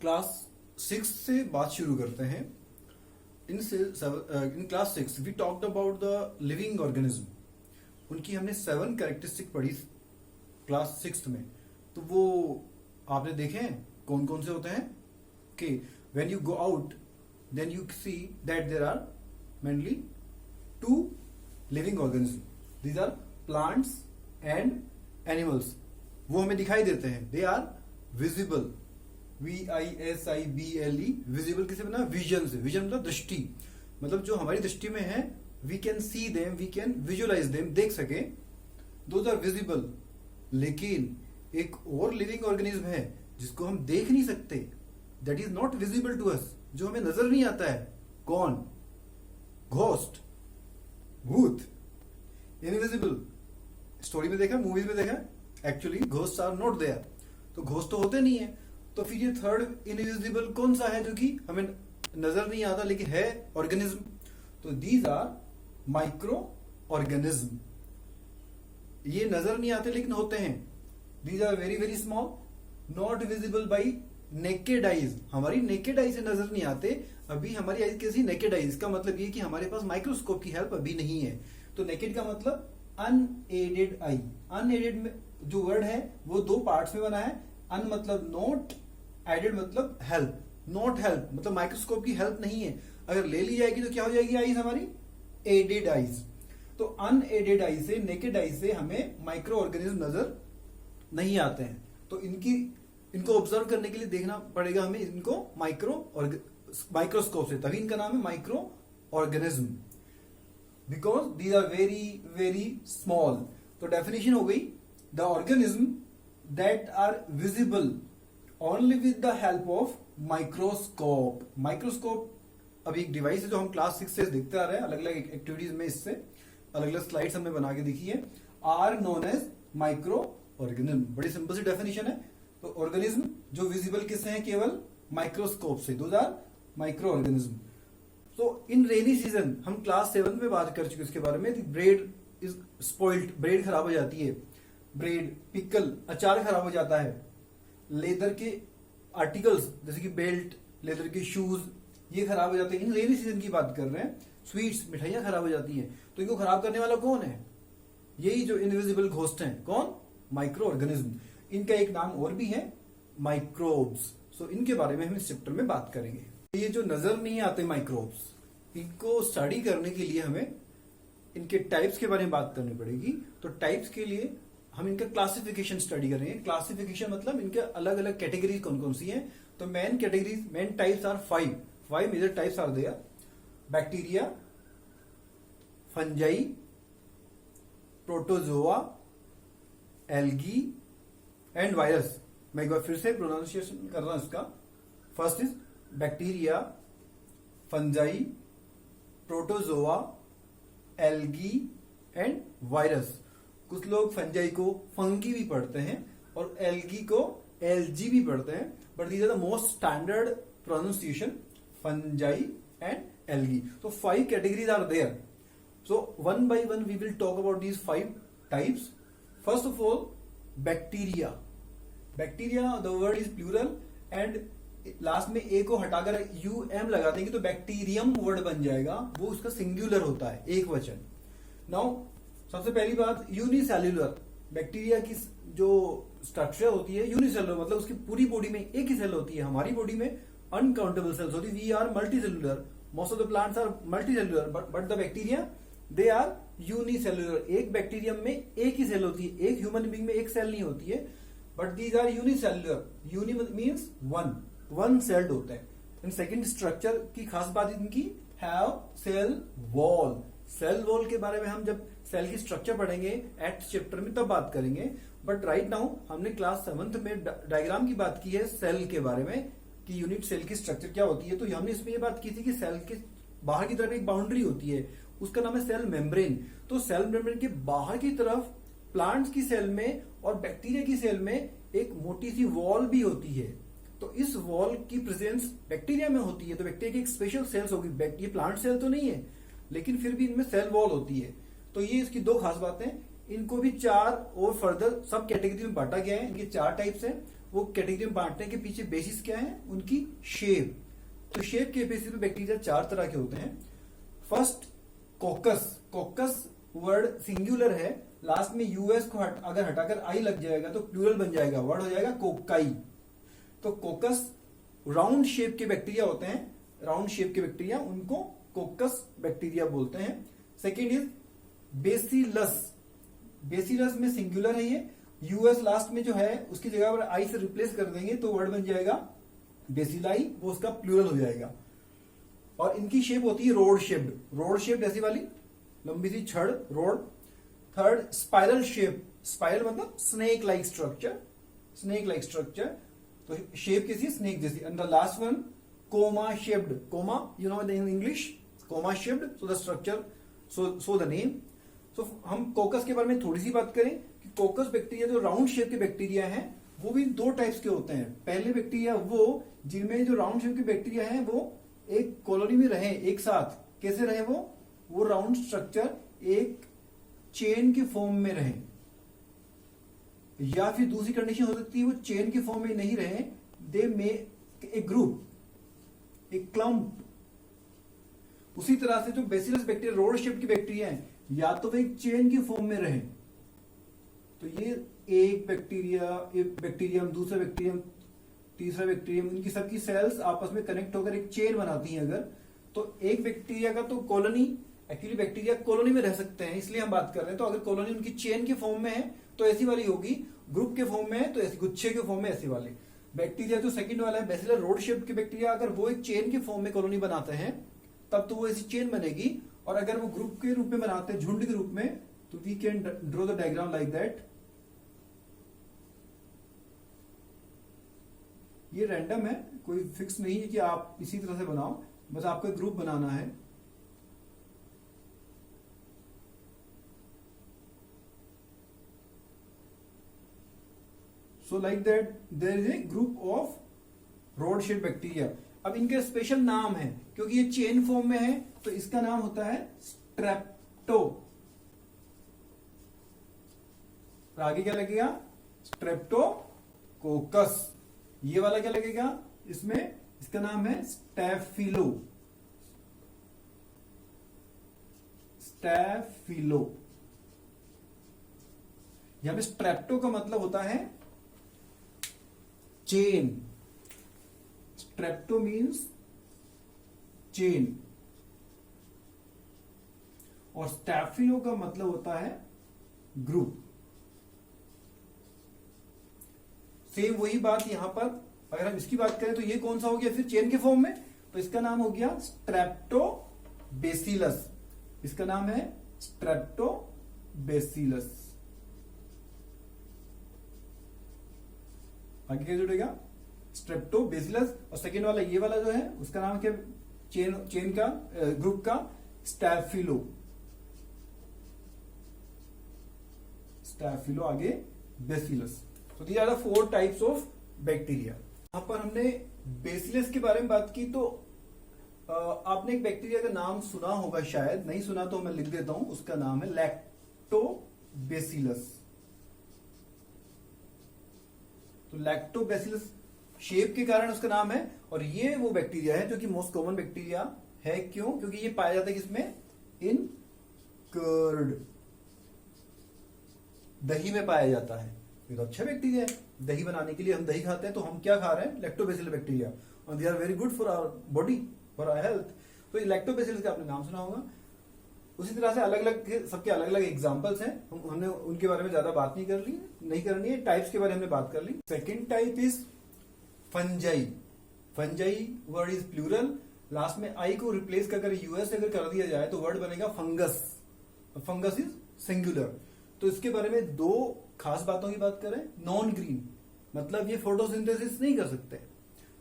Class 6 से बात शुरू करते हैं। In class 6 we talked about the living organism. उनकी हमने 7 कैरेक्टरिस्टिक पढ़ी क्लास 6 में। तो वो आपने देखे हैं कौन कौन से होते हैं। कि when you go out then you see that there are mainly 2 living organism. These are plants and animals. वो हमें दिखाई देते हैं। They are visible. VISIBLE। Visible किसे बना? विजन से। विजन मतलब दृष्टि, मतलब जो हमारी दृष्टि में है। We can see them, we can visualize them, देख सके। Those are visible. लेकिन एक और लिविंग ऑर्गेनिज्म है जिसको हम देख नहीं सकते, that is not visible to us, जो हमें नजर नहीं आता है। कौन? घोस्ट, भूत, इनविजिबल। स्टोरी में देखा, मूवीज में देखा, actually ghost are not there. तो घोस्ट तो होते नहीं है। तो फिर ये थर्ड इनविजिबल कौन सा है जो कि हमें नजर नहीं आता लेकिन है ऑर्गेनिज्म? तो दीज आर माइक्रो ऑर्गेनिज्म। ये नजर नहीं आते लेकिन होते हैं। These are very very small, not visible by naked eyes. हमारी नेकेड आई से नजर नहीं आते। अभी हमारी आई कैसी? Naked eyes. का मतलब ये कि हमारे पास माइक्रोस्कोप की हेल्प अभी नहीं है। तो नेकेड का मतलब अनएडेड आई। अनएडेड में जो वर्ड है वो 2 पार्ट्स में बना है। अन मतलब नॉट, एडेड मतलब हेल्प। नॉट हेल्प मतलब माइक्रोस्कोप की हेल्प नहीं है। अगर ले ली जाएगी तो क्या हो जाएगी आईज हमारी? Aided eyes. तो अनएडेड आई से, नेकेड आई से हमें माइक्रो ऑर्गेनिज्म नजर नहीं आते हैं। तो इनको ऑब्जर्व करने के लिए देखना पड़ेगा हमें इनको माइक्रोस्कोप से। तभी इनका नाम है micro organism, because these are very very small. तो डेफिनेशन हो गई, the organism that are visible only with the help of microscope. Microscope अभी एक डिवाइस है जो हम क्लास 6 से देखते आ रहे हैं। अलग अलग एक्टिविटीज में इससे अलग अलग स्लाइड्स हमने बना के देखी है। Are known as micro organism. बड़ी सिंपल सी डेफिनेशन है। तो ऑर्गेनिज्म जो विजिबल किससे है? केवल माइक्रोस्कोप से। Those are micro organism. तो इन रेनी सीजन हम क्लास 7 में बात कर चुके इसके बारे में। Bread is spoiled. ब्रेड खराब हो जाती है। ब्रेड, पिकल, अचार खराब हो जाता है। लेदर के आर्टिकल्स जैसे कि बेल्ट, लेदर के शूज, ये खराब हो जाते हैं। इन रेनी सीजन की बात कर रहे हैं। स्वीट्स, मिठाइयां खराब हो जाती हैं। तो इनको खराब करने वाला कौन है? यही जो इनविजिबल घोस्ट हैं। कौन? Micro organism. इनका एक नाम और भी है, माइक्रोब्स। सो इनके बारे में हम इस चैप्टर में बात करेंगे। ये जो नजर नहीं आते माइक्रोब्स, इनको स्टडी करने के लिए हमें इनके टाइप्स के बारे में बात करनी पड़ेगी। तो टाइप्स के लिए हम इनका क्लासिफिकेशन स्टडी करेंगे। क्लासिफिकेशन मतलब इनके अलग अलग कैटेगरीज कौन कौन सी हैं। तो main categories, main types are 5 major types are there. Bacteria, fungi, protozoa, algae and virus. मैं एक बार फिर से प्रोनाउंसिएशन कर रहा हूं इसका। First is bacteria, fungi, protozoa, algae and virus. कुछ लोग फंजाई को फंगी भी पढ़ते हैं और एल्गी को एलजी भी पढ़ते हैं, but these are the most standard pronunciation, fungi and algae. तो 5 categories are there. So one by one we will talk about these 5 types. First of all, bacteria. Bacteria, the word is plural and last में A को हटाकर UM लगा देंगे तो bacterium word बन जाएगा। वो उसका सिंगुलर होता है, एक वचन। नाउ सबसे पहली बात, यूनिसेल्युलर। बैक्टीरिया की जो स्ट्रक्चर होती है यूनिसेलुलर, मतलब उसकी पूरी बॉडी में एक ही सेल होती है। हमारी बॉडी में अनकाउंटेबल सेल्स होती है। We are multicellular. Most of the plants are multicellular, but the bacteria they are unicellular. एक बैक्टीरियम में एक ही सेल होती है। एक ह्यूमन बीइंग में एक सेल नहीं होती है, but these are unicellular. Uni means one celled होते हैं। एंड सेकेंड, स्ट्रक्चर की खास बात इनकी, have cell wall. Cell wall के बारे में हम जब सेल की स्ट्रक्चर पढ़ेंगे 8th चैप्टर में तब बात करेंगे। बट राइट नाउ हमने क्लास 7th में डायग्राम की बात की है सेल के बारे में कि यूनिट सेल की स्ट्रक्चर क्या होती है। तो हमने इसमें ये बात की थी कि सेल के बाहर की तरफ एक बाउंड्री होती है, उसका नाम है सेल मेम्ब्रेन। तो सेल मेम्ब्रेन के बाहर की तरफ प्लांट्स की सेल में और बैक्टीरिया की सेल में एक मोटी सी वॉल भी होती है। तो इस वॉल की प्रेजेंस बैक्टीरिया में होती है। तो बैक्टीरिया की एक स्पेशल सेल्स होगी। ये प्लांट सेल तो नहीं है, लेकिन फिर भी इनमें सेल वॉल होती है। तो ये इसकी 2 खास बातें। इनको भी 4 और फर्दर सब कैटेगरी में बांटा गया है। इनके 4 टाइप्स हैं। वो कैटेगरी में बांटने के पीछे बेसिस क्या है, उनकी शेप। तो शेप के बेसिस पे बैक्टीरिया 4 तरह के होते हैं। फर्स्ट कोकस। कोकस वर्ड सिंगुलर है, लास्ट में यूएस को अगर हटाकर आई लग जाएगा तो प्लूरल बन जाएगा, वर्ड हो जाएगा कोकाई। तो कोकस राउंड शेप के बैक्टीरिया होते हैं, राउंड शेप के बैक्टीरिया, उनको कोकस बैक्टीरिया बोलते हैं। Second is bacillus. बेसिलस में सिंगुलर है ये, यूएस लास्ट में जो है उसकी जगह पर आई से रिप्लेस कर देंगे तो वर्ड बन जाएगा बेसिलाई, वो उसका प्लूरल हो जाएगा। और इनकी शेप होती है रोड शेप्ड। रोड शेप्ड ऐसी वाली लंबी सी छड़, rod. Third spiral shape. Spiral मतलब snake like structure, snake like structure, तो शेप कैसी, स्नेक जैसी। And the last one comma shaped. Comma you know in English, comma shaped, so the structure, so the name. So हम coccus के बारे में थोड़ी सी बात करें कि कोकस बैक्टीरिया जो राउंड शेप के बैक्टीरिया हैं वो भी 2 टाइप्स के होते हैं। पहले बैक्टीरिया वो जिनमें जो राउंड शेप के बैक्टीरिया हैं वो एक कॉलोनी में रहे एक साथ। कैसे रहे वो राउंड स्ट्रक्चर एक चेन के फॉर्म में रहे, या फिर दूसरी कंडीशन हो सकती है वो चेन के फॉर्म में नहीं रहे, दे मेक ए ग्रुप, एक क्लम्प। उसी तरह से जो बेसिलस बैक्टीरिया रोड शेप की बैक्टीरिया है, या तो वो एक चेन के फॉर्म में रहे, तो ये एक बैक्टीरियम दूसरा बैक्टीरियम तीसरा बैक्टीरियम, इनकी सबकी सेल्स आपस में कनेक्ट होकर एक चेन बनाती हैं। अगर तो एक बैक्टीरिया का तो कॉलोनी, एक्चुअली बैक्टीरिया कॉलोनी में रह सकते हैं इसलिए हम बात कर रहे हैं। तो अगर कॉलोनी उनकी चेन के फॉर्म में है तो ऐसी वाली होगी, ग्रुप के फॉर्म में है तो ऐसी, गुच्छे के फॉर्म में ऐसी वाली। बैक्टीरिया जो सेकंड वाला है बेसिलर रोड शेप के बैक्टीरिया, अगर वो एक चेन के फॉर्म में कॉलोनी बनाते हैं तब तो वो ऐसी चेन बनेगी। और अगर वो ग्रुप के रूप में बनाते हैं, झुंड के रूप में, तो we can draw the diagram like that. ये रैंडम है, कोई फिक्स नहीं है कि आप इसी तरह से बनाओ, बस आपको एक ग्रुप बनाना है। So like that there is a group of rod shape bacteria. अब इनके स्पेशल नाम है, क्योंकि ये चेन फॉर्म में है तो इसका नाम होता है स्ट्रेप्टो। आगे क्या लगेगा, स्ट्रेप्टोकोकस। ये वाला क्या लगेगा इसमें, इसका नाम है स्टैफिलो। स्टैफिलो। यहां पे स्ट्रेप्टो का मतलब होता है चेन। स्ट्रेप्टो मीन्स चेन, और स्टैफिलो का मतलब होता है ग्रुप। सेम वही बात यहां पर अगर हम इसकी बात करें तो ये कौन सा हो गया फिर चेन के फॉर्म में, तो इसका नाम हो गया स्ट्रेप्टोबेसिलस। इसका नाम है स्ट्रेप्टोबेसिलस। आगे क्या जुड़ेगा, स्ट्रेप्टोबेसिलस। और सेकेंड वाला ये वाला जो है उसका नाम क्या, चेन का ग्रुप का स्टैफिलो। स्टैफिलो आगे बेसिलस। तो these are the 4 types of bacteria. यहां पर हमने बेसिलस के बारे में बात की, तो आपने एक बैक्टीरिया का नाम सुना होगा, शायद नहीं सुना तो मैं लिख देता हूं। उसका नाम है लैक्टोबेसिलस। तो लैक्टोबेसिलस शेप के कारण उसका नाम है, और ये वो बैक्टीरिया है जो कि मोस्ट कॉमन बैक्टीरिया है। क्यों, क्योंकि ये पाया जाता है किसमें, इन कर्ड, दही में पाया जाता है। ये तो अच्छा बैक्टीरिया है, दही बनाने के लिए हम दही खाते हैं, तो हम क्या खा रहे हैं, लैक्टोबेसिलस बैक्टीरिया, और they are very good for our body, for our health. तो ये लैक्टोबेसिलस का आपने नाम सुना होगा। उसी तरह से अलग अलग सबके अलग अलग एग्जांपल्स हैं, हमने उनके बारे में ज्यादा बात नहीं करनी है। टाइप्स के बारे में हमने बात कर ली। Second type is fungi. Fungi word is plural, last में आई को रिप्लेस कर यूएस अगर कर दिया जाए तो वर्ड बनेगा फंगस। Fungus is singular. तो इसके बारे में 2 खास बातों की बात करें। नॉन ग्रीन मतलब ये फोटोसिंथेसिस नहीं कर सकते,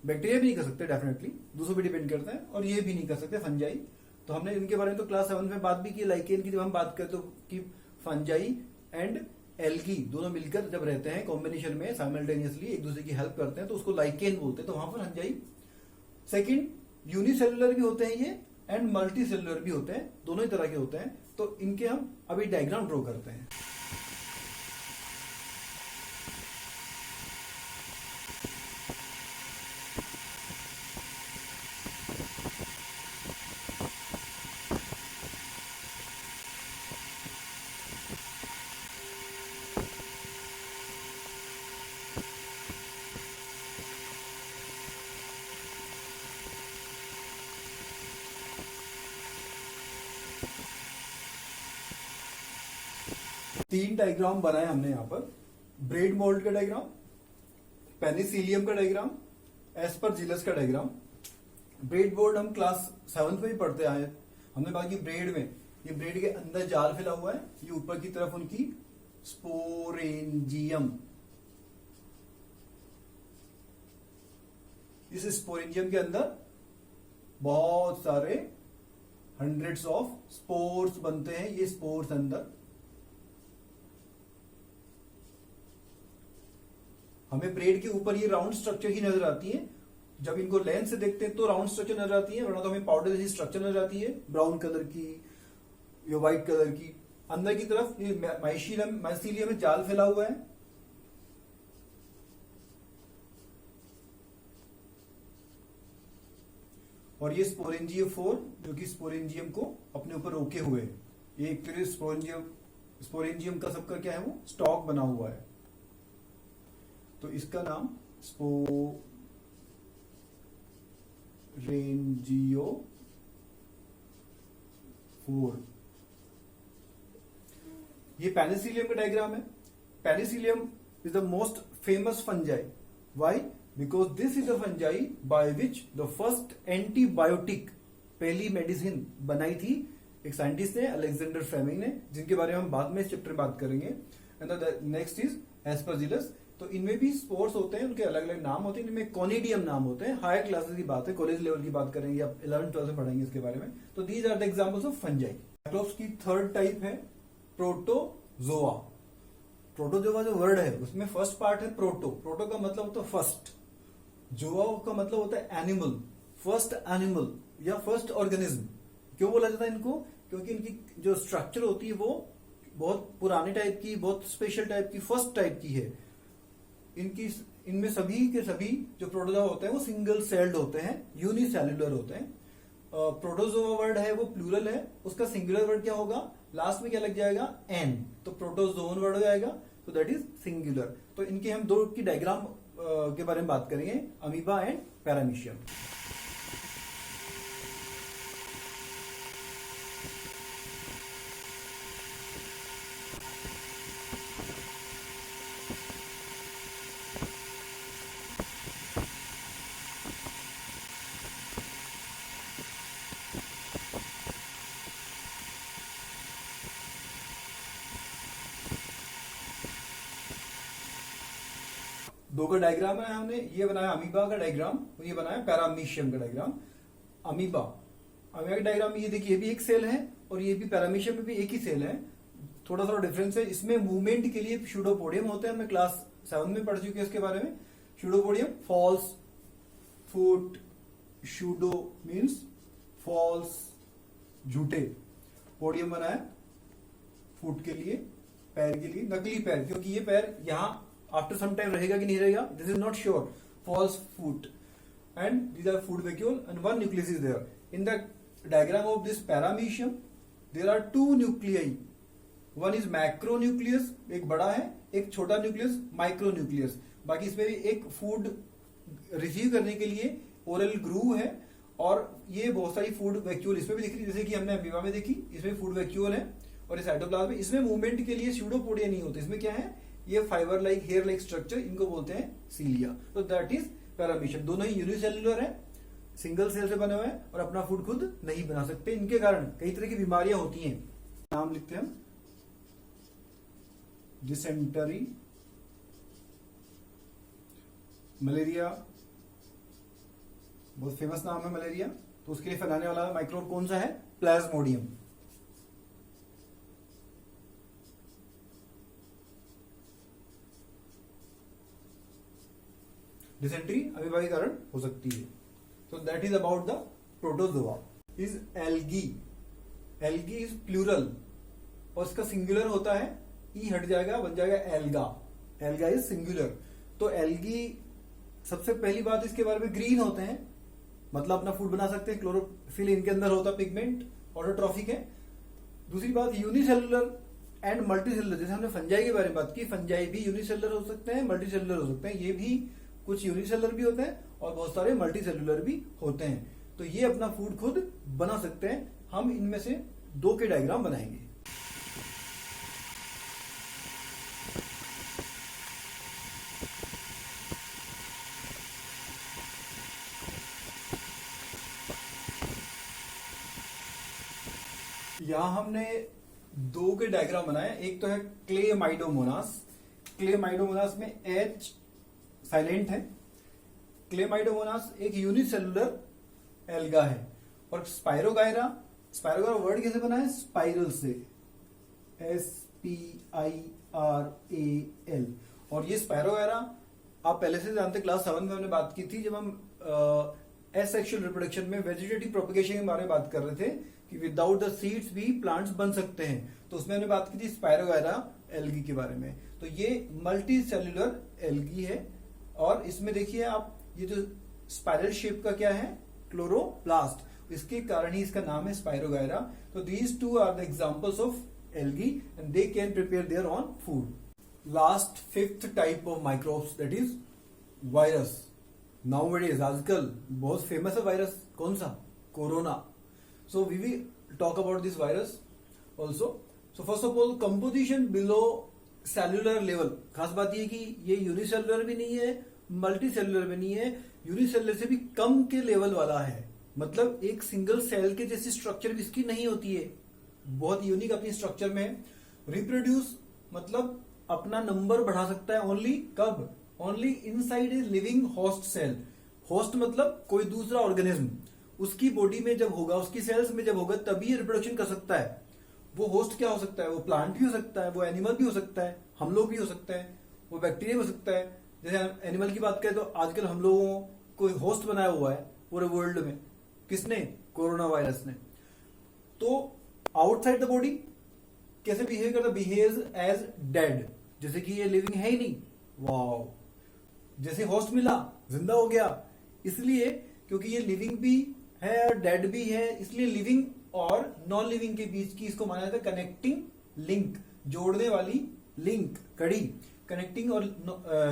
बैक्टीरिया भी नहीं कर सकते, डेफिनेटली दूसरों पे डिपेंड करते हैं, और ये भी नहीं कर सकते फंजाई। तो हमने इनके बारे में तो क्लास 7 में बात भी की, लाइकेन की जब हम बात करते तो कि फंजाई एंड एल्गी दोनों मिलकर जब रहते हैं कॉम्बिनेशन में साइमल्टेनियसली एक दूसरे की हेल्प करते हैं तो उसको लाइकेन बोलते हैं, तो वहां पर फंजाई। सेकेंड, यूनिसेलुलर भी होते हैं ये एंड मल्टी सेलुलर भी होते हैं, दोनों ही तरह के होते हैं। तो इनके हम अभी डायग्राम ड्रॉ करते हैं। 3 डायग्राम बनाए हमने यहाँ पर, ब्रेड मोल्ड का डायग्राम, पेनिसिलियम का डायग्राम, एस्परजिलस का डायग्राम। ब्रेड मोल्ड हम क्लास 7th में ही पढ़ते आए। हमने कहा कि ब्रेड में, ये ब्रेड के अंदर जाल फैला हुआ है, ये ऊपर की तरफ उनकी स्पोरेंजियम, इस स्पोरेंजियम के अंदर बहुत सारे हंड्रेड्स ऑफ स्पोर्स बनते हैं। ये स्पोर्स अंदर हमें ब्रेड के ऊपर ये राउंड स्ट्रक्चर ही नजर आती है। जब इनको लेंस से देखते हैं तो राउंड स्ट्रक्चर नजर आती है, वरना तो हमें पाउडर जैसी स्ट्रक्चर नजर आती है, ब्राउन कलर की या व्हाइट कलर की। अंदर की तरफ ये माइसीलियम में जाल फैला हुआ है। और ये स्पोरेंजियम 4 जो कि स्पोरेंजियम को अपने ऊपर रोके हुए है। ये एक तरह स्पोरेंजियम का सबका क्या है, वो स्टॉक बना हुआ है। तो इसका नाम स्पोरेंजियो 4। ये पेनिसिलियम का डायग्राम है। Penicillium is the most famous fungi. Why? Because this is the fungi by which the first antibiotic, पहली मेडिसिन बनाई थी एक साइंटिस्ट ने, अलेक्जेंडर फ्लेमिंग ने, जिनके बारे में हम बाद में इस चैप्टर में बात करेंगे। And the next is Aspergillus. तो इनमें भी स्पोर्स होते हैं, उनके अलग अलग नाम होते हैं। इनमें कोनिडियम नाम होते हैं। हायर क्लासेस की बात है, कॉलेज लेवल की बात करेंगे, आप 11th-12th में पढ़ेंगे इसके बारे में। तो these are the examples of fungi. Microbes की थर्ड टाइप है प्रोटोजोआ। प्रोटोजोआ जो वर्ड है उसमें फर्स्ट पार्ट है प्रोटो। प्रोटो का मतलब होता है फर्स्ट, जोआ का मतलब होता है एनिमल, फर्स्ट एनिमल या फर्स्ट ऑर्गेनिज्म। क्यों बोला जाता है इनको? क्योंकि इनकी जो स्ट्रक्चर होती है वो बहुत पुराने टाइप की, बहुत स्पेशल टाइप की, फर्स्ट टाइप की है। इनमें सभी के सभी जो प्रोटोजोआ होते हैं वो सिंगल सेल्ड होते हैं, यूनिसेल्युलर होते हैं। प्रोटोजोआ वर्ड है वो प्लूरल है, उसका सिंगुलर वर्ड क्या होगा? लास्ट में क्या लग जाएगा? एन। तो प्रोटोजोन वर्ड हो जाएगा, तो दैट इज सिंगुलर। तो इनके हम दो की डायग्राम के बारे में बात करेंगे, अमीबा एंड पैरामीशियम। दो का डायग्राम है, हमने ये बनाया अमीबा का डायग्राम और ये बनाया पैरामीशियम का डायग्राम। अमीबा का डायग्राम ये देखिए, ये भी एक सेल है और ये भी पैरामीशियम में भी एक ही सेल है। थोड़ा थोड़ा डिफरेंस है। इसमें मूवमेंट के लिए स्यूडोपोडियम होते हैं, मैं क्लास 7 में पढ़ चुके हैं इसके बारे में। Pseudopodium false foot, pseudo means false, झूठे। पोडियम बनाया फुट के लिए, पैर के लिए, नकली पैर, क्योंकि ये पैर यहां आफ्टर सम टाइम रहेगा कि नहीं रहेगा, this is not sure. False foot and these are food vacuole and one nucleus is there. In the diagram of this paramecium there are 2 nuclei. One is macro nucleus, एक बड़ा है, एक छोटा nucleus micro nucleus. बाकी इसमें भी एक food receive करने के लिए ओरल ग्रूव है और ये बहुत सारी फूड वैक्यूल इसमें भी दिख रही है, जैसे कि हमने अमीबा में देखी, इसमें फूड वैक्यूल है। और इस साइटोप्लाज्म में इसमें मूवमेंट के लिए स्यूडोपोडिया नहीं होते, इसमें क्या है, ये fibre like hair like structure, इनको बोलते हैं सीलिया। तो दैट इज पैरामीशियम। दोनों ही यूनिसेल्युलर है, सिंगल सेल से बने हुए हैं और अपना फूड खुद नहीं बना सकते। इनके कारण कई तरह की बीमारियां होती हैं। नाम लिखते हैं हम, डिसेंटरी, मलेरिया, बहुत फेमस नाम है मलेरिया। तो उसके लिए फैलाने वाला माइक्रोब कौन सा है? प्लाज्मोडियम। डिसेंट्री अमीबा के कारण हो सकती है। तो that is about the protozoa. Is algae. Algae is plural और इसका सिंगुलर होता है, ई हट जाएगा, बन जाएगा एल्गा। Alga is singular. तो एल्गी, सबसे पहली बात इसके बारे में, ग्रीन होते हैं, मतलब अपना फूड बना सकते हैं। क्लोरोफिल इनके अंदर होता है, पिगमेंट, ऑटोट्रॉफिक है। दूसरी बात, यूनिसेलुलर एंड मल्टीसेलुलर। जैसे हमने फंजाई के बारे में बात की, फंजाई भी यूनिसेलुलर हो सकते हैं, मल्टीसेलुलर हो सकते हैं। ये भी कुछ यूनिसेलुलर भी होते हैं और बहुत सारे मल्टीसेलुलर भी होते हैं। तो ये अपना फूड खुद बना सकते हैं। हम इनमें से 2 के डायग्राम बनाएंगे। यहाँ हमने दो के डायग्राम बनाए, एक तो है क्लेमाइडोमोनास। क्लेमाइडोमोनास में एच साइलेंट है। क्लेमाइडोमोनास एक यूनिसेलुलर एल्गा है। और स्पाइरोगायरा, स्पाइरोगायरा वर्ड कैसे बना है? स्पाइरल से, SPIRAL। और ये स्पाइरोगायरा आप पहले से जानते, क्लास 7 में हमने बात की थी जब हम एसेक्सुअल रिप्रोडक्शन में वेजिटेटिव प्रोपगेशन के बारे में बात कर रहे थे कि विदाउट द सीड्स भी प्लांट्स बन सकते हैं। तो उसमें हमने बात की थी स्पाइरोगायरा एल्गी के बारे में। तो ये मल्टी सेल्यूलर एल्गी है। और इसमें देखिए आप, ये जो स्पाइरल शेप का क्या है? क्लोरोप्लास्ट। इसके कारण ही इसका नाम है स्पाइरोगायरा। तो these two are the examples of algae and they can prepare their own food. Last fifth type of microbes, that is virus. Nowadays, आजकल बहुत फेमस है वायरस। कौन सा? Corona. So we will talk about this virus also. So first of all, composition below cellular level. खास बात यह कि ये यूनिसेलुलर भी नहीं है, मल्टी सेल्यूलर भी नहीं है, यूनिसेलुलर से भी कम के लेवल वाला है। मतलब एक सिंगल सेल के जैसी स्ट्रक्चर भी इसकी नहीं होती है, बहुत यूनिक अपनी स्ट्रक्चर में है। रिप्रोड्यूस मतलब अपना नंबर बढ़ा सकता है ओनली कब? Only inside a living host cell. Host मतलब कोई दूसरा ऑर्गेनिज्म, उसकी बॉडी में जब होगा, उसकी सेल्स में जब होगा, तभी ये रिप्रोडक्शन कर सकता है। वो होस्ट क्या हो सकता है? वो प्लांट भी हो सकता है, वो एनिमल भी हो सकता है, हम लोग भी हो सकते हैं, वो बैक्टीरिया भी हो सकता है। जैसे एनिमल की बात करें तो आजकल हम लोगों को होस्ट बनाया हुआ है पूरे वर्ल्ड में। किसने? कोरोना वायरस ने। तो आउटसाइड द बॉडी कैसे बिहेव करता? बिहेव्स एज डेड, जैसे कि ये लिविंग है ही नहीं। वाओ, जैसे होस्ट मिला, जिंदा हो गया। इसलिए क्योंकि ये लिविंग भी है और डेड भी है, इसलिए लिविंग और नॉन लिविंग के बीच की इसको माना जाता है कनेक्टिंग लिंक, जोड़ने वाली लिंक, कड़ी। कनेक्टिंग और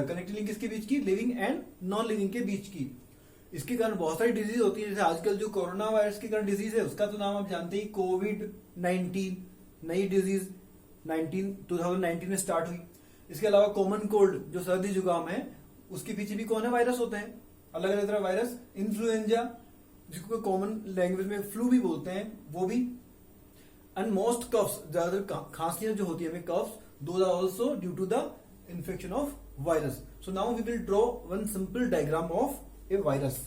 कनेक्टिंग लिंक किसके बीच की? लिविंग एंड नॉन लिविंग के बीच की। इसके कारण बहुत सारी डिजीज होती है। जैसे आजकल जो कोरोना वायरस के कारण डिजीज है, उसका तो नाम आप जानते ही, कोविड-19 नई डिजीज 2019 में स्टार्ट हुई। इसके अलावा कॉमन कोल्ड जो सर्दी जुकाम है, उसके पीछे भी कौन है? वायरस होते हैं, अलग अलग तरह वायरस। इन्फ्लुएंजा, जिसको कॉमन लैंग्वेज में फ्लू भी बोलते हैं, वो भी। एंड मोस्ट कफ्स, ज्यादातर खांसियां जो होती है हमें, coughs, those are also due to the infection of virus. So now we will draw one simple diagram of a virus.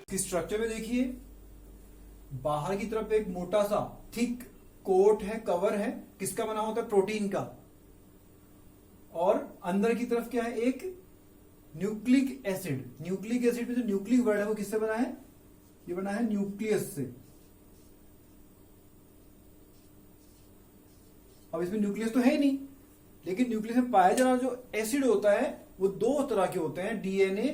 इसकी स्ट्रक्चर में देखिए, बाहर की तरफ एक मोटा सा थिक कोट है, कवर है, किसका बना होता है? प्रोटीन का। और अंदर की तरफ क्या है? एक न्यूक्लिक एसिड। न्यूक्लिक एसिड में जो न्यूक्लिक वर्ड है वो किससे बना है? ये बना है न्यूक्लियस से। अब इसमें न्यूक्लियस तो है ही नहीं, लेकिन न्यूक्लियस में पाया जाना जो एसिड होता है वो दो तरह के होते हैं, डीएनए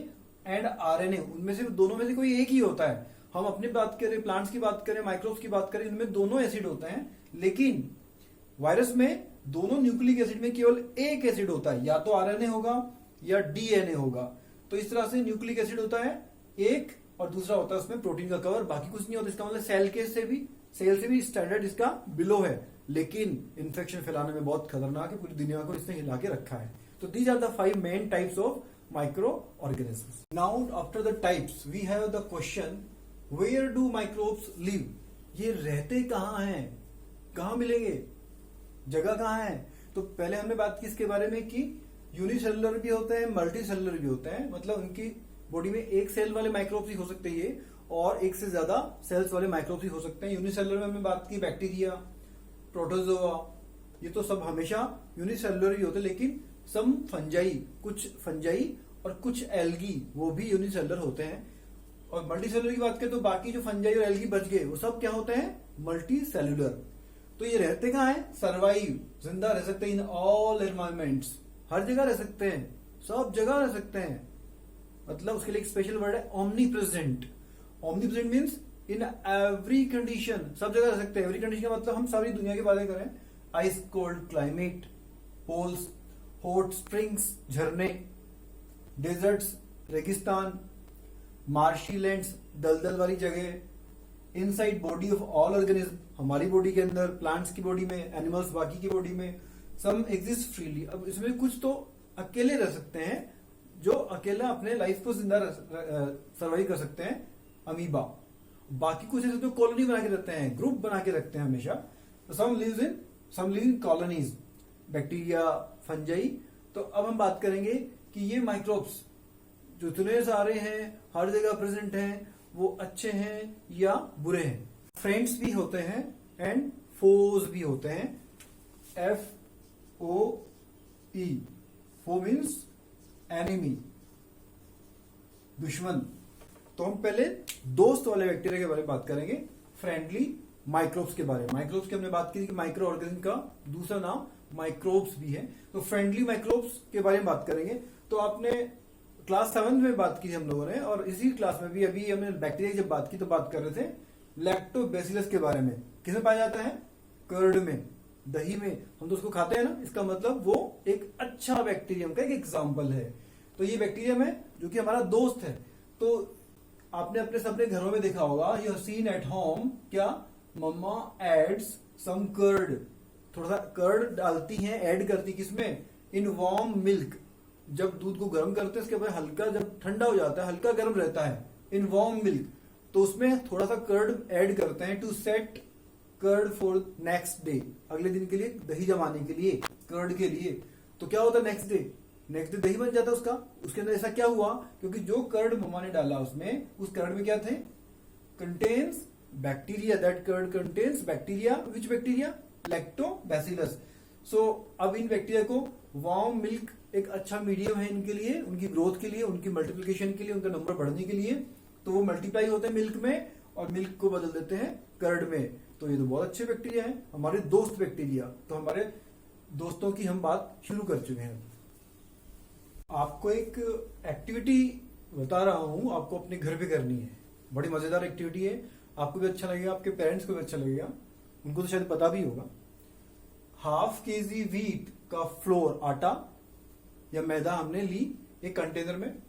एंड आरएनए। उनमें से दोनों में से कोई एक ही होता है। हम अपनी बात करें, प्लांट्स की बात करें, माइक्रोब्स की बात करें, इनमें दोनों एसिड होते हैं। लेकिन वायरस में दोनों न्यूक्लिक एसिड में केवल एक एसिड होता है, या तो आरएनए होगा या डीएनए होगा। तो इस तरह से न्यूक्लिक एसिड होता है एक, और दूसरा होता है उसमें प्रोटीन का कवर, बाकी कुछ नहीं होता। इसका मतलब सेल से भी स्टैंडर्ड इसका बिलो है, लेकिन इंफेक्शन फैलाने में बहुत खतरनाक है। पूरी दुनिया को इसने हिला के रखा है। तो these are the 5 main types of microorganisms. Now after the types we have the question, where do microbes live? ये रहते कहाँ हैं? कहाँ मिलेंगे? जगह कहाँ है? तो पहले हमने बात की इसके बारे में कि यूनिसेलुलर भी होते हैं, मल्टी सेलुलर भी होते हैं। मतलब उनकी बॉडी में एक सेल वाले माइक्रोब्स ही हो सकते हैं ये, और एक से ज्यादा सेल्स वाले माइक्रोब्स ही हो सकते हैं। यूनिसेलुलर में हमने बात की बैक्टीरिया, प्रोटोजोआ, ये तो सब हमेशा यूनिसेलुलर ही होते हैं। लेकिन सम फंजाई, कुछ फंजाई और कुछ एल्गी, वो भी यूनिसेलुलर होते हैं। और मल्टी सेलुलर की बात करें तो बाकी जो फंजाई और एल्गी बच गए, वो सब क्या होते हैं? Multi cellular. तो ये रहते कहाँ हैं? सर्वाइव, जिंदा रह सकते हैं इन ऑल एनवायरमेंट्स, हर जगह रह सकते हैं, सब जगह रह सकते हैं। मतलब उसके लिए एक स्पेशल वर्ड है omni present. Omni present means in every condition, सब जगह रह सकते हैं। एवरी कंडीशन का मतलब हम सारी दुनिया की बातें करें, ice cold climate, poles, hot springs, झरने, डेजर्ट्स, रेगिस्तान, मार्शी लैंड्स, दलदल वाली जगह, inside body of all organism, हमारी बॉडी के अंदर, प्लांट्स की बॉडी में, एनिमल्स बाकी की बॉडी में, सम एग्जिस्ट फ्रीली। अब इसमें कुछ तो अकेले रह सकते हैं, जो अकेला अपने लाइफ को जिंदा सर्वाइव कर सकते हैं, अमीबा। बाकी कुछ ऐसे तो कॉलोनी बना के रखते हैं, ग्रुप बना के रखते हैं हमेशा। Some live in colonies, bacteria, fungi. तो अब हम बात करेंगे कि ये माइक्रोब्स जो इतने सारे हैं, हर जगह प्रेजेंट हैं, वो अच्छे हैं या बुरे हैं। फ्रेंड्स भी होते हैं एंड फोज भी होते हैं। FOE, फो मीन्स एनिमी, दुश्मन। तो हम पहले दोस्त वाले बैक्टीरिया के बारे में बात करेंगे, फ्रेंडली माइक्रोब्स के बारे में। माइक्रोब्स की हमने बात की थी कि माइक्रो ऑर्गेनिज्म का दूसरा नाम माइक्रोब्स भी है। तो फ्रेंडली माइक्रोब्स के बारे में बात करेंगे। तो आपने क्लास 7 में बात की हम लोगों ने, और इसी क्लास में भी अभी हमने बैक्टीरिया की जब बात की तो बात कर रहे थे लैक्टोबैसिलस के बारे में। किसमें पाया जाता है? कर्ड में, दही में। हम तो उसको खाते हैं ना, इसका मतलब वो एक अच्छा बैक्टीरियम का एक एग्जाम्पल है। तो ये बैक्टीरियम है जो कि हमारा दोस्त है। तो आपने अपने सबने घरों में देखा होगा, you have seen at home, क्या मम्मा एड्स सम कर्ड, थोड़ा सा कर्ड डालती हैं, ऐड करती किसमें? In warm milk. जब दूध को गर्म करते हैं उसके बाद हल्का जब ठंडा हो जाता है, हल्का गर्म रहता है, इन वार्म मिल्क, तो उसमें थोड़ा सा कर्ड ऐड करते हैं to set curd for next day, अगले दिन के लिए दही जमाने के लिए, कर्ड के लिए। तो क्या होता है नेक्स्ट डे दही बन जाता है उसका। उसके अंदर ऐसा क्या हुआ? क्योंकि जो कर्ड मम्मा ने डाला उसमें, उस कर्ड में क्या थे? Contains bacteria, that curd contains bacteria. Which bacteria? Lactobacillus. So अब इन बैक्टीरिया को वार्म मिल्क एक अच्छा मीडियम है इनके लिए, उनकी ग्रोथ के लिए, उनकी मल्टीप्लिकेशन के लिए, उनका नंबर बढ़ने के लिए। तो वो मल्टीप्लाई होते हैं मिल्क में और मिल्क को बदल देते हैं कर्ड में। तो ये तो बहुत अच्छे बैक्टीरिया हैं, हमारे दोस्त बैक्टीरिया। तो हमारे दोस्तों की हम बात शुरू कर चुके हैं। आपको एक एक्टिविटी बता रहा हूं, आपको अपने घर पे करनी है। बड़ी मजेदार एक्टिविटी है, आपको भी अच्छा लगेगा, आपके पेरेंट्स को भी अच्छा लगेगा, उनको तो शायद पता भी होगा। ½ kg व्हीट का फ्लोर, आटा या मैदा हमने ली एक कंटेनर में,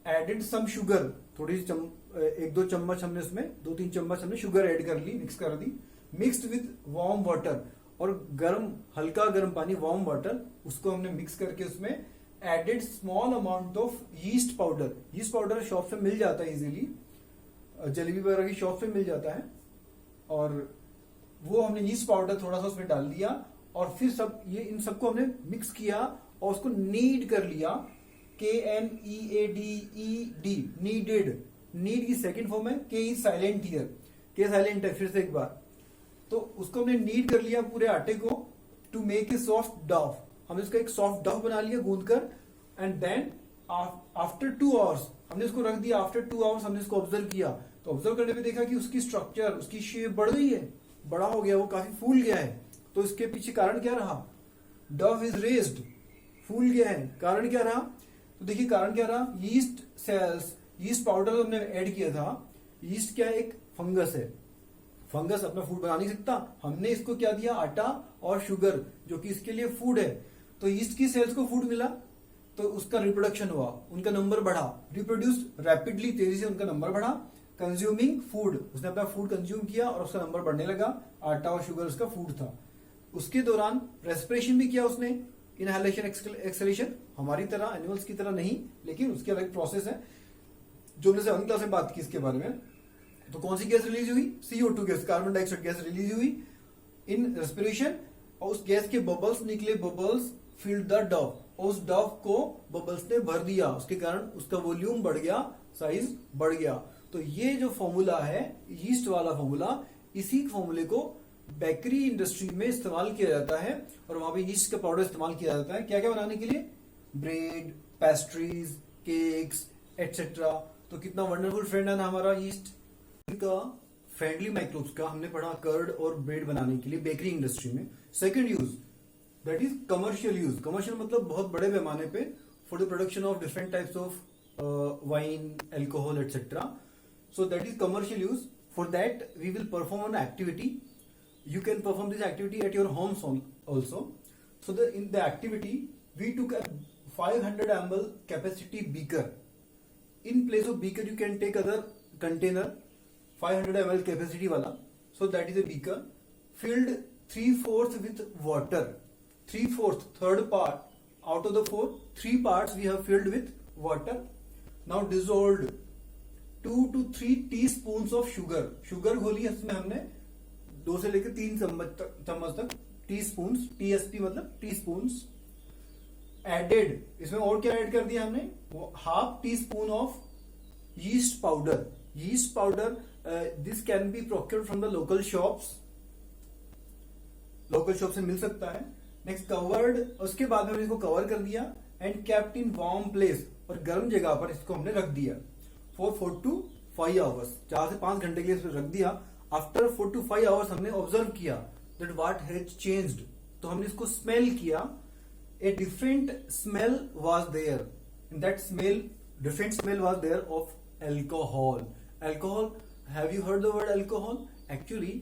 एडेड सम शुगर, थोड़ी सी 1-2 चम्मच हमने उसमें 2-3 चम्मच हमने शुगर ऐड कर ली, मिक्स कर दी। मिक्स्ड विद वार्म वाटर, और गर्म, हल्का गर्म पानी, वार्म वाटर, उसको हमने मिक्स करके उसमें added small amount of yeast powder. Yeast powder shop से मिल जाता है इजीली, जलेबी वगैरह की शॉप से मिल जाता है। और वो हमने यीस्ट पाउडर थोड़ा सा उसमें डाल दिया, और फिर इन सबको हमने मिक्स किया और उसको नीड कर लिया। KNEADED, needed. नीड की सेकंड फॉर्म है, के इज साइलेंट हियर, के साइलेंट है। फिर से एक बार, तो उसको हमने नीड कर लिया पूरे आटे को, to make a soft dough. हमने इसका एक सॉफ्ट डव बना लिया गूंद कर। एंड देन आफ्टर 2 आवर्स हमने इसको रख दिया। आफ्टर 2 आवर्स हमने इसको ऑब्जर्व किया, तो ऑब्जर्व करने पे देखा कि उसकी स्ट्रक्चर, उसकी शेप बढ़ गई है, बड़ा हो गया, वो काफी फूल गया है। तो इसके पीछे कारण क्या रहा? डव इज रेज्ड, फूल गया है। कारण क्या रहा? तो देखिए कारण क्या रहा? यीस्ट सेल्स, यीस्ट पाउडर हमने ऐड किया था। यीस्ट क्या है? एक फंगस है। फंगस अपना फूड बना नहीं सकता, हमने इसको क्या दिया? आटा और शुगर, जो कि इसके लिए फूड है। तो यीस्ट की सेल्स को फूड मिला, तो उसका रिप्रोडक्शन हुआ, उनका नंबर बढ़ा, रिप्रोड्यूस्ड रैपिडली, तेजी से उनका नंबर बढ़ा। कंज्यूमिंग फूड, उसने अपना फूड कंज्यूम किया और उसका नंबर बढ़ने लगा। आटा और शुगर उसका फूड था। उसके दौरान रेस्पिरेशन भी किया उसने, इनहेलेशन, एक्सहेलेशन, हमारी तरह, एनिमल्स की तरह नहीं, लेकिन उसकी अलग प्रोसेस है, जो हमने 7th क्लास में बात की इसके बारे में। तो कौन सी गैस रिलीज हुई? CO2 gas, carbon dioxide gas release हुई इन रेस्पिरेशन, और उस गैस के बबल्स निकले, बबल्स फिल्ड द डव, उस डव को बबल्स ने भर दिया, उसके कारण उसका वॉल्यूम बढ़ गया, साइज बढ़ गया। तो ये जो फॉर्मूला है, यीस्ट वाला फॉर्मूला, इसी फॉर्मूले को बेकरी इंडस्ट्री में इस्तेमाल किया जाता है, और वहां पे यीस्ट का पाउडर इस्तेमाल किया जाता है क्या क्या बनाने के लिए? Bread, pastries, cakes etcetera. तो कितना वंडरफुल फ्रेंड है ना हमारा यीस्ट। का फ्रेंडली माइक्रोब्स का हमने पढ़ा कर्ड और ब्रेड बनाने के लिए बेकरी इंडस्ट्री में। Second use, that is commercial use. Commercial मतलब बहुत बड़े पैमाने पे, for the production of different types of wine, alcohol etcetera. So that is commercial use. For that we will perform an activity. You can perform this activity at your homes also. So in the activity we took a 500 ml capacity beaker. In place of beaker you can take other container, 500 ml capacity wala. So that is a beaker filled 3/4 with water. 3/4, third part out of the 4, 3 parts we have filled with water. Now dissolve 2 to 3 teaspoon of sugar. Sugar घोली इसमें हमने 2 से लेकर 3 चम्मच तक. Teaspoon, TSP मतलब teaspoon. Added, इसमें और क्या ऐड कर दिया हमने, half tea spoon of yeast powder. Yeast powder this can be procured from the local shops. Local shop से मिल सकता है. नेक्स्ट कवर्ड, उसके बाद में हमने इसको कवर कर दिया and kept in warm place, और गर्म जगह पर इसको हमने रख दिया फॉर 4 to 5 आवर्स. 4 से 5 घंटे के लिए इसमें रख दिया. आफ्टर 4 to 5 आवर्स हमने ऑब्जर्व किया दैट व्हाट हैज चेंज्ड. तो हमने इसको स्मेल किया. A different smell was there. In that smell, different smell was there of alcohol. Alcohol. Have you heard the word alcohol? Actually,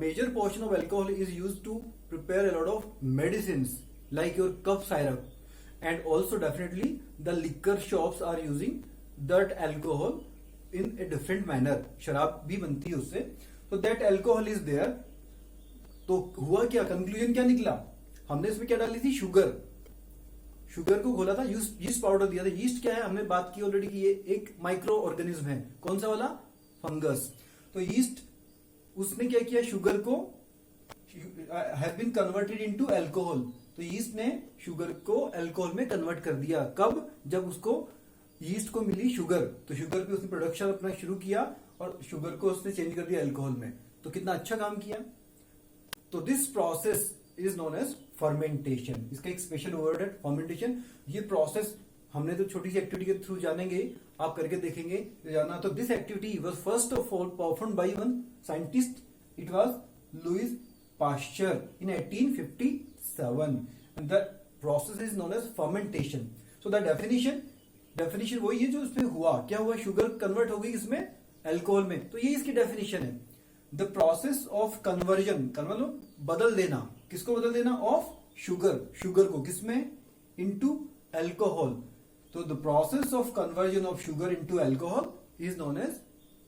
major portion of alcohol is used to prepare a lot of medicines like your cough syrup, and also definitely the liquor shops are using that alcohol in a different manner. शराब भी बनती है उससे. So that alcohol is there. तो हुआ क्या, conclusion क्या निकला, हमने इसमें क्या डाली थी, शुगर. शुगर को घोला था, यीस्ट पाउडर दिया था. यीस्ट क्या है, हमने बात की ऑलरेडी कि ये एक माइक्रो ऑर्गेनिज्म है. कौन सा वाला, फंगस. तो यीस्ट उसने क्या किया, शुगर को have been converted into alcohol. तो यीस्ट ने शुगर को अल्कोहल में कन्वर्ट कर दिया. कब, जब उसको यीस्ट को मिली शुगर, तो शुगर पे उसने प्रोडक्शन अपना शुरू किया और शुगर को उसने चेंज कर दिया अल्कोहल में. तो कितना अच्छा काम किया. तो this process is known as fermentation. इसका एक स्पेशल वर्ड है फर्मेंटेशन. ये प्रोसेस हमने तो छोटी सी एक्टिविटी के थ्रू जानेंगे, आप करके देखेंगे जाना. तो this activity was first of all performed by one scientist. It was Louis Pasteur in 1857. And the process is known as fermentation. So the definition वही है जो उसमें हुआ. क्या हुआ, शुगर कन्वर्ट हो गई इसमें अल्कोहल में. तो ये इसकी डेफिनेशन है. द प्रोसेस ऑफ कन्वर्जन, मतलब बदल देना. किसको बदल देना, ऑफ शुगर. शुगर को किसमें, इनटू अल्कोहल. तो the process of conversion of sugar into alcohol is known as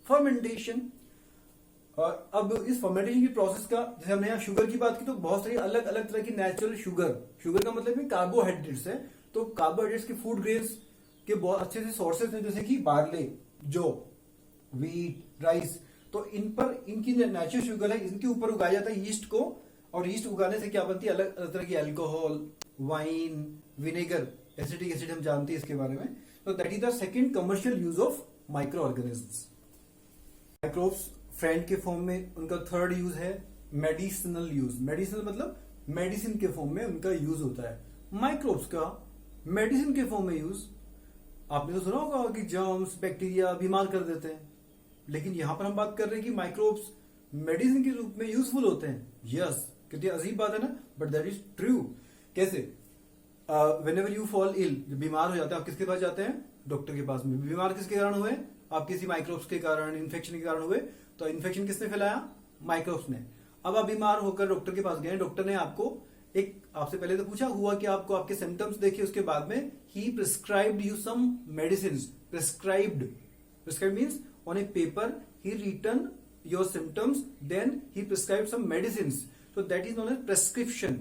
fermentation. और अब इस फर्मेंटेशन की प्रोसेस का, जैसे हमने यहाँ शुगर की बात की, तो बहुत सारी अलग अलग तरह की नेचुरल शुगर का मतलब है कार्बोहाइड्रेट्स है. तो कार्बोहाइड्रेट्स के फूड ग्रेन्स के बहुत अच्छे से सोर्सेज हैं, जैसे कि बार्ले, जौ, व्हीट, राइस. तो इन पर इनकी नेचुरल शुगर है, इनके ऊपर उगाया जाता है यीस्ट को. और यीस्ट उगाने से क्या बनती है, अलग अलग तरह की alcohol, wine, vinegar, acetic acid हम जानते हैं इसके बारे में. तो that is the second commercial use of micro organisms. Microbes friend के फॉर्म में उनका थर्ड यूज है मेडिसिनल यूज. मेडिसिनल मतलब मेडिसिन के फॉर्म में उनका यूज होता है. माइक्रोब्स का मेडिसिन के फॉर्म में यूज, आपने तो सुना होगा कि जर्म्स, बैक्टीरिया बीमार कर देते हैं. लेकिन यहां पर हम बात कर रहे हैं कि माइक्रोब्स मेडिसिन के रूप में यूजफुल होते हैं. यस, कितनी अजीब बात है ना, बट दैट इज ट्रू. कैसे, whenever you fall ill, जब बीमार हो जाते हैं आप किसके पास जाते हैं, डॉक्टर के पास में. बीमार किसके कारण हुए, आप किसी माइक्रोब्स के कारण, इन्फेक्शन के कारण हुए. तो इन्फेक्शन किसने फैलाया, माइक्रोब्स ने. अब आप बीमार होकर डॉक्टर के पास गए, डॉक्टर ने आपको आपसे पहले तो पूछा हुआ कि आपको आपके सिम्टम्स देखे, उसके बाद में ही prescribed you some medicine. Prescribed means on a paper he written your symptoms, then he prescribed some medicines. So that is known as prescription.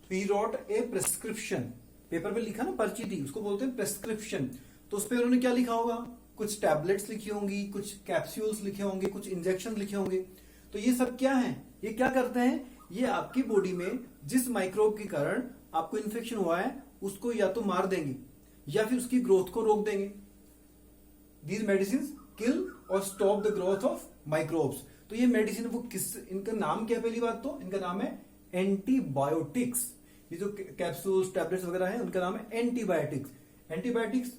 So he wrote a prescription. Paper पे लिखा ना, पर्ची थी, उसको बोलते हैं प्रेस्क्रिप्शन. तो उस पर उन्होंने क्या लिखा होगा, कुछ टैबलेट्स लिखी होंगी, कुछ कैप्सूल्स लिखे होंगे, कुछ इंजेक्शन लिखे होंगे. तो ये सब क्या है, ये क्या करते हैं, ये आपकी बॉडी में जिस माइक्रोब के कारण आपको इन्फेक्शन हुआ है उसको या तो मार देंगे या फिर उसकी ग्रोथ को रोक देंगे. दीज मेडिसिन किल और stop the growth of microbes. तो ये मेडिसिन वो इनका नाम क्या है, पहली बात तो इनका नाम है एंटीबायोटिक्स. ये जो कैप्सूल्स, टैबलेट्स वगैरह हैं, उनका नाम है एंटीबायोटिक्स. एंटीबायोटिक्स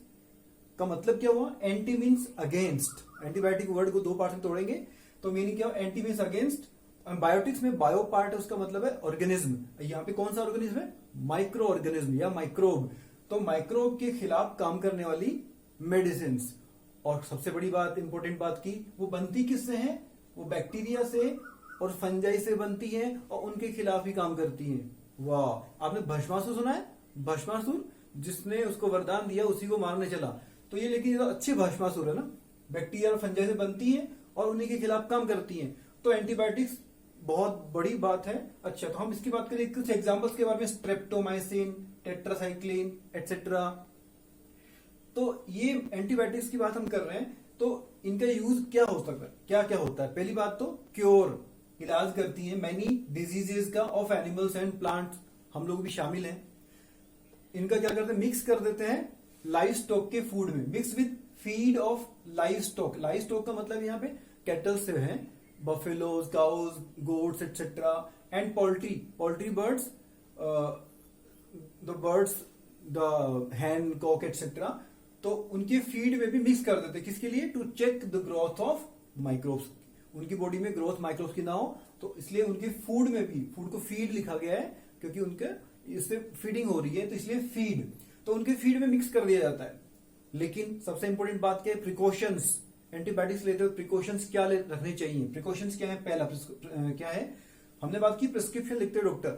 का मतलब क्या हुआ, anti means against. Antibiotic word को दो पार्ट में तोड़ेंगे तो मीनिंग क्या, एंटी मीन्स अगेंस्ट. बायोटिक्स में बायो पार्ट है, उसका मतलब है ऑर्गेनिज्म. यहाँ पे कौन सा ऑर्गेनिज्म है, माइक्रो ऑर्गेनिज्म या माइक्रोब. तो माइक्रोब के खिलाफ काम करने वाली मेडिसिन. और सबसे बड़ी बात, इंपॉर्टेंट बात की, वो बनती किससे है, वो बैक्टीरिया से और फंजाई से बनती है और उनके खिलाफ ही काम करती है. वाह, आपने भस्मासुर सुना है, भस्मासुर जिसने उसको वरदान दिया उसी को मारने चला. तो ये लेकिन तो अच्छे भस्मासुर है ना, बैक्टीरिया और फंजाई से बनती है और उन्हीं के खिलाफ काम करती है. तो एंटीबायोटिक्स बहुत बड़ी बात है. अच्छा, तो हम इसकी बात करें कुछ एग्जाम्पल्स के बारे में, स्ट्रेप्टोमाइसिन, टेट्रासाइक्लिन एटसेट्रा. तो ये एंटीबायोटिक्स की बात हम कर रहे हैं, तो इनका यूज क्या हो सकता है, क्या क्या होता है। पहली बात तो क्योर, इलाज करती है मैनी डिजीजेस का ऑफ एनिमल्स एंड प्लांट्स, हम लोग भी शामिल हैं। इनका क्या करते हैं, मिक्स कर देते हैं लाइव स्टॉक के फूड में, mix with feed of livestock. Livestock का मतलब यहाँ पे कैटल से है, buffaloes, cows, goats etcetera, and poultry, poultry birds, the birds, the hen, cock etcetera. तो उनके फीड में भी मिक्स कर देते हैं, किसके लिए, to check the growth of microbes, उनकी बॉडी में ग्रोथ माइक्रोब्स की ना हो, तो इसलिए उनके फूड में भी, फूड को फीड लिखा गया है क्योंकि उनके इससे फीडिंग हो रही है, तो इसलिए फीड, तो उनके फीड में मिक्स कर दिया जाता है। लेकिन सबसे इंपॉर्टेंट बात क्या है, प्रिकॉशंस। एंटीबायोटिक्स लेते हुए प्रिकॉशंस क्या रखने चाहिए, प्रिकॉशंस क्या है, पहला क्या है, हमने बात की प्रिस्क्रिप्शन लिखते डॉक्टर,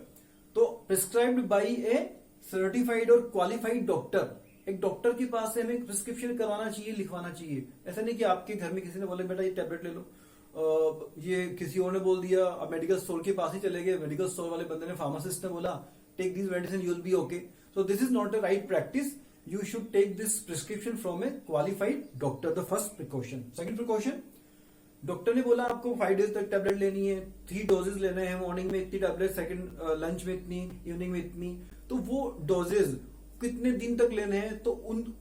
तो प्रिस्क्राइब्ड बाई ए सर्टिफाइड और क्वालिफाइड डॉक्टर, एक डॉक्टर के पास से हमें प्रिस्क्रिप्शन करवाना चाहिए, लिखवाना चाहिए। ऐसा नहीं कि आपके घर में किसी ने बोला बेटा ये टैबलेट ले लो, ये किसी और ने बोल दिया, अब मेडिकल स्टोर के पास ही चले गए, मेडिकल स्टोर वाले बंदे ने, फार्मासिस्ट ने बोला take this medicine you will be okay, so this is not the right practice, you should take this prescription from a qualified doctor, the first precaution. Second precaution, doctor ने बोला आपको 5 days तक tablet लेनी है, 3 doses लेने हैं, morning में इतनी टैबलेट, सेकंड लंच में इतनी, इवनिंग में इतनी, तो वो डोजेज कितने दिन तक लेने हैं, तो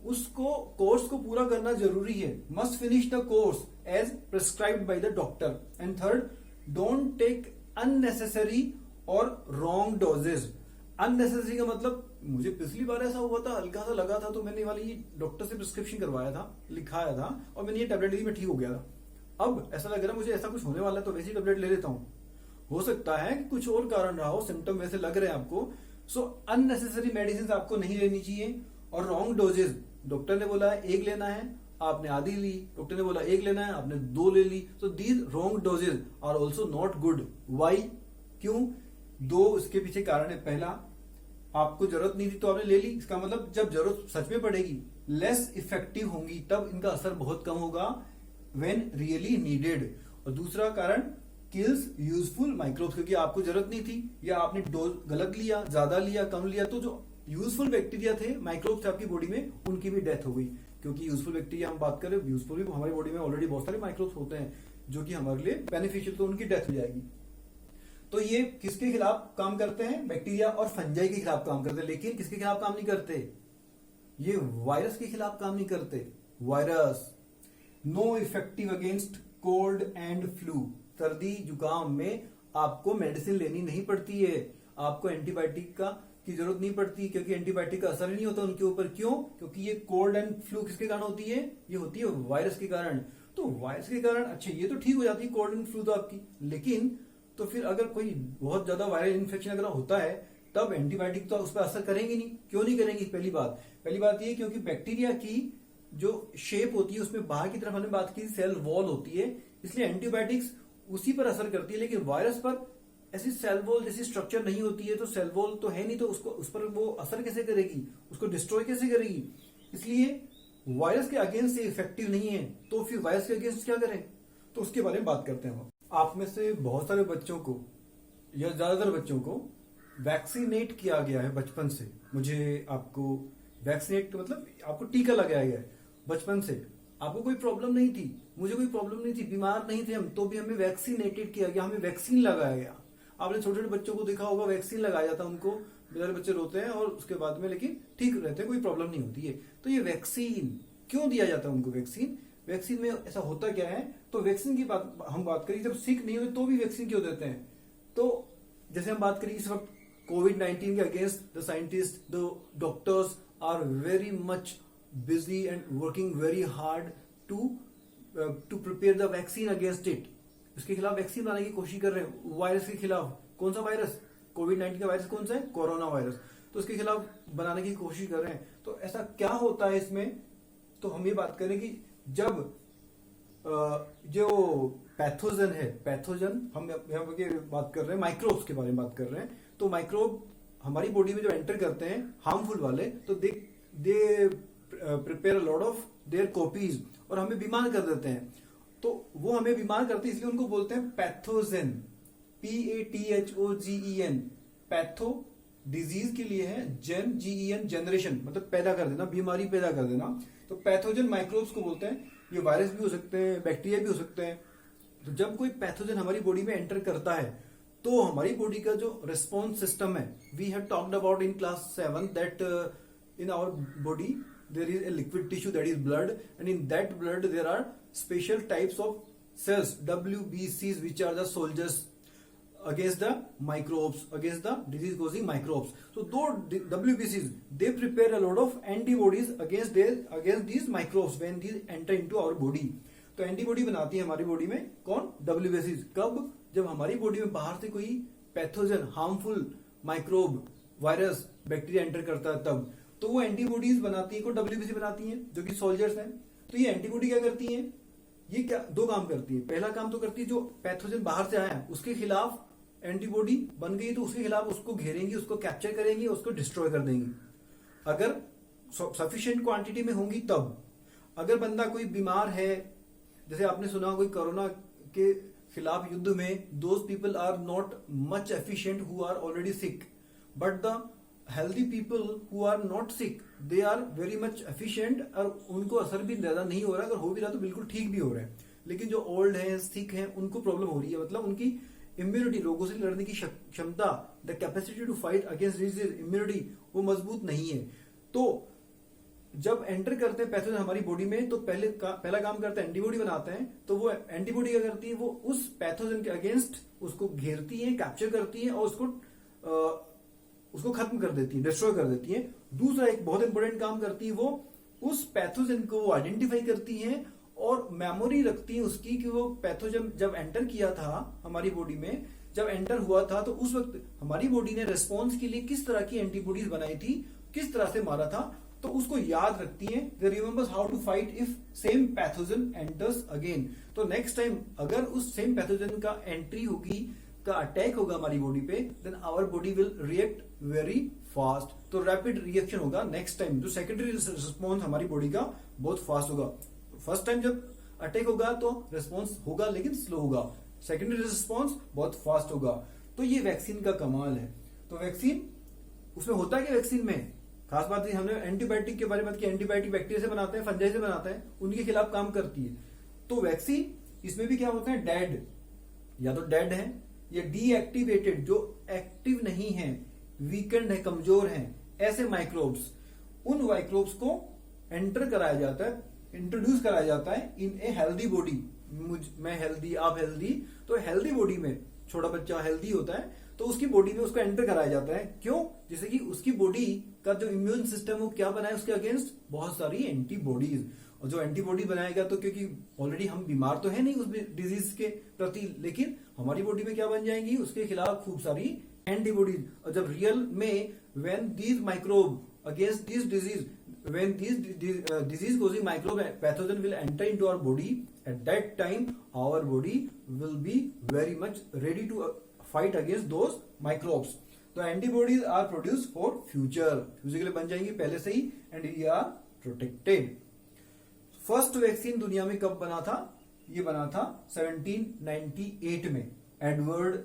उसको कोर्स को पूरा करना जरूरी है, must finish the course as prescribed by the doctor. And third, don't take unnecessary और रॉन्ग डोजेज। अननेसेसरी का मतलब, मुझे पिछली बार ऐसा हुआ था, हल्का सा लगा था तो मैंने वाली डॉक्टर से प्रिस्क्रिप्शन करवाया था, लिखाया था, और मैंने ये टैबलेट ली, मैं ठीक हो गया था। अब ऐसा लग रहा है मुझे ऐसा कुछ होने वाला है, तो वैसी टैबलेट ले लेता हूं, हो सकता है कि कुछ और कारण रहा हो, सिम्टम वैसे लग रहे हैं आपको, सो अननेसेसरी मेडिसिन आपको नहीं लेनी चाहिए। और रॉन्ग डोजेज, डॉक्टर ने बोला 1 लेना है, आपने आधी ली, डॉक्टर ने बोला 1 लेना है, आपने 2 ले ली, तो these wrong dosages are also not good. Why, क्यों, 2 इसके पीछे कारण है। पहला, आपको जरूरत नहीं थी तो आपने ले ली, इसका मतलब जब जरूरत सच में पड़ेगी, लेस इफेक्टिव होंगी, तब इनका असर बहुत कम होगा, व्हेन रियली नीडेड। और दूसरा कारण, किल्स यूजफुल माइक्रोब्स, क्योंकि आपको जरूरत नहीं थी, या आपने डोज गलत लिया, ज्यादा लिया, कम लिया, तो जो यूजफुल बैक्टीरिया थे, माइक्रोब्स थे आपकी बॉडी में, उनकी भी डेथ हो गई। क्योंकि यूजफुल बैक्टीरिया हम बात करें, यूजफुल भी हमारी बॉडी में ऑलरेडी बहुत सारे माइक्रोब्स होते हैं जो कि हमारे लिए बेनिफिशियल, तो उनकी डेथ हो जाएगी। तो ये किसके खिलाफ काम करते हैं, बैक्टीरिया और फंजाई के खिलाफ काम करते हैं, लेकिन किसके खिलाफ काम नहीं करते, ये वायरस के खिलाफ काम नहीं करते। Virus, no effective against cold and flu, सर्दी जुकाम में आपको मेडिसिन लेनी नहीं पड़ती है, आपको एंटीबायोटिक की जरूरत नहीं पड़ती, क्योंकि एंटीबायोटिक का असर ही नहीं होता उनके ऊपर। क्यों, क्योंकि ये कोल्ड एंड फ्लू किसके कारण होती है, ये होती है वायरस के कारण। तो वायरस के कारण, अच्छा ये तो ठीक हो जाती है कोल्ड एंड फ्लू तो आपकी, लेकिन तो फिर अगर कोई बहुत ज्यादा वायरल इन्फेक्शन अगर होता है, तब एंटीबायोटिक तो उस पर असर करेंगे नहीं। क्यों नहीं करेंगी, पहली बात ये, क्योंकि बैक्टीरिया की जो शेप होती है उसमें बाहर की तरफ हमने बात की सेल वॉल होती है, इसलिए एंटीबायोटिक्स उसी पर असर करती है, लेकिन वायरस पर ऐसी सेल वॉल जैसी स्ट्रक्चर नहीं होती है, तो सेल वॉल तो है नहीं, तो उसको उस पर वो असर कैसे करेगी, उसको डिस्ट्रॉय कैसे करेगी, इसलिए वायरस के अगेंस्ट से इफेक्टिव नहीं है। तो फिर वायरस के अगेंस्ट क्या करें, तो उसके बारे में बात करते हैं। आप में से बहुत सारे बच्चों को या ज्यादातर बच्चों को वैक्सीनेट किया गया है बचपन से। मुझे आपको वैक्सीनेट मतलब आपको टीका लगाया गया है बचपन से, आपको कोई प्रॉब्लम नहीं थी, मुझे कोई प्रॉब्लम नहीं थी, बीमार नहीं थे हम, तो भी हमें वैक्सीनेटेड किया गया, हमें वैक्सीन लगाया गया। आपने छोटे छोटे बच्चों को देखा होगा, वैक्सीन लगाया जाता है उनको, बेचारे बच्चे रोते हैं और उसके बाद में लेकिन ठीक रहते हैं, कोई प्रॉब्लम नहीं होती है। तो ये वैक्सीन क्यों दिया जाता है उनको, वैक्सीन में ऐसा होता क्या है, तो वैक्सीन की हम बात करें, जब सिक नहीं हुए तो भी वैक्सीन क्यों देते हैं, तो जैसे हम बात करें इस वक्त कोविड-19 के against the scientist, the doctors are very much busy and working very hard to prepare the vaccine against it. उसके खिलाफ वैक्सीन बनाने की कोशिश कर रहे हैं, वायरस के खिलाफ। कौन सा वायरस, कोविड-19 का वायरस कौन सा है, कोरोना वायरस, तो उसके खिलाफ बनाने की कोशिश कर रहे हैं। तो ऐसा क्या होता है इसमें, तो हम ये बात करें कि जब जो पैथोजन है, पैथोजन हम यहाँ पर बात कर रहे हैं, माइक्रोब्स के बारे में बात कर रहे हैं, तो माइक्रोब हमारी बॉडी में जो एंटर करते हैं हार्मफुल वाले, तो they prepare lot of their copies और हमें बीमार कर देते हैं। तो वो हमें बीमार करते हैं, इसलिए उनको बोलते हैं पैथोजन, PATHOGEN, पैथो डिजीज के लिए है GEN, जनरेशन, मतलब पैदा कर देना, बीमारी पैदा कर देना। तो पैथोजन माइक्रोब्स को बोलते हैं। ये वायरस भी हो सकते हैं, बैक्टीरिया भी हो सकते हैं। तो जब कोई पैथोजन हमारी बॉडी में एंटर करता है तो हमारी बॉडी का जो रिस्पॉन्स सिस्टम है, we have talked about in class 7 that in our body there is a liquid tissue, that is blood, and in that blood there are special types of cells, WBCs, which are the soldiers against the microbes, against the disease causing microbes. So those WBCs, they prepare a lot of antibodies against these microbes when these enter into our body. तो antibody बनाती है हमारी body में कौन? WBCs। कब? जब हमारी body में बाहर से कोई pathogen, harmful microbe, virus, bacteria enter करता है तब तो वो एंटीबॉडीज बनाती है, को WBC बनाती हैं, जो कि सोल्जर्स हैं। तो ये एंटीबॉडी क्या करती हैं? ये क्या दो काम करती है। पहला काम तो करती है जो पैथोजन बाहर से आया है उसके खिलाफ एंटीबॉडी बन गई तो उसके खिलाफ उसको घेरेंगी, उसको कैप्चर करेंगी, उसको डिस्ट्रॉय कर देंगी अगर सफिशिएंट क्वांटिटी में होंगी तब। अगर बंदा कोई बीमार है, जैसे आपने सुना कोई कोरोना के खिलाफ युद्ध में, those people are not much efficient who are already sick, but the healthy people who are not sick they are very much efficient, और उनको असर भी ज्यादा नहीं हो रहा है, अगर हो भी रहा तो बिल्कुल ठीक भी हो रहा है। लेकिन जो ओल्ड है, सिक है, उनको प्रॉब्लम हो रही है, मतलब उनकी इम्यूनिटी, लोगों से लड़ने की क्षमता, the capacity to fight against disease, immunity वो मजबूत नहीं है। तो जब एंटर करते हैं पैथोजन हमारी बॉडी में तो पहला काम करते हैं एंटीबॉडी बनाते हैं। तो वो एंटीबॉडी क्या करती है? वो उस पैथोजन के अगेंस्ट उसको घेरती है, कैप्चर करती है और उसको खत्म कर देती है, डिस्ट्रॉय कर देती है। दूसरा एक बहुत इंपॉर्टेंट काम करती है, वो उस पैथोजन को आइडेंटिफाई करती है और मेमोरी रखती है उसकी कि वो पैथोजन जब एंटर किया था हमारी बॉडी में, जब एंटर हुआ था तो उस वक्त हमारी बॉडी ने रिस्पॉन्स के लिए किस तरह की एंटीबॉडीज बनाई थी, किस तरह से मारा था, तो उसको याद रखती है। They remembers how to fight if same pathogen enters again. तो नेक्स्ट टाइम अगर उस सेम पैथोजन का एंट्री होगी, का अटैक होगा हमारी बॉडी पे, then our body will react very fast. तो रैपिड रिएक्शन होगा नेक्स्ट टाइम, जो सेकेंडरी रिस्पॉन्स हमारी बॉडी का बहुत फास्ट होगा। फर्स्ट टाइम जब अटैक होगा तो रिस्पॉन्स होगा लेकिन स्लो होगा, सेकेंडरी रिस्पॉन्स बहुत फास्ट होगा। तो ये वैक्सीन का कमाल है। तो वैक्सीन उसमें होता है कि वैक्सीन में खास बात है, हमने एंटीबायोटिक के बारे में बात की, एंटीबायोटिक बैक्टीरिया से बनाते हैं, फंजाई से बनाते हैं, उनके खिलाफ काम करती है। तो वैक्सीन इसमें भी क्या होता है? डेड, या तो डेड है या डीएक्टिवेटेड, जो एक्टिव नहीं है, वीकेंड है, कमजोर है, ऐसे माइक्रोब्स, उन माइक्रोब्स को एंटर कराया जाता है, इंट्रोड्यूस कराया जाता है इन ए हेल्दी बॉडी। मैं हेल्दी, आप हेल्दी, तो हेल्दी बॉडी में छोटा बच्चा हेल्दी होता है तो उसकी बॉडी में उसको एंटर कराया जाता है। क्यों? जैसे कि उसकी बॉडी का जो इम्यून सिस्टम वो क्या बनाए, उसके अगेंस्ट बहुत सारी एंटीबॉडीज, और जो एंटीबॉडी बनाएगा तो क्योंकि ऑलरेडी हम बीमार तो है नहीं उस डिजीज के प्रति, लेकिन हमारी बॉडी में क्या बन जाएंगी? उसके खिलाफ खूब सारी एंटीबॉडीज। और जब रियल में when these microbe against this disease, when these disease causing microbe pathogen will enter into our body, at that time our body will be very much ready to fight against those microbes. तो antibodies are produce for future के लिए बन जाएंगी पहले से ही, and we are protected. First vaccine दुनिया में कब बना था? ये बना था 1798 में, एडवर्ड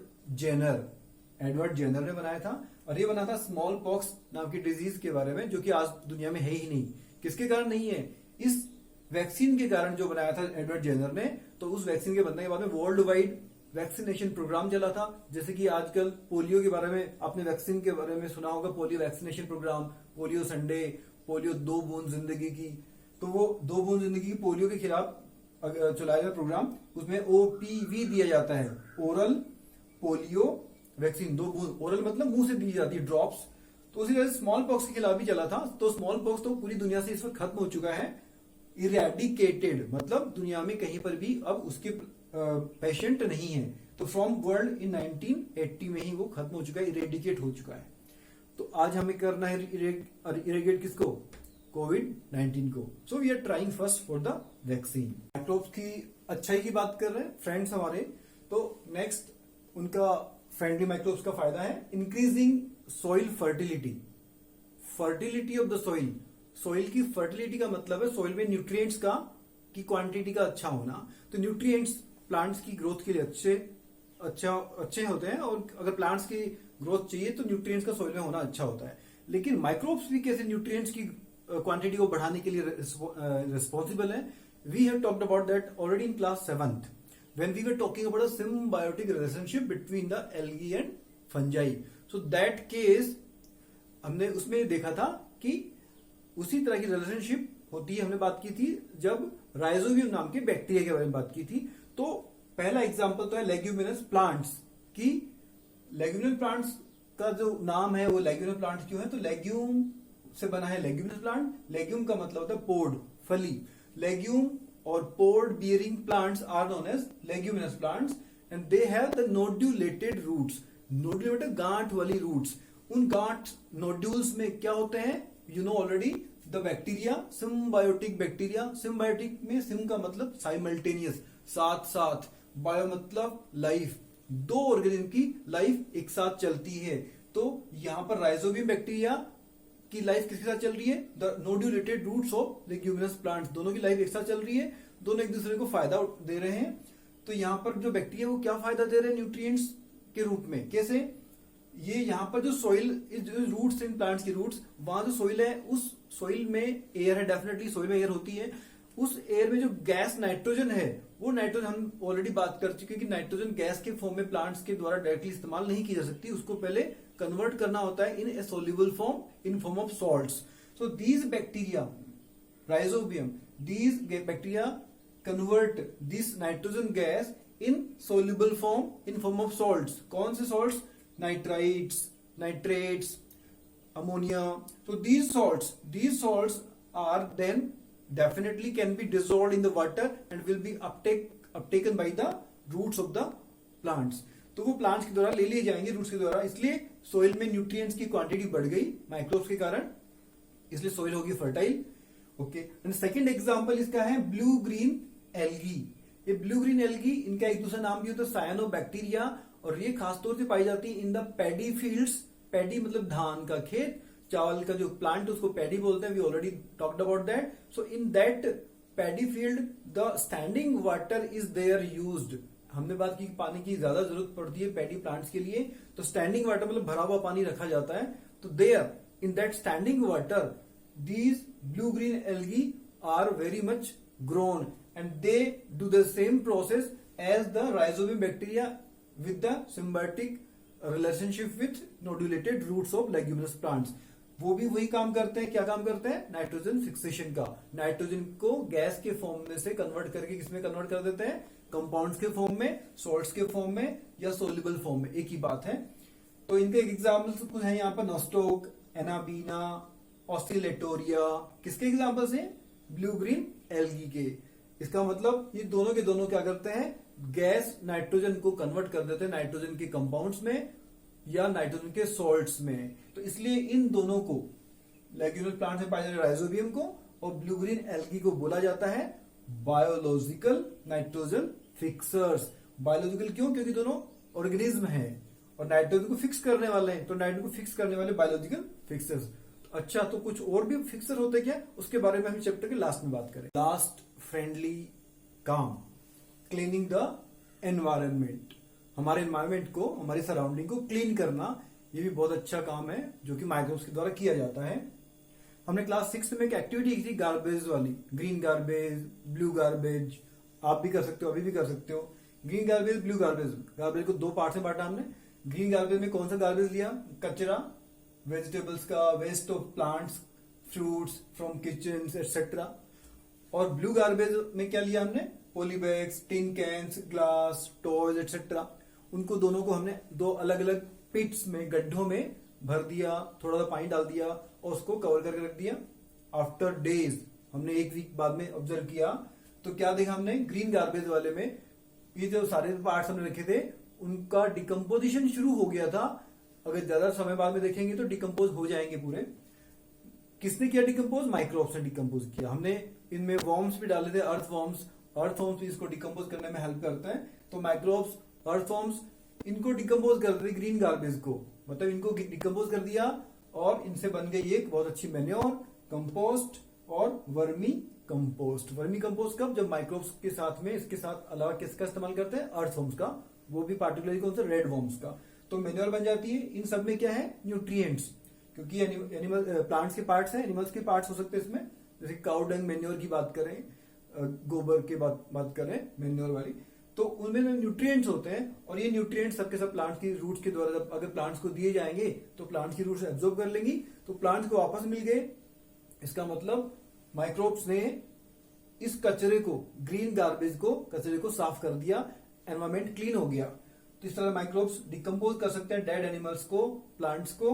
जेनर ने बनाया था। और ये बना था स्मॉल पॉक्स नाम की डिजीज के बारे में, जो कि आज दुनिया में है ही नहीं। किसके कारण नहीं है? इस वैक्सीन के कारण जो बनाया था एडवर्ड जेनर ने। तो उस वैक्सीन के बनने के बाद में वर्ल्ड वाइड वैक्सीनेशन प्रोग्राम चला था। जैसे कि आजकल पोलियो के बारे में आपने वैक्सीन के बारे में सुना होगा, polio vaccination programme, polio Sunday, polio 2 बूंद जिंदगी की। तो वो 2 बूंद जिंदगी की पोलियो के खिलाफ चलाया गया प्रोग्राम, उसमें OPV दिया जाता है, ओरल पोलियो वैक्सीन। 2 बूंद, ओरल मतलब मुंह से दी जाती है, ड्रॉप्स। तो उसी तरह स्मॉल पॉक्स के खिलाफ भी चला था। तो स्मॉल पॉक्स तो पूरी दुनिया से इस वक्त खत्म हो चुका है, इरेडिकेटेड, मतलब दुनिया में कहीं पर भी अब उसके पेशेंट नहीं है। तो फ्रॉम वर्ल्ड इन 1980 में ही वो खत्म हो चुका है, इरेडिकेट हो चुका है। तो आज हमें करना है इरेडिकेट किसको? कोविड-19 को। So we are trying first for the vaccine. Microbes की अच्छाई की बात कर रहे हैं फ्रेंड्स हमारे। तो नेक्स्ट उनका फ्रेंडली माइक्रोब्स का फायदा है increasing soil fertility of the soil. Soil की फर्टिलिटी का मतलब है सॉइल में न्यूट्रिएंट्स का की क्वांटिटी का अच्छा होना। तो न्यूट्रिएंट्स प्लांट्स की ग्रोथ के लिए अच्छे होते हैं, और अगर प्लांट्स की ग्रोथ चाहिए तो न्यूट्रिएंट्स का सॉइल में होना अच्छा होता है। लेकिन माइक्रोब्स भी कैसे न्यूट्रिएंट्स की क्वांटिटी को बढ़ाने के लिए रिस्पॉन्सिबल है। We have talked about that already in class 7th when we were talking about a symbiotic relationship between the algae and fungi. So that case हमने उसमें देखा था कि उसी तरह की रिलेशनशिप होती है, हमने बात की थी जब राइजोबियम नाम के बैक्टीरिया के बारे में बात की थी। तो पहला एग्जांपल तो है लेग्यूमिनस प्लांट्स की। लेग्यूमिनस प्लांट्स का जो नाम है वो लेग्यूमिनस प्लांट्स क्यों है, तो लेग्यूम से बना है लेग्यूमिनस प्लांट। लेग्यूम का मतलब होता है पोड, फली। लेग्यूम और पोड bearing plants are known as leguminous plants and they have the nodulated roots. nodulated गांठ वाली roots। उन गांठ नोड्यूल्स में क्या होते हैं, you know already, the bacteria, symbiotic bacteria. Symbiotic में सिम का मतलब साइमल्टेनियस, साथ साथ, बायो मतलब लाइफ, दो ऑर्गेनिज्म की लाइफ एक साथ चलती है। तो यहां पर राइजोबियम बैक्टीरिया की लाइफ किसके साथ चल रही है, the nodulated roots of leguminous plants, दोनों की लाइफ एक साथ चल रही है, दोनों एक दूसरे को फायदा दे रहे हैं। तो यहाँ पर जो बैक्टीरिया वो क्या फायदा दे रहे हैं न्यूट्रिएंट्स के रूप में, कैसे, ये यहाँ पर जो सॉइल, रूट्स इन प्लांट्स की रूट्स, वहां जो सॉइल है उस सॉइल में एयर है, डेफिनेटली सॉइल में एयर होती है। उस एयर में जो गैस नाइट्रोजन है, वो नाइट्रोजन हम ऑलरेडी बात कर चुके हैं कि नाइट्रोजन गैस के फॉर्म में प्लांट्स के द्वारा डायरेक्टली इस्तेमाल नहीं की जा सकती, उसको पहले कन्वर्ट करना होता है in a soluble form, in form of salts. So these bacteria, rhizobium, these bacteria convert this nitrogen gas in soluble form in form of salts. कौन से salts, nitrites, nitrates, ammonia. So these salts are then definitely can be dissolved in the water and will be uptaken by the roots of the plants. तो वो plants के द्वारा ले लिए जाएंगे roots के द्वारा, इसलिए सोइल में न्यूट्रिएंट्स की क्वांटिटी बढ़ गई माइक्रोब्स के कारण, इसलिए सोइल होगी fertile. Okay, and second example इसका है ब्लू ग्रीन एल्गी। ये ब्लू ग्रीन एल्गी, इनका एक दूसरा नाम भी होता है सायनोबैक्टीरिया, और ये खासतौर से पाई जाती है in the paddy fields. Paddy मतलब धान का खेत, चावल का जो प्लांट उसको पैडी बोलते हैं, we already talked about that. So in that paddy field the standing water is there used. हमने बात की पानी की ज्यादा जरूरत पड़ती है पैडी प्लांट्स के लिए, तो स्टैंडिंग वाटर मतलब भरा हुआ पानी रखा जाता है। तो there in that standing water these blue green algae are very much grown and they do the same process as the rhizobium bacteria with the symbiotic relationship with nodulated roots of leguminous plants. वो भी वही काम करते हैं, क्या काम करते हैं, नाइट्रोजन फिक्सेशन का। नाइट्रोजन को गैस के फॉर्म में से कन्वर्ट करके किसमें कन्वर्ट कर देते हैं, कंपाउंड्स के फॉर्म में, सॉल्ट्स के फॉर्म में या सोल्यूबल फॉर्म में, एक ही बात है। तो इनके एग्जाम्पल्स कुछ है यहाँ पर, नोस्टोक, एनाबीना, ऑस्ट्रेलेटोरिया, किसके एग्जाम्पल्स हैं, ब्लू ग्रीन एल्गी के। इसका मतलब ये दोनों के दोनों क्या करते हैं, गैस नाइट्रोजन को कन्वर्ट कर देते हैं नाइट्रोजन के कंपाउंड्स में या नाइट्रोजन के सॉल्ट्स में। तो इसलिए इन दोनों को, लेग्यूमिनस प्लांट में पाए जाने राइजोबियम को और ब्लू ग्रीन एल्गी को बोला जाता है बायोलॉजिकल नाइट्रोजन फिक्सर्स। बायोलॉजिकल क्यों, क्योंकि दोनों ऑर्गेनिज्म हैं और नाइट्रोजन को फिक्स करने वाले हैं, तो नाइट्रोजन को फिक्स करने वाले बायोलॉजिकल फिक्सर्स। अच्छा, तो कुछ और भी फिक्सर होते क्या, उसके बारे में हम चैप्टर के लास्ट में बात करें। लास्ट, फ्रेंडली काम, क्लीनिंग द एनवायरनमेंट। हमारे एनवायरनमेंट को, हमारी सराउंडिंग को क्लीन करना, ये भी बहुत अच्छा काम है जो कि माइक्रोब्स के द्वारा किया जाता है। हमने क्लास 6 में एक एक्टिविटी की थी गार्बेज वाली, ग्रीन गार्बेज, ब्लू गार्बेज। आप भी कर सकते हो, अभी भी कर सकते हो। Green garbage, blue garbage, garbage को दो पार्ट में बांटा हमने। ग्रीन गार्बेज में कौन सा गार्बेज लिया, कचरा, वेजिटेबल्स का, waste of plants, fruits from kitchen etcetera. और ब्लू गार्बेज में क्या लिया हमने, polybags, tin cans, glass, toys etcetera. उनको दोनों को हमने दो अलग अलग पिट्स में, गड्ढों में भर दिया, थोड़ा सा पानी डाल दिया और उसको कवर करके रख दिया। आफ्टर डेज, हमने एक वीक बाद में ऑब्जर्व किया तो क्या देखा हमने, ग्रीन गार्बेज वाले में ये जो सारे पार्ट्स हमने रखे थे उनका डिकम्पोजिशन शुरू हो गया था। अगर ज्यादा समय बाद में देखेंगे तो डिकम्पोज हो जाएंगे पूरे। किसने किया डिकम्पोज, माइक्रोब्स ने डिकम्पोज किया। हमने इनमें वॉर्म्स भी डाले थे, अर्थ वॉर्म्स। अर्थ वॉर्म्स भी इसको डिकम्पोज करने में हेल्प करते हैं। तो माइक्रोब्स, अर्थ वॉर्म्स, इनको डिकम्पोज कर दिया ग्रीन गार्बेज को, मतलब इनको डिकम्पोज कर दिया और इनसे बन गई एक बहुत अच्छी मैन्योर, कंपोस्ट और वर्मी कंपोस्ट। वर्मी कंपोस्ट कब, जब माइक्रोब्स के साथ में इसके साथ अलावा किसका इस्तेमाल करते हैं, अर्थ वॉर्म्स का, वो भी पार्टिकुलरली कौन सा, रेड वॉर्म्स का। तो मेन्योर बन जाती है। इन सब में क्या है, न्यूट्रिएंट्स, क्योंकि एनिमल प्लांट्स के पार्ट्स हैं, एनिमल्स के पार्ट्स हो सकते हैं इसमें, जैसे काउ डंग मेन्योर की बात करें, गोबर की बात करें मेन्योर वाली, तो उनमें न्यूट्रिएंट्स होते हैं, और ये न्यूट्रिएंट्स सबके सब प्लांट्स की रूट्स के द्वारा जब अगर प्लांट्स को दिए जाएंगे तो प्लांट्स की रूट्स एब्जॉर्ब कर लेंगी, तो प्लांट्स को वापस मिल गए। इसका मतलब माइक्रोब्स ने इस कचरे को, ग्रीन गार्बेज को, कचरे को साफ कर दिया, एनवायरमेंट क्लीन हो गया। तो इस तरह माइक्रोब्स डिकम्पोज कर सकते हैं डेड एनिमल्स को, प्लांट्स को,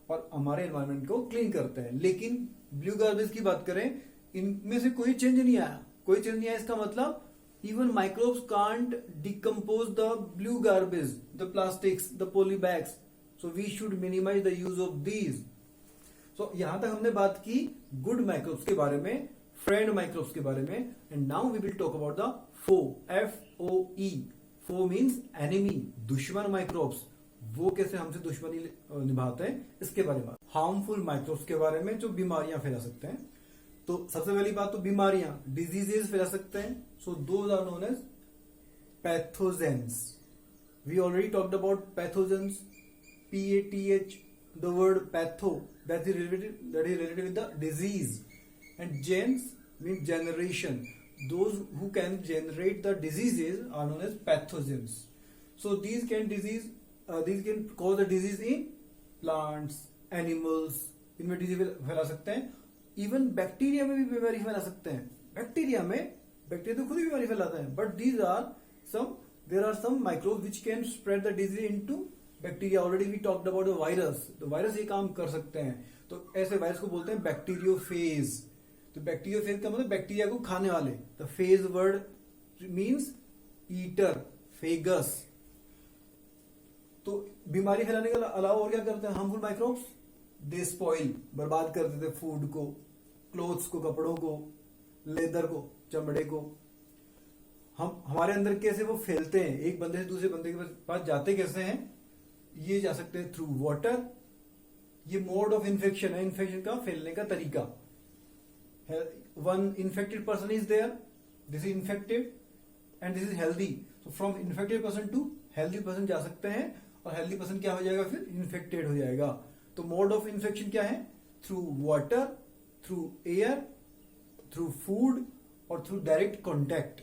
और हमारे एनवायरमेंट को क्लीन करते हैं। लेकिन ब्लू गार्बेज की बात करें, इनमें से कोई चेंज नहीं आया, कोई चेंज नहीं आया। इसका मतलब even microbes can't decompose the blue garbage, the plastics, the polybags, so we should minimize the use of these. So यहां तक हमने बात की good microbes के बारे में, friend microbes के बारे में, and now we will talk about the foe, F-O-E. Foe means enemy, दुश्मन microbes, वो कैसे हमसे दुश्मनी निभाते हैं, इसके बारे में। harmful microbes के बारे में जो बीमारियां फैला सकते हैं। तो सबसे पहली बात तो बीमारियां, डिजीजेस फैला सकते हैं। So those are known as pathogens. We already talked about pathogens, PATH, the word patho, that is related with the disease, and gens mean generation. Those who can generate the diseases are known as pathogens. So these can cause the disease in plants, animals, इनमें disease फैला सकते हैं। Even bacteria में भी बीमारी फैला सकते हैं। बैक्टीरिया तो खुद ही बीमारी फैलाता है, but there are some microbes which can spread the disease into bacteria. Already we talked about the virus, तो वायरस ये काम कर सकते हैं। तो ऐसे वायरस को बोलते हैं बैक्टीरियोफेज। तो बैक्टीरियोफेज का मतलब बैक्टीरिया को खाने वाले। The phage word means eater, phagus. तो बीमारी फैलाने के अलावा और क्या करते हैं हार्मफुल माइक्रोब्स? दे स्पॉइल, बर्बाद कर देते फूड को, क्लोथ्स को, कपड़ों को, लेदर को, चमड़े को। हमारे अंदर कैसे वो फैलते हैं, एक बंदे से दूसरे बंदे के पास जाते कैसे हैं? ये जा सकते हैं थ्रू वाटर। ये मोड ऑफ इन्फेक्शन है, इन्फेक्शन का फैलने का तरीका। One infected person is there, this is infected and this is healthy. So from infected person to healthy person जा सकते हैं, और हेल्दी पर्सन क्या हो जाएगा फिर? इन्फेक्टेड हो जाएगा। तो मोड ऑफ इन्फेक्शन क्या है? Through water, through air, through food और थ्रू डायरेक्ट कॉन्टैक्ट।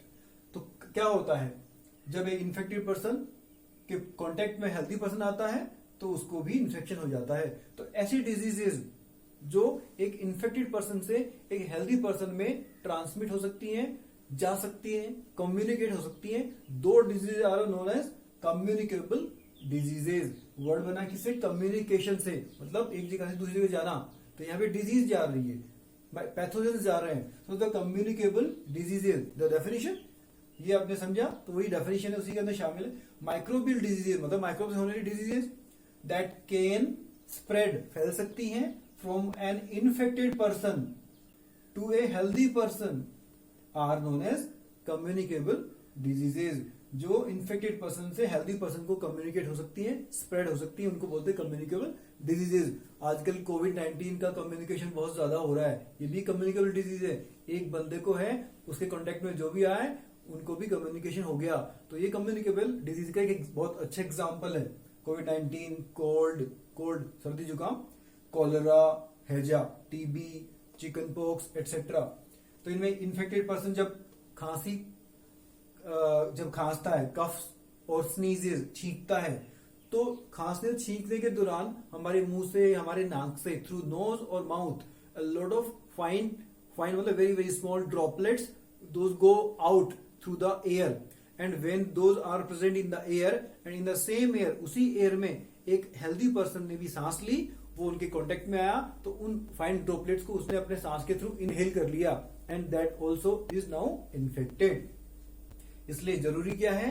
तो क्या होता है, जब एक इन्फेक्टेड पर्सन के कॉन्टैक्ट में हेल्दी पर्सन आता है तो उसको भी इन्फेक्शन हो जाता है। तो ऐसी डिजीजेज जो एक इन्फेक्टेड पर्सन से एक हेल्दी पर्सन में ट्रांसमिट हो सकती हैं, जा सकती हैं, कम्युनिकेट हो सकती हैं। Those diseases are known as communicable diseases. Word बना किससे? कम्युनिकेशन से, मतलब एक जगह से दूसरी जगह जाना। तो यहाँ पे डिजीज जा रही है, पैथोजेंस जा रहे हैं। So the communicable diseases, the definition ये आपने समझा, तो वही डेफिनेशन है, उसी के अंदर शामिल है। माइक्रोबियल डिजीजेज मतलब माइक्रोब से होने वाली डिजीजेज दैट कैन स्प्रेड, फैल सकती हैं, from an infected person to a healthy person are known as communicable diseases. जो इन्फेक्टेड पर्सन से हेल्दी पर्सन को कम्युनिकेट हो सकती है, स्प्रेड हो सकती है, उनको बोलते हैं कम्युनिकेबल डिजीजेज। आजकल कोविड-19 का कम्युनिकेशन बहुत ज्यादा हो रहा है, ये भी कम्युनिकेबल डिजीज है। एक बंदे को है, उसके कॉन्टेक्ट में जो भी आए उनको भी कम्युनिकेशन हो गया, तो ये कम्युनिकेबल डिजीज का एक बहुत अच्छा एग्जाम्पल है। कोविड-19, कोल्ड सर्दी जुकाम, कॉलरा, हैजा, टीबी, चिकन पॉक्स एटसेट्रा। तो इनमें इन्फेक्टेड पर्सन जब खांसता है, कफ और स्नीजेस, छींकता है, तो खांसने छींकने के दौरान हमारे मुंह से, हमारे नाक से, थ्रू नोज और mouth, a lot of fine मतलब very very small droplets, those go out through the air, and when those are present in the air and in the same air, उसी एयर में एक healthy person ने भी सांस ली, वो उनके contact में आया, तो उन फाइन ड्रॉपलेट्स को उसने अपने सांस के थ्रू इनहेल कर लिया, and that also is now infected. इसलिए जरूरी क्या है,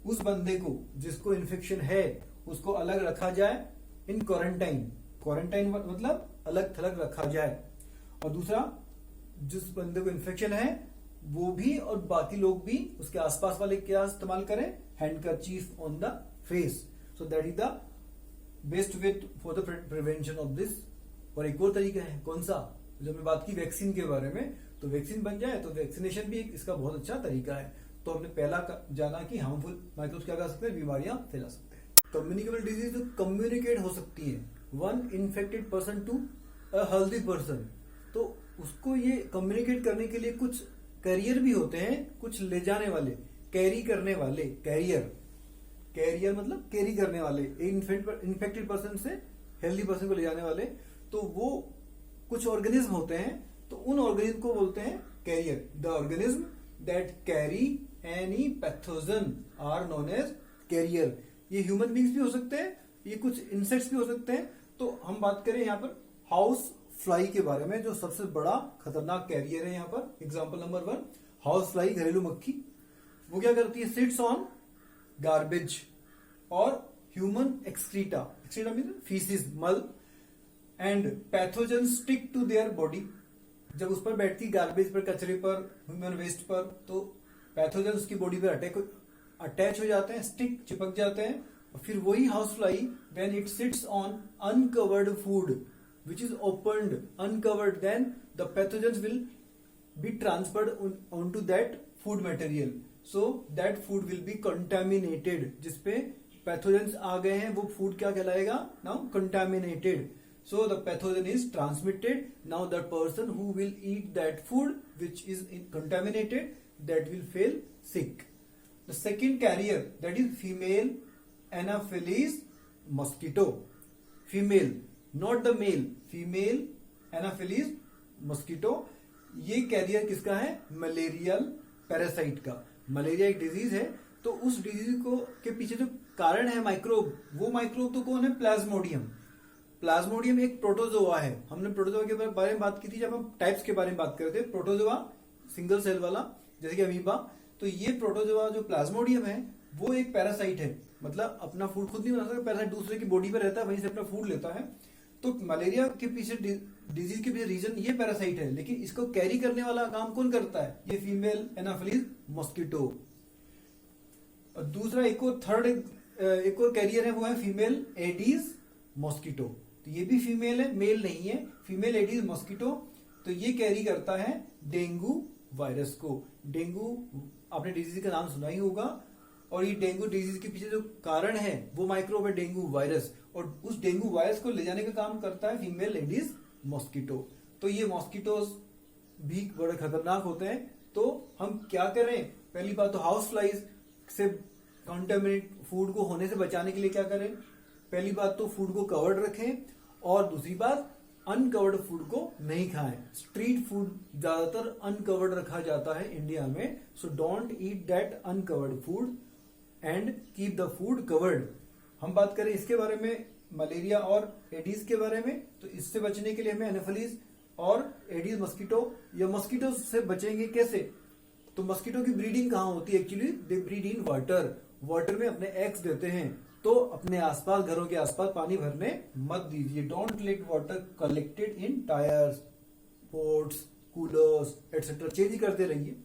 उस बंदे को जिसको इन्फेक्शन है उसको अलग रखा जाए इन क्वारंटाइन मतलब अलग थलग रखा जाए। और दूसरा, जिस बंदे को इन्फेक्शन है वो भी और बाकी लोग भी, उसके आसपास वाले क्या इस्तेमाल करें? Handkerchief on the face. So that is the best way for the prevention of this. और एक और तरीका है, कौन सा? जब हमने बात की वैक्सीन के बारे में, तो वैक्सीन बन जाए तो वैक्सीनेशन भी एक इसका बहुत अच्छा तरीका है। तो हमने पहला जाना कि हार्मफुल माइक्रोब्स क्या कर सकते हैं, बीमारियां फैला सकते हैं। कम्युनिकेबल डिजीज जो कम्युनिकेट हो सकती है, one infected person to a healthy person, तो उसको ये कम्युनिकेट करने के लिए कुछ कैरियर भी होते हैं, कुछ ले जाने वाले, कैरी करने वाले, कैरियर, कैरियर मतलब कैरी करने वाले, इन्फेक्टेड पर्सन से हेल्दी पर्सन को ले जाने वाले, तो वो कुछ ऑर्गेनिज्म होते हैं, तो उन ऑर्गेनिज्म को बोलते हैं carrier. The organism that carry any pathogen are known as carrier. ये ह्यूमन बींग्स भी हो सकते हैं, ये कुछ इंसेक्ट्स भी हो सकते हैं। तो हम बात करें यहाँ पर हाउस फ्लाई के बारे में, जो सबसे बड़ा खतरनाक कैरियर है यहाँ पर। एग्जाम्पल नंबर 1, हाउस फ्लाई, घरेलू मक्खी। वो क्या करती है? सिट्स ऑन गार्बेज और human excreta, excreta mean faeces, मल, and pathogen stick to their body. जब उस पर बैठती, गार्बेज पर, कचरे पर, ह्यूमन वेस्ट पर, तो पैथोजन उसकी बॉडी पर अटैच हो जाते हैं, स्टिक, चिपक जाते हैं। और फिर वही house fly when it sits on uncovered food which is opened, uncovered, then the pathogens will be transferred onto that food material, so that food will be contaminated। जिसपे pathogens आ गए हैं, वो food क्या कहलाएगा? Now contaminated, so the pathogen is transmitted। Now the person who will eat that food which is contaminated, that will fall sick। The second carrier, that is female Anopheles mosquito, female, not the male, female Anopheles mosquito. ये carrier किसका है? Malarial parasite का। Malaria एक disease है, तो उस disease को के पीछे जो कारण है माइक्रोब, वो माइक्रोब तो कौन है? प्लाज्मोडियम। प्लाज्मोडियम एक प्रोटोजोआ है। हमने प्रोटोजोआ के बारे में बात की थी जब हम टाइप्स के बारे में बात करते थे। प्रोटोजोआ सिंगल सेल वाला, जैसे कि अमीबा। तो ये प्रोटोजोआ जो प्लाज्मोडियम है, वो एक पैरासाइट है, मतलब अपना फूड खुद नहीं बना सकता, पैरासाइट दूसरे की बॉडी पर रहता है, वहीं से अपना फूड लेता है। तो मलेरिया के पीछे, डिजीज के पीछे रीजन ये पैरासाइट है, लेकिन इसको कैरी करने वाला काम कौन करता है? ये फीमेल एनाफिलीज मॉस्किटो। और दूसरा एक और कैरियर है, वो है फीमेल एडीज मॉस्किटो। तो ये भी फीमेल है, मेल नहीं है, फीमेल एडीज मॉस्किटो। तो ये कैरी करता है डेंगू वायरस को। डेंगू आपने डिजीज का नाम सुना ही होगा, और ये डेंगू डिजीज के पीछे जो कारण है वो माइक्रोब है, डेंगू वायरस। और उस डेंगू वायरस को ले जाने का काम करता है फीमेल एडिस मॉस्किटो। तो ये मॉस्किटोज भी बड़े खतरनाक होते हैं। तो हम क्या करें? पहली बात तो हाउस फ्लाइज से कंटामिनेट फूड को होने से बचाने के लिए क्या करें? पहली बात तो फूड को कवर्ड रखें, और दूसरी बात अनकवर्ड फूड को नहीं खाएं। स्ट्रीट फूड ज्यादातर अनकवर्ड रखा जाता है इंडिया में, so don't eat that uncovered food and keep the food covered. हम बात करें इसके बारे में, मलेरिया और एडीज के बारे में, तो इससे बचने के लिए हमें एनाफिलीज और एडीज मस्कीटो या मस्कीटो से बचेंगे कैसे? तो मस्कीटो की ब्रीडिंग कहाँ होती है? Actually they breed in water. Water में अपने एग्स देते हैं। तो अपने आसपास, घरों के आसपास पानी भरने मत दीजिए। Don't let water collected in tyres, pots, coolers etcetera, change करते रहिए।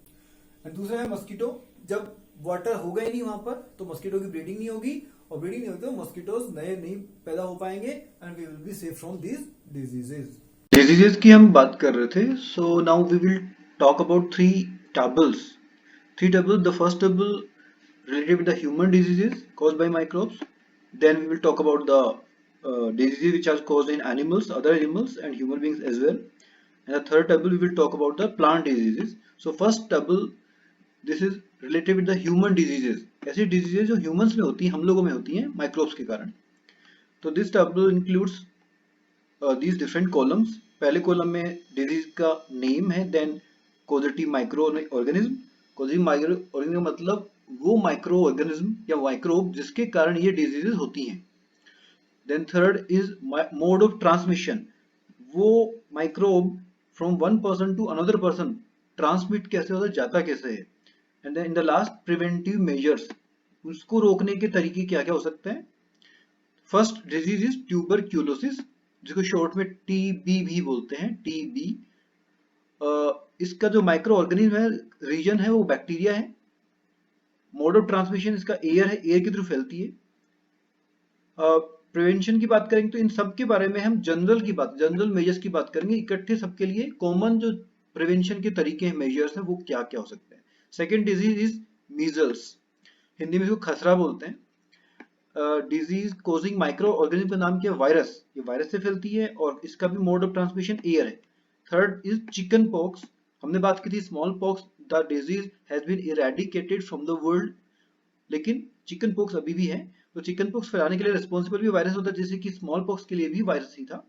एंड दूसरा है मस्कीटो। जब वाटर होगा ही नहीं वहां पर, तो मस्कीटो की ब्रीडिंग नहीं होगी, और ब्रीडिंग नहीं होगी तो मस्कीटोज नए नहीं पैदा हो पाएंगे, and we will be safe from these diseases की हम बात कर रहे थे। So now we will talk about three tables. The first table related with the human diseases caused by microbes. Then we will talk about the diseases which are caused in animals, other animals, and human beings as well. And the third table we will talk about the plant diseases. So first table, this is related with the human diseases. ऐसी diseases जो humans में होती हैं, हम लोगों में होती हैं microbes के कारण। तो this table includes these different columns. पहले column में disease का name है, then causative microorganism. causative microorganism मतलब वो माइक्रो ऑर्गेनिज्म या माइक्रोब जिसके कारण ये डिजीजेस होती हैं। Then third is mode of transmission, वो microbe from one person to another person transmit कैसे होता है, जाता कैसे है। And then in the last preventive measures, उसको रोकने के तरीके क्या क्या हो सकते हैं। फर्स्ट डिजीज इज ट्यूबरक्यूलोसिस, जिसको शॉर्ट में टीबी भी बोलते हैं, टीबी। इसका जो माइक्रो ऑर्गेनिज्म है, रीजन है, वो बैक्टीरिया है। मोड ऑफ ट्रांसमिशन इसका एयर है, एयर के थ्रू फैलती है। प्रिवेंशन की बात करेंगे तो इन सब के बारे में हम जनरल मेजर्स की बात करेंगे इकट्ठे, सबके लिए कॉमन जो प्रिवेंशन के तरीके हैं, मेजर्स हैं, वो क्या क्या हो सकते हैं। Second disease is measles, Hindi में इसको खसरा बोलते हैं। डिजीज कोजिंग माइक्रो ऑर्गेनिज्म का नाम क्या है? वायरस। ये वायरस से फैलती है और इसका भी मोड ऑफ ट्रांसमिशन एयर है। Third is chicken pox. हमने बात की थी small pox, the disease has been eradicated from the world, लेकिन चिकन पॉक्स अभी भी है। तो चिकन पॉक्स फैलाने के लिए रिस्पॉन्सिबल भी वायरस होता है, जैसे कि स्मॉल पॉक्स के लिए भी वायरस ही था।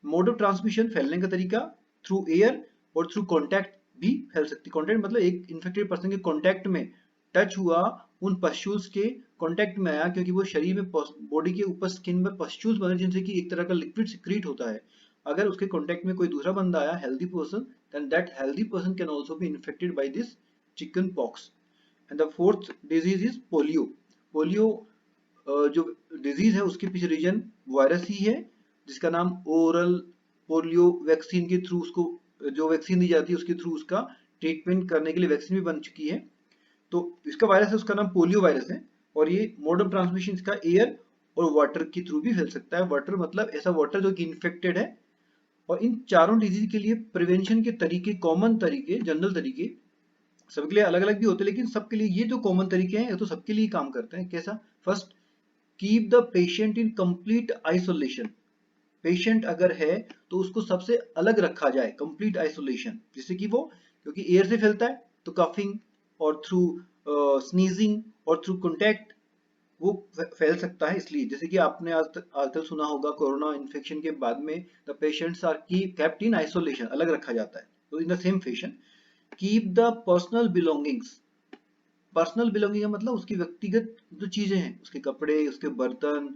मोड ऑफ ट्रांसमिशन, फैलने का तरीका थ्रू एयर और थ्रू कॉन्टैक्ट भी फैल सकती है। कॉन्टैक्ट मतलब एक इन्फेक्टेड पर्सन के कॉन्टैक्ट में टच हुआ, उन पस्ट्यूल्स के कॉन्टैक्ट में आया, क्योंकि वो शरीर में बॉडी के ऊपर स्किन में पस्ट्यूल्स बने जिनसे कि एक तरह का लिक्विड सिक्रीट होता है। अगर उसके कॉन्टैक्ट में कोई दूसरा बंदा आया, healthy person, then that healthy person can also be infected by this chicken pox. And the fourth disease is polio. Polio जो डिजीज है उसके पीछे रीजन वायरस ही है, जिसका नाम ओरल पोलियो वैक्सीन के थ्रू, उसको जो वैक्सीन दी जाती है उसके थ्रू उसका ट्रीटमेंट करने के लिए वैक्सीन भी बन चुकी है। तो इसका वायरस है, उसका नाम पोलियो वायरस है। और ये मोड ऑफ ट्रांसमिशन इसका एयर और वाटर के थ्रू भी फैल सकता है। वाटर मतलब ऐसा वाटर जो कि इन्फेक्टेड है। और इन चारों डिजीज के लिए प्रिवेंशन के तरीके, कॉमन तरीके, जनरल तरीके सबके लिए अलग अलग भी होते हैं, लेकिन सबके लिए ये जो कॉमन तरीके हैं ये तो सबके लिए काम करते हैं। कैसा? First, keep the patient in complete isolation. Patient अगर है तो उसको सबसे अलग रखा जाए, कंप्लीट आइसोलेशन, जिससे कि वो, क्योंकि एयर से फैलता है तो कफिंग और थ्रू स्नीजिंग और थ्रू कॉन्टैक्ट वो फैल सकता है। इसलिए जैसे कि आपने आजकल सुना होगा, कोरोना इन्फेक्शन के बाद में the patients are kept in isolation, अलग रखा जाता है। तो in the same fashion keep the personal belongings. Personal belonging का मतलब उसकी व्यक्तिगत जो चीजें हैं, उसके कपड़े, उसके बर्तन,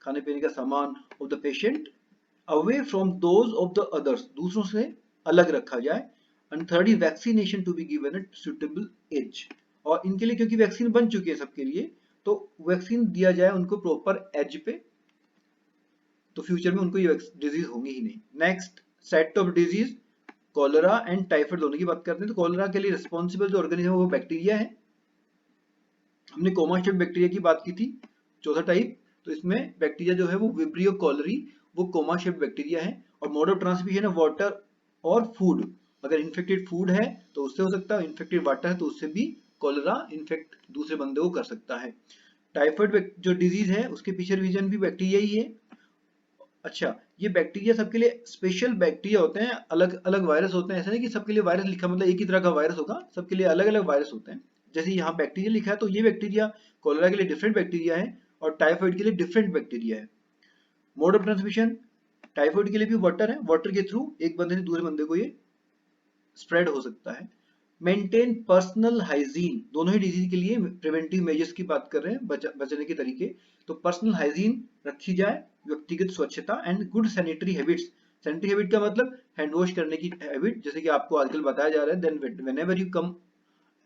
खाने पीने का सामान of the patient away from those of the others, दूसरों से अलग रखा जाए। And third is vaccination to be given at suitable age. और इनके लिए क्योंकि वैक्सीन बन चुकी है सबके लिए, तो वैक्सीन दिया जाए उनको प्रॉपर एज पे, तो फ्यूचर में उनको ये डिजीज होंगी ही नहीं। Next set of disease, cholera and typhoid दोनों की बात करते हैं। तो कॉलरा के लिए रिस्पॉन्सिबल जो ऑर्गेनिज्म है वो बैक्टीरिया है। हमने कोमास्टेट बैक्टीरिया की बात की थी, चौथा टाइप। तो इसमें बैक्टीरिया जो है वो विब्रियो कॉलरी, वो कोमा शेप बैक्टीरिया है। और मोड ऑफ ट्रांसमिशन है वाटर और फूड। अगर इन्फेक्टेड फूड है तो उससे हो सकता है, इन्फेक्टेड वाटर है तो उससे भी कॉलरा इन्फेक्ट दूसरे बंदे को कर सकता है। टाइफाइड जो डिजीज है उसके पीछे रीजन भी बैक्टीरिया ही है। अच्छा, ये बैक्टीरिया सबके लिए स्पेशल बैक्टीरिया होते हैं, अलग अलग वायरस होते हैं। ऐसा नहीं कि सबके लिए वायरस लिखा मतलब एक ही तरह का वायरस होगा, सबके लिए अलग अलग वायरस होते हैं। जैसे यहाँ बैक्टीरिया लिखा है तो ये बैक्टीरिया कोलेरा के लिए डिफरेंट बैक्टीरिया है और टाइफाइड के लिए डिफरेंट बैक्टीरिया है। मोड ऑफ ट्रांसमिशन, टाइफाइड के लिए भी वाटर है, वाटर के थ्रू एक बंदे से दूसरे बंदे को ये स्प्रेड हो सकता है। मेंटेन पर्सनल हाइजीन, दोनों ही डिजीज के लिए प्रिवेंटिव मेजर्स की बात कर रहे हैं, बचने के तरीके। तो पर्सनल हाइजीन रखी जाए, व्यक्तिगत स्वच्छता and good sanitary habits. Sanitary habit का मतलब हैंड वॉश करने की हैबिट, जैसे कि आपको आजकल बताया जा रहा है। Then whenever you come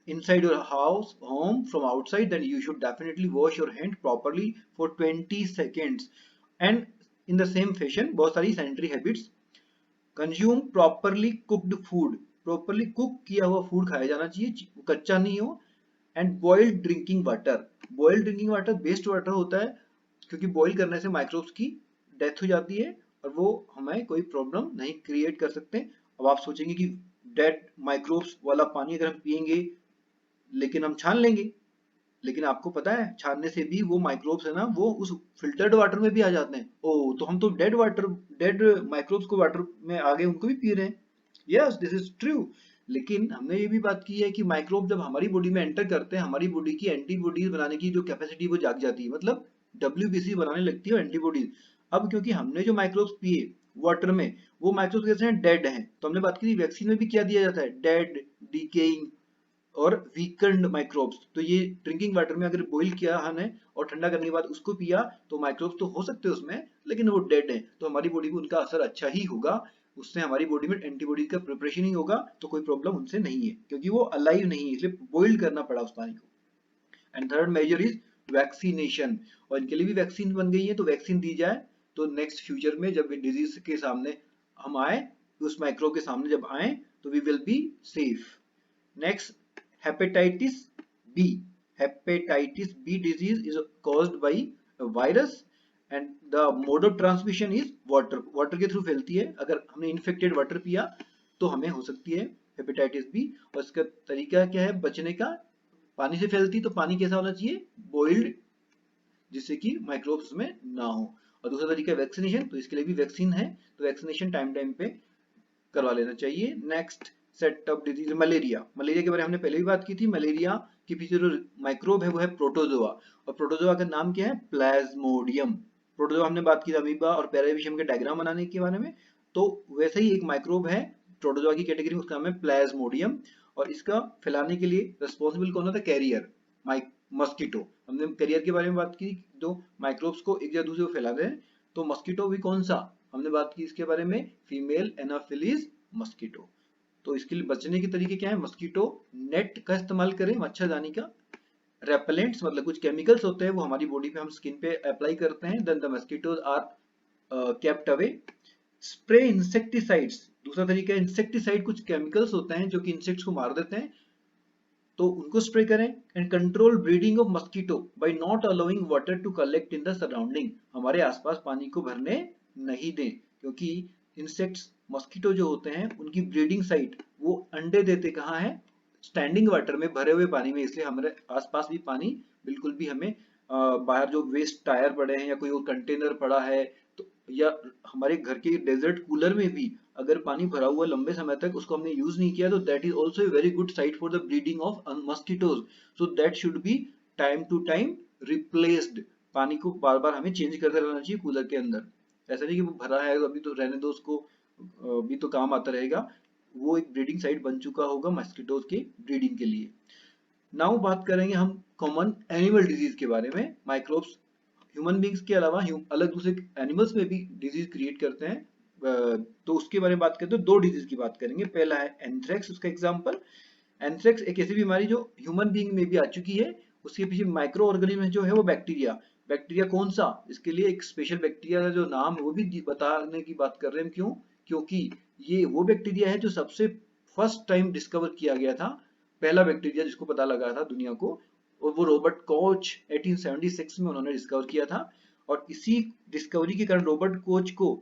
inside your house, home from outside, then you should definitely wash your hand properly for 20 seconds. And in the same fashion बहुत सारी sanitary habits, consume properly cooked food, properly cook किया हुआ food खाया जाना चाहिए, कच्चा नहीं हो। and boiled drinking water, boiled drinking water best water होता है, क्योंकि बॉईल करने से माइक्रोब्स की डेथ हो जाती है और वो हमें कोई प्रॉब्लम नहीं क्रिएट कर सकते। अब आप सोचेंगे कि डेड माइक्रोब्स वाला पानी अगर हम पिएंगे लेकिन हम छान लेंगे, लेकिन आपको पता है छानने से भी वो माइक्रोब्स है ना, वो उस फिल्टर्ड वाटर में भी आ जाते हैं। ओ, तो हम तो डेड वाटर, डेड माइक्रोब्स को वाटर में आ गए, उनको भी पी रहे हैं। Yes, this is true. लेकिन हमने ये भी बात की है कि माइक्रोब जब हमारी बॉडी में एंटर करते हैं, हमारी बॉडी की एंटीबॉडीज बनाने की जो कैपेसिटी वो जाग जाती है, मतलब WBC बनाने लगती है एंटीबॉडीज। अब क्योंकि हमने जो माइक्रोब्स पिए वाटर में, वो माइक्रोब्स कैसे हैं? डेड हैं। तो हमने बात की थी वैक्सीन में भी क्या दिया जाता है? डेड, डिकेइंग और वीकेंड माइक्रोब्स। तो ये ड्रिंकिंग वाटर में अगर बॉईल किया हमने और ठंडा करने के बाद उसको पिया, तो माइक्रोब्स तो हो सकते हैं उसमें, लेकिन वो डेड है, तो हमारी बॉडी को उनका असर अच्छा ही होगा, उससे हमारी बॉडी में एंटीबॉडी का प्रिपरेशन ही होगा, तो कोई प्रॉब्लम उनसे नहीं है, क्योंकि वो अलाइव नहीं है, इसलिए बॉईल करना पड़ा उस पानी को। And third measure is vaccination, और इनके लिए भी वैक्सीन बन गई है, तो वैक्सीन दी जाए तो नेक्स्ट फ्यूचर में जब डिजीज के सामने हम आए, उस माइक्रोब के सामने जब आए, तो we will be safe. Next, hepatitis B. Hepatitis B disease is caused by a virus and the mode of transmission is water. Water के थ्रू फैलती है, अगर हमने इन्फेक्टेड वाटर पिया तो हमें हो सकती है हेपेटाइटिस बी। और इसका तरीका क्या है बचने का? पानी से फैलती, तो पानी कैसा होना चाहिए? बॉइल्ड जिससे कि माइक्रोब्स में ना हो। और दूसरा तरीका है वैक्सीनेशन, तो इसके लिए भी वैक्सीन है, तो वैक्सीनेशन टाइम टाइम पे करवा लेना चाहिए। Next set of disease, malaria. Malaria के बारे में हमने पहले भी बात की थी। मलेरिया के पीछे जो माइक्रोब है वो है प्रोटोजोआ, और प्रोटोजोआ का नाम क्या है? प्लाज्मोडियम। प्रोटोजोआ हमने बात की अमीबा और पैराविशियम के डायग्राम बनाने के बारे में, तो वैसे ही एक माइक्रोब है प्रोटोजोआ की कैटेगरी में, उसका नाम है प्लाज्मोडियम। और इसका फैलाने के लिए रिस्पॉन्सिबल कौन होता है? Career, mosquito. हमने कैरियर के बारे में बात की, जो माइक्रोब्स को एक जगह दूसरे को फैलाते हैं। तो मस्कीटो भी कौन सा हमने बात की इसके बारे में? Female Anopheles mosquito. तो इसके लिए बचने के तरीके क्या है? मस्कीटो नेट का इस्तेमाल करें, मच्छरदानी का। रेपेलेंट्स मतलब कुछ केमिकल्स होते हैं वो हमारी बॉडी पे हम स्किन पे अप्लाई करते हैं, then the mosquitoes are kept away. Spray insecticides, दूसरा तरीका है इंसेक्टिसाइड। कुछ केमिकल्स होते हैं जो कि इंसेक्ट्स को मार देते हैं, तो उनको स्प्रे करें। And control breeding of mosquito by not allowing water to collect in the surrounding. हमारे आसपास पानी को भरने नहीं दें, क्योंकि इंसेक्ट्स मस्कीटो जो होते हैं उनकी ब्रीडिंग साइट वो अंडे देते कहाँ है? स्टैंडिंग वाटर में, भरे हुए पानी में। इसलिए हमारे आसपास भी पानी बिल्कुल भी हमें बाहर जो वेस्ट टायर पड़े हैं या कोई और कंटेनर पड़ा है, तो या हमारे घर के डेजर्ट कूलर में भी अगर पानी भरा हुआ लंबे समय तक उसको हमने यूज नहीं किया, तो that is also a very good site for the breeding of mosquitoes. So that should be time to time replaced. पानी को बार बार हमें चेंज करते रहना चाहिए कूलर के अंदर। ऐसा नहीं कि वो भरा है अभी तो रहने दो उसको, अभी तो काम आता रहेगा। वो एक ब्रीडिंग साइट बन चुका होगा मस्कीटोज के ब्रीडिंग के लिए। नाउ बात करेंगे हम कॉमन एनिमल डिजीज के बारे में। माइक्रोब्स ह्यूमन बींग्स के अलावा अलग दूसरे एनिमल्स में भी डिजीज क्रिएट करते हैं, तो उसके बारे में बात करते हैं। दो डिजीज की बात करेंगे। पहला है एंथ्रेक्स, उसका एग्जांपल। एंथ्रेक्स एक ऐसी बीमारी जो ह्यूमन बींग में भी आ चुकी है। उसके पीछे माइक्रो ऑर्गेनिज्म जो है वो बैक्टीरिया। बैक्टीरिया कौन सा? इसके लिए एक स्पेशल बैक्टीरिया का जो नाम है वो भी बताने की बात कर रहे हैं। क्यों? क्योंकि ये वो बैक्टीरिया है जो सबसे फर्स्ट टाइम डिस्कवर किया गया था, पहला बैक्टीरिया जिसको पता लगा था दुनिया को, और वो रॉबर्ट कोच 1876 में उन्होंने डिस्कवर किया था। और इसी डिस्कवरी के कारण रॉबर्ट कोच को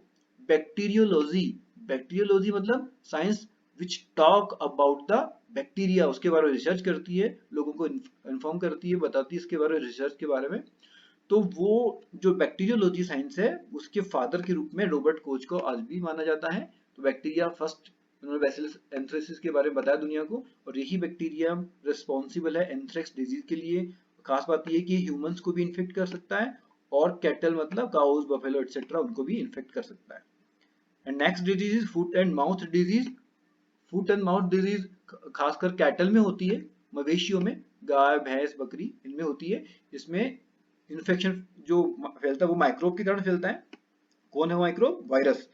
बैक्टीरियोलॉजी, बैक्टीरियोलॉजी मतलब science which talk about the bacteria, उसके बारे में रिसर्च करती है, लोगों को इन्फॉर्म करती है, बताती है इसके बारे में, रिसर्च के बारे में। तो वो जो बैक्टीरियोलॉजी साइंस है उसके फादर के रूप में रॉबर्ट कोच को आज भी माना जाता है। तो बैक्टीरिया फर्स्ट, उन्होंने बैसिलस एंथ्रेसिस के बारे में बताया दुनिया को, और यही बैक्टीरिया रिस्पॉन्सिबल है एंथ्रेक्स डिजीज के लिए। खास बात यह कि ह्यूमंस को भी इन्फेक्ट कर सकता है, और कैटल मतलब काउज, बफेलो एटसेट्रा उनको भी इन्फेक्ट कर सकता है। And next disease is foot and mouth disease. Foot and mouth disease खासकर कैटल में होती है, मवेशियों में, गाय भैंस बकरी इनमें होती है। इसमें इन्फेक्शन जो फैलता है वो माइक्रोब के कारण फैलता है। कौन है माइक्रोब? वायरस।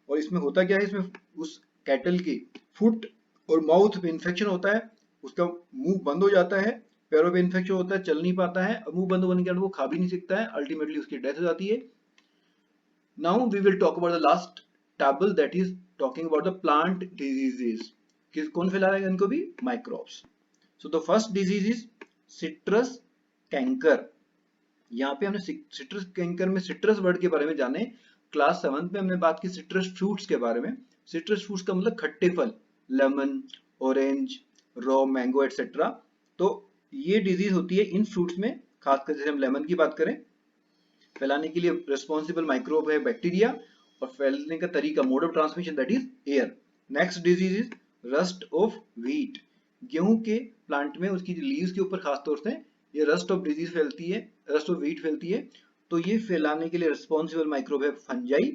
और इसमें होता क्या है? इसमें उस कैटल की फुट और माउथ पे इन्फेक्शन होता है, उसका मुंह बंद हो जाता है, पैरों पे इन्फेक्शन होता है, चल नहीं पाता है, मुंह बंद होने के कारण वो खा भी नहीं सकता है, अल्टीमेटली उसकी डेथ हो जाती है। Now we will talk about the last table, that is talking about the plant diseases. कौन फैला रहा है इनको भी? Microbes. So the first disease is citrus canker. यहाँ पे हमने सिट्रस कैंकर में सिट्रस वर्ड के बारे में जाने। क्लास 7 में हमने बात की सिट्रस फ्रूट्स के बारे में। सिट्रस फ्रूट्स का मतलब खट्टे फल, lemon, orange, raw mango etcetera. तो ये डिजीज होती है इन फ्रूट्स में, खासकर जैसे हम लेमन की बात करें। फैलाने के लिए रिस्पॉन्सिबल माइक्रोब है बैक्टीरिया, और फैलने का तरीका, mode of transmission, that is air. Next disease is rust of wheat. गेहूं के प्लांट में उसकी लीव्स के ऊपर खासतौर से ये रस्ट ऑफ डिजीज फैलती है, रस्ट ऑफ व्हीट फैलती है। तो ये फैलाने के लिए रिस्पॉन्सिबल माइक्रोब है फंजाई।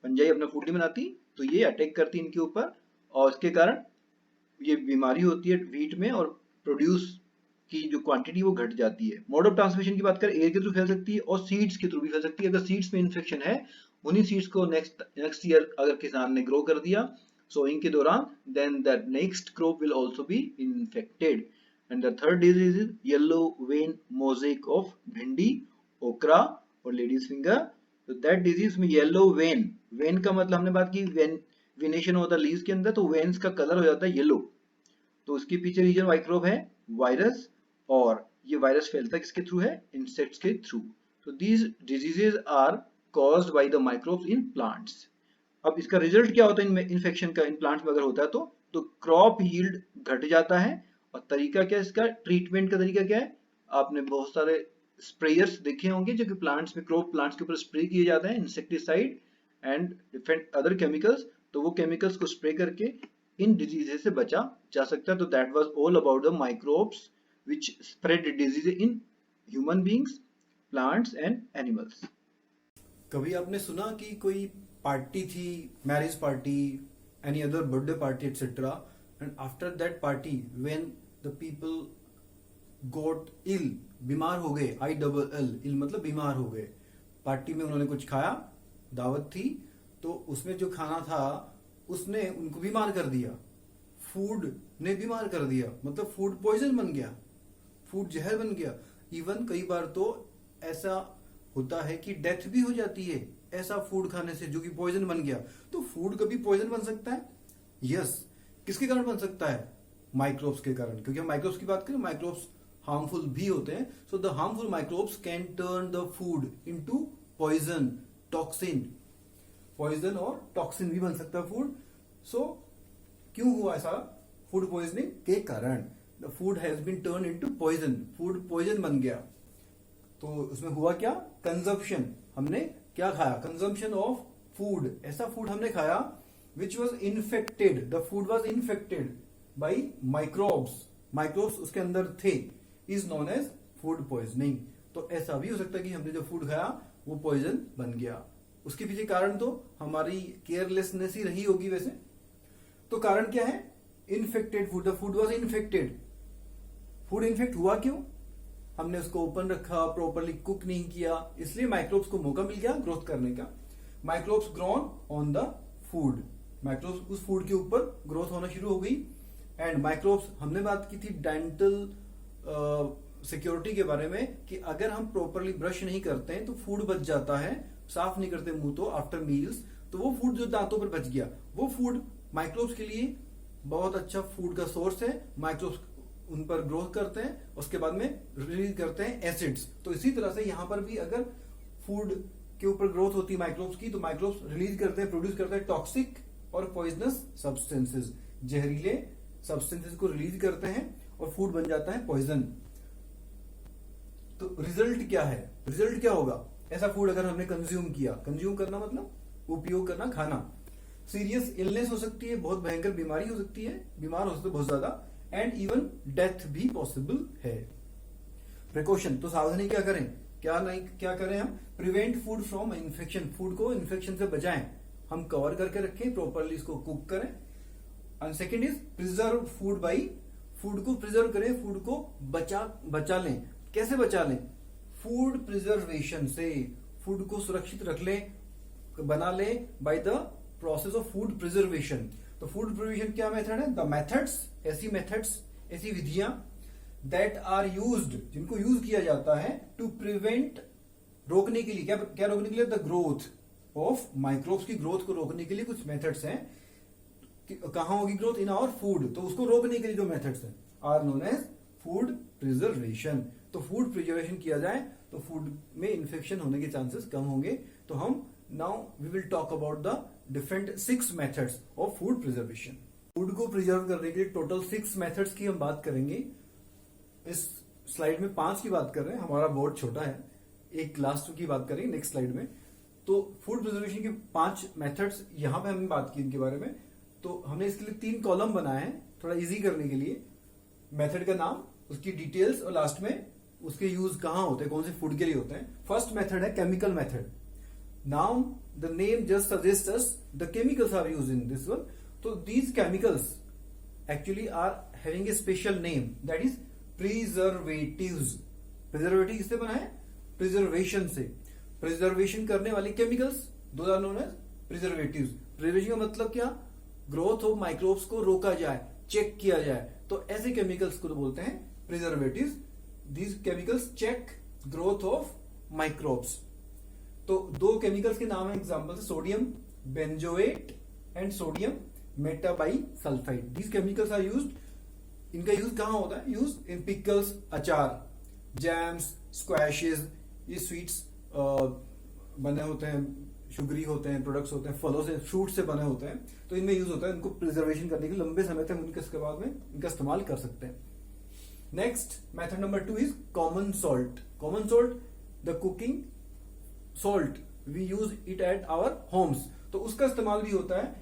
फंजाई अपना फूड नहीं बनाती, तो ये अटैक करती है इनके ऊपर, और इसके कारण ये बीमारी होती है व्हीट में, और प्रोड्यूस की जो क्वांटिटी वो घट जाती है। मोड ऑफ ट्रांसमिशन की बात करें, एयर के थ्रू फैल सकती है और सीड्स के थ्रू भी फैल सकती है। अगर सीड्स में इन्फेक्शन है, उन्हीं सीड्स को नेक्स्ट ईयर अगर किसान ने ग्रो कर दिया सोइंग के दौरान, then that next crop will also be infected. And the third disease is yellow vein mosaic of bhindi, okra और लेडीज फिंगर। तो दैट डिजीज में येलो वेन, वेन का मतलब हमने बात की वेनेशन होता है लीव्स के अंदर, तो वेन्स का कलर हो जाता है येलो। तो उसके पीछे रीजन माइक्रोब है वायरस, और ये वायरस फैलता किसके थ्रू है? इंसेक्ट्स के थ्रू। तो these diseases are caused by the microbes in plants. अब इसका रिजल्ट क्या होता है इन इन्फेक्शन का, इन प्लांट्स में अगर होता है तो क्रॉप यील्ड घट जाता है। और तरीका क्या है इसका? ट्रीटमेंट का तरीका क्या है? आपने बहुत सारे स्प्रेयर्स देखे होंगे जो कि प्लांट्स में, क्रॉप प्लांट्स के ऊपर स्प्रे किए जाते हैं, insecticide and different other chemicals. तो वो केमिकल्स को स्प्रे करके इन डिजीजेस से बचा जा सकता है। तो that was all about the microbes which spread disease in human beings, plants and animals. कभी आपने सुना कि कोई पार्टी थी, marriage party, any other birthday party etcetera, and after that party when the people got ill, बीमार हो गए, ILL, इल मतलब बीमार हो गए, पार्टी में उन्होंने कुछ खाया, दावत थी, तो उसमें जो खाना था उसने उनको बीमार कर दिया, फूड ने बीमार कर दिया, मतलब फूड पॉइजन बन गया, फूड जहर बन गया। इवन कई बार तो ऐसा होता है कि डेथ भी हो जाती है ऐसा फूड खाने से जो कि पॉइजन बन गया। तो फूड कभी पॉइजन बन सकता है? यस। किसके कारण बन सकता है? माइक्रोब्स के कारण, क्योंकि हम माइक्रोब्स की बात करें, माइक्रोब्स हार्मफुल भी होते हैं। So the harmful microbes can turn the food into poison, toxin, poison और टॉक्सिन भी बन सकता है फूड। सो क्यों हुआ ऐसा? फूड पॉइजनिंग के कारण the food has been turn into poison, food poison बन गया। तो उसमें हुआ क्या? कंजप्शन, हमने क्या खाया? कंजम्पशन ऑफ फूड, ऐसा फूड हमने खाया which was infected, the food was infected by microbes, microbes उसके अंदर थे, is known as food poisoning. तो ऐसा भी हो सकता है कि हमने जो फूड खाया वो पॉइजन बन गया। उसके पीछे कारण तो हमारी केयरलेसनेस ही रही होगी वैसे। तो कारण क्या है? Infected food, the food was infected. Food infect हुआ क्यों? हमने उसको ओपन रखा, प्रॉपरली कुक नहीं किया, इसलिए माइक्रोब्स को मौका मिल गया ग्रोथ करने का। Microbes grown on the food, microbes उस फूड के ऊपर ग्रोथ होना शुरू हो गई। एंड माइक्रोब्स, हमने बात की थी डेंटल सिक्योरिटी के बारे में कि अगर हम प्रॉपरली ब्रश नहीं करते हैं तो फूड बच जाता है, साफ नहीं करते मुंह तो आफ्टर मील्स, तो वो फूड जो दांतों पर बच गया, वो फूड माइक्रोब्स के लिए बहुत अच्छा फूड का सोर्स है। माइक्रोब्स उन पर ग्रोथ करते हैं, उसके बाद में रिलीज करते हैं एसिड्स। तो इसी तरह से यहां पर भी अगर फूड के ऊपर ग्रोथ होती है माइक्रोब्स की, तो माइक्रोब्स रिलीज करते हैं, प्रोड्यूस करते हैं टॉक्सिक और पॉइजनस सब्सटेंसेस, जहरीले सब्सटेंसेस को रिलीज करते हैं और फूड बन जाता है पॉइजन। तो रिजल्ट क्या है? रिजल्ट क्या होगा ऐसा फूड अगर हमने कंज्यूम किया? कंज्यूम करना मतलब उपयोग करना, खाना। सीरियस इलनेस हो सकती है, बहुत भयंकर बीमारी हो सकती है, बीमार हो सकते हैं बहुत ज्यादा, एंड इवन डेथ भी पॉसिबल है। प्रिकॉशन, तो सावधानी क्या करें, क्या नहीं, क्या करें हम? Prevent food from infection, food को इन्फेक्शन से बचाएं, हम कवर करके रखें, प्रॉपरली इसको कुक करें। And second is preserve food by, food को प्रिजर्व करें, फूड को बचा लें। कैसे बचा लें? फूड प्रिजर्वेशन से, फूड को सुरक्षित रख लें, बना लें by the process of food preservation. तो फूड प्रिजर्वेशन क्या मेथड है? द मेथड्स, ऐसी विधियां दैट आर यूज्ड, जिनको यूज किया जाता है टू प्रिवेंट, रोकने के लिए, क्या रोकने के लिए? द ग्रोथ ऑफ माइक्रोब्स, की ग्रोथ को रोकने के लिए कुछ मेथड्स हैं। कहां होगी ग्रोथ? इन आवर फूड, तो उसको रोकने के लिए जो मेथड्स हैं are known as food preservation. तो फूड प्रिजर्वेशन किया जाए तो फूड में इंफेक्शन होने के चांसेस कम होंगे। तो हम now we will talk about the different 6 methods of food preservation. Food को प्रिजर्व करने के लिए टोटल 6 मेथड्स की हम बात करेंगे। इस स्लाइड में 5 की बात कर रहे हैं, हमारा बोर्ड छोटा है, एक लास्ट की बात करेंगे नेक्स्ट स्लाइड में। तो फूड प्रिजर्वेशन के 5 मेथड्स यहां पे हमने बात की इनके बारे में। तो हमने इसके लिए 3 कॉलम बनाए हैं थोड़ा इजी करने के लिए। मेथड का नाम, उसकी डिटेल्स और लास्ट में उसके यूज कहां होते हैं, कौन से फूड के लिए होते हैं। फर्स्ट मेथड है chemical method. Now the name just suggest us the chemicals are used in this one. तो these chemicals actually are having a special name, that is preservatives. Preservative किससे बना है? प्रिजर्वेशन से। प्रिजर्वेशन करने वाले chemicals those are known as preservatives. Preservation का मतलब क्या? ग्रोथ ऑफ माइक्रोब्स को रोका जाए, चेक किया जाए, तो ऐसे केमिकल्स को बोलते हैं preservatives. These chemicals check growth of microbes. तो 2 केमिकल्स के नाम है एग्जांपल से, sodium benzoate and sodium metabisulphite. These chemicals are used, इनका यूज कहां होता है? यूज इन पिकल्स, अचार, जैम्स, स्क्वैशेस, ये स्वीट्स बने होते हैं, शुगरी होते हैं, प्रोडक्ट्स होते हैं, फलों से, फ्रूट से बने होते हैं, तो इनमें यूज होता है। इनको प्रिजर्वेशन करने के लिए लंबे समय तक उनके बाद में इनका इस्तेमाल कर सकते हैं। Next method number 2 is common salt. Common salt, the cooking salt we use it at our homes, तो उसका इस्तेमाल भी होता है।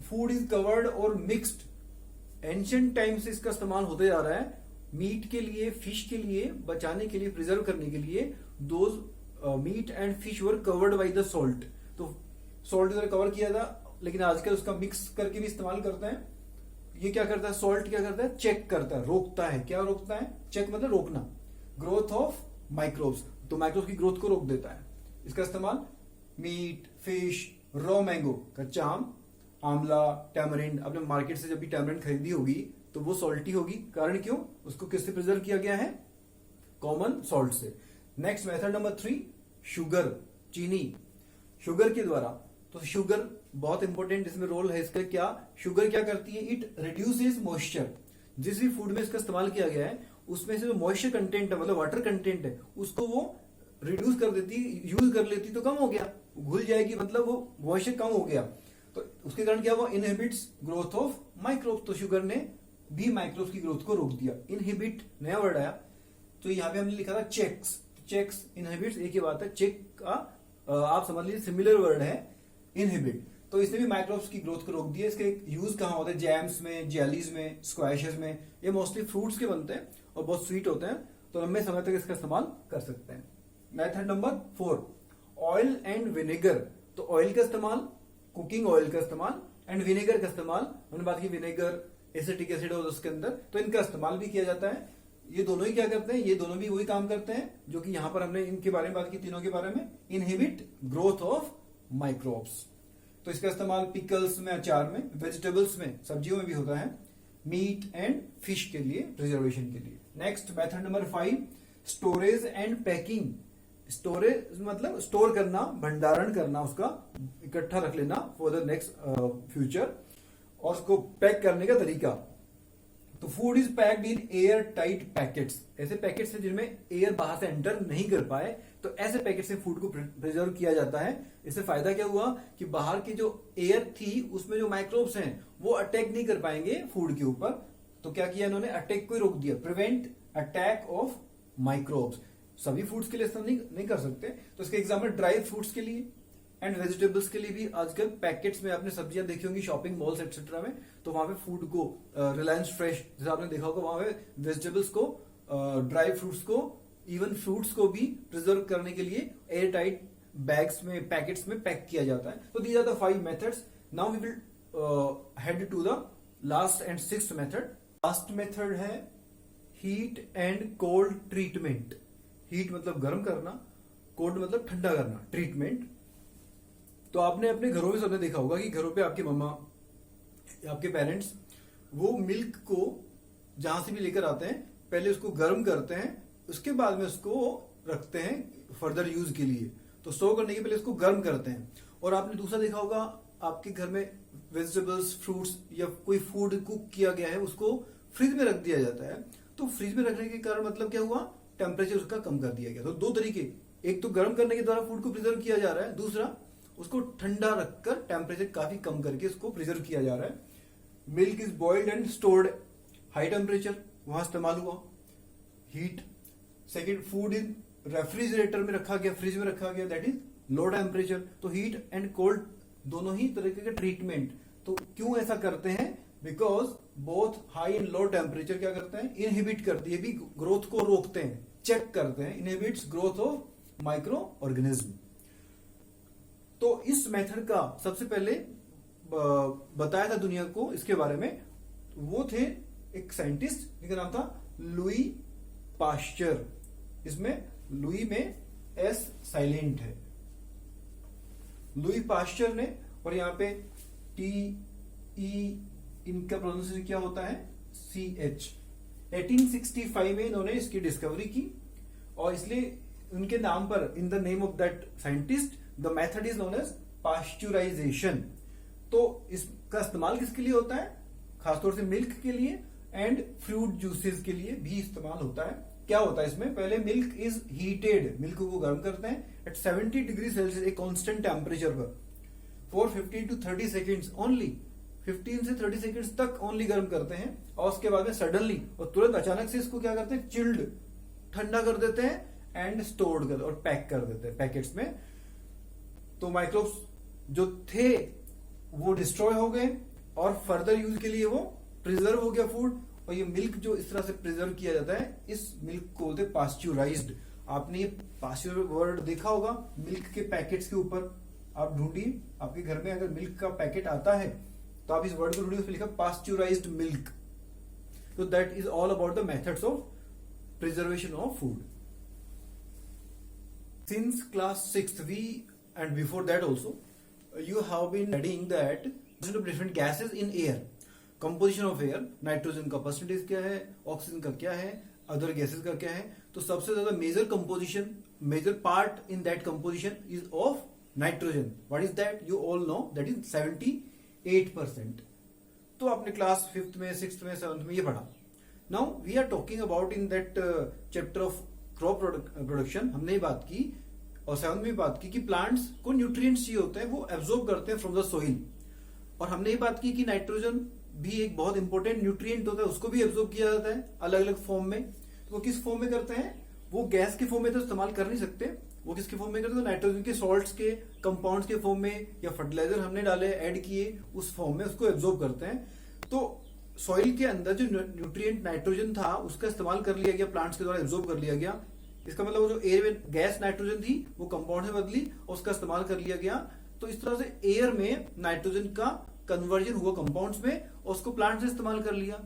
फूड इज कवर्ड और मिक्स्ड, एंशियंट टाइम से इसका इस्तेमाल होते जा रहा है। मीट के लिए, फिश के लिए बचाने के लिए, प्रिजर्व करने के लिए, those meat and fish were covered by the salt, तो सॉल्ट इधर कवर किया था, लेकिन आजकल उसका मिक्स करके भी इस्तेमाल करते हैं। ये क्या करता है, सॉल्ट क्या करता है, चेक करता है, रोकता है। क्या रोकता है, चेक मतलब रोकना, ग्रोथ ऑफ माइक्रोब्स, तो माइक्रोब्स की ग्रोथ को रोक देता है। इसका इस्तेमाल मीट, फिश, रॉ मैंगो, कच्चा आम, आंवला, टैमरिंड, आपने मार्केट से जब भी टैमरिंड खरीदी होगी तो वो सॉल्टी होगी, कारण क्यों, उसको किससे प्रिजर्व किया गया है, कॉमन सॉल्ट से। नेक्स्ट मेथड नंबर 3, शुगर, चीनी, शुगर के द्वारा, तो शुगर बहुत इंपॉर्टेंट इसमें रोल है इसका। क्या शुगर क्या करती है, इट रिड्यूसेस मॉइस्चर, जिस भी फूड में इसका इस्तेमाल किया गया है उसमें से जो मॉइस्चर कंटेंट है, मतलब वाटर कंटेंट है, उसको वो रिड्यूस कर देती, यूज कर लेती तो कम हो गया, घुल जाएगी, मतलब वो मॉइस्चर कम हो गया, तो उसके कारण क्या हुआ, इनहिबिट्स ग्रोथ ऑफ माइक्रोब्स, तो शुगर ने भी माइक्रोब्स की ग्रोथ को रोक दिया। इनहिबिट नया वर्ड आया, तो यहाँ पे हमने लिखा था चेक्स, चेक्स इनहिबिट्स एक ही बात है, चेक का आप समझ लीजिए सिमिलर वर्ड है इनहिबिट, तो इसने भी माइक्रोब्स की ग्रोथ को रोक दिया। इसके यूज कहाँ होते हैं, जैम्स में, जेलीज में, स्क्वैशेस में, ये मोस्टली फ्रूट्स के बनते हैं और बहुत स्वीट होते हैं, तो लंबे समय तक इसका इस्तेमाल कर सकते हैं। Method number 4, oil and vinegar, तो ऑयल का इस्तेमाल, कुकिंग ऑयल का इस्तेमाल, एंड विनेगर का इस्तेमाल, हमने बात की विनेगर एसिटिक एसिड होता है उसके अंदर, तो इनका इस्तेमाल भी किया जाता है। ये दोनों ही क्या करते हैं, ये दोनों भी वही काम करते हैं जो कि यहां पर हमने इनके बारे में बात की, तीनों के बारे में, इनहिबिट ग्रोथ ऑफ माइक्रोब्स। तो इसका इस्तेमाल पिकल्स में, अचार में, वेजिटेबल्स में, सब्जियों में भी होता है, मीट एंड फिश के लिए, प्रिजर्वेशन के लिए। Next method number 5, storage and packing, storage मतलब स्टोर करना, भंडारण करना, उसका इकट्ठा रख लेना फॉर द नेक्स्ट फ्यूचर, और उसको पैक करने का तरीका। तो food is packed in air tight packets, ऐसे पैकेट्स हैं जिनमें एयर बाहर से एंटर नहीं कर पाए, तो ऐसे पैकेट से फूड को प्रिजर्व किया जाता है। इससे फायदा क्या हुआ कि बाहर की जो एयर थी उसमें जो माइक्रोब्स हैं वो अटैक नहीं कर पाएंगे फूड के ऊपर, तो क्या किया इन्होंने, अटैक को ही रोक दिया, प्रिवेंट अटैक ऑफ माइक्रोब्स। सभी फूड्स के लिए ऐसा नहीं कर सकते, तो इसके एग्जाम्पल ड्राई फ्रूट्स के लिए एंड वेजिटेबल्स के लिए भी आजकल पैकेट्स में आपने सब्जियां देखी होंगी शॉपिंग मॉल्स एक्सेट्रा में, तो वहां पे फूड को, रिलायंस फ्रेश जैसे आपने देखा होगा, वहां पे वेजिटेबल्स को, ड्राई फ्रूट्स को, इवन फ्रूट्स को भी प्रिजर्व करने के लिए एयर टाइट बैग्स में, पैकेट्स में पैक किया जाता है। तो these are the 5 methods. Now we will head to the last and 6th method. Last method है heat and cold treatment. Heat मतलब गर्म करना, कोल्ड मतलब ठंडा करना, ट्रीटमेंट। तो आपने अपने घरों में सबने देखा होगा कि घरों पे आपकी मम्मा या आपके पेरेंट्स वो मिल्क को जहां से भी लेकर आते हैं, पहले उसको गर्म करते हैं, उसके बाद में उसको रखते हैं फर्दर यूज के लिए, तो स्टोर करने के पहले उसको गर्म करते हैं। और आपने दूसरा देखा होगा, आपके घर में वेजिटेबल्स, फ्रूट्स या कोई फूड कुक किया गया है उसको फ्रिज में रख दिया जाता है, तो फ्रिज में रखने के कारण मतलब क्या हुआ, टेम्परेचर उसका कम कर दिया गया। तो 2 तरीके, एक तो गर्म करने के द्वारा फूड को प्रिजर्व किया जा रहा है, दूसरा उसको ठंडा रखकर टेम्परेचर काफी कम करके उसको प्रिजर्व किया जा रहा है। Milk is boiled and stored, high temperature वहां इस्तेमाल हुआ, heat. Second, food in refrigerator में रखा गया, फ्रिज में रखा गया, दैट इज लो टेम्परेचर। तो हीट एंड कोल्ड दोनों ही तरीके के ट्रीटमेंट। तो क्यों ऐसा करते हैं, because both high and low temperature क्या करते हैं, इनहिबिट करते हैं, भी ग्रोथ को रोकते हैं, चेक करते हैं, inhibits growth of micro organism. तो इस मेथड का सबसे पहले बताया था दुनिया को इसके बारे में, वो थे एक साइंटिस्ट जिनका नाम था लुई पाश्चर। इसमें लुई में एस साइलेंट है, लुई पाश्चर ने, और यहां पे टी ई इनका प्रोनाउंसिएशन क्या होता है, CH। 1865 में इन्होंने इसकी डिस्कवरी की, और इसलिए उनके नाम पर, in the name of that scientist, the method is known as pasteurisation. तो इसका इस्तेमाल किसके लिए होता है, खासतौर से मिल्क के लिए एंड फ्रूट जूसेस के लिए भी इस्तेमाल होता है। क्या होता है इसमें, पहले मिल्क इज हीटेड, मिल्क को गर्म करते हैं एट 70 डिग्री सेल्सियस, एक कांस्टेंट टेम्परेचर पर, फॉर 15 to 30 सेकेंड्स ओनली, 15 से 30 सेकेंड्स तक ओनली गर्म करते हैं, और उसके बाद में सडनली और तुरंत अचानक से इसको क्या करते हैं, चिल्ड, ठंडा कर देते हैं, एंड स्टोर्ड कर और पैक कर देते हैं पैकेट्स में। तो माइक्रोब्स जो थे वो डिस्ट्रॉय हो गए और फर्दर यूज के लिए वो प्रिजर्व हो गया फूड। और ये मिल्क जो इस तरह से प्रिजर्व किया जाता है, इस मिल्क को बोलते हैं पास्चुराइज्ड। आपने ये पास्चर वर्ड देखा होगा मिल्क के पैकेट्स के ऊपर, आप ढूंढिए आपके घर में अगर मिल्क का पैकेट आता है तो आप इस वर्ड को ढूंढिए, उसमें लिखा पास्चुराइज्ड मिल्क। तो that is all about the methods of preservation of food. Since class 6th, and before that also, you have been studying that of different gases in air, composition of air, nitrogen का percentage क्या है, oxygen का क्या है, other gases का क्या है। तो सबसे ज्यादा major composition, major part in that composition is of nitrogen. What is that? You all know that is 78%। तो आपने क्लास 5th में, 6th में, 7th में ये पढ़ा। Now we are talking about in that chapter of crop production, हमने ये बात की और 7th में बात की कि प्लांट्स को न्यूट्रिएंट्स चाहिए होते हैं, वो एब्जॉर्ब करते हैं फ्रॉम द सोइल। और हमने ये बात की कि नाइट्रोजन भी एक बहुत इंपॉर्टेंट न्यूट्रिएंट होता है, उसको भी एब्जॉर्ब किया जाता है अलग अलग फॉर्म में। तो वो किस फॉर्म में करते हैं? वो गैस के फॉर्म में तो इस्तेमाल कर नहीं सकते, वो किसके फॉर्म में करते हैं? नाइट्रोजन के सॉल्ट्स के, कंपाउंड्स के फॉर्म में, या फर्टिलाइजर हमने डाले, ऐड किए, उस फॉर्म में उसको एब्जॉर्ब करते हैं। तो सॉइल के अंदर जो न्यूट्रिएंट नाइट्रोजन था उसका इस्तेमाल कर लिया गया, प्लांट्स के द्वारा एब्जॉर्ब कर लिया गया। इसका मतलब वो जो एयर में गैस नाइट्रोजन थी वो कंपाउंड में बदली और उसका इस्तेमाल कर लिया गया। तो इस तरह से एयर में नाइट्रोजन का कन्वर्जन हुआ कंपाउंड्स में और उसको प्लांट ने इस्तेमाल कर लिया।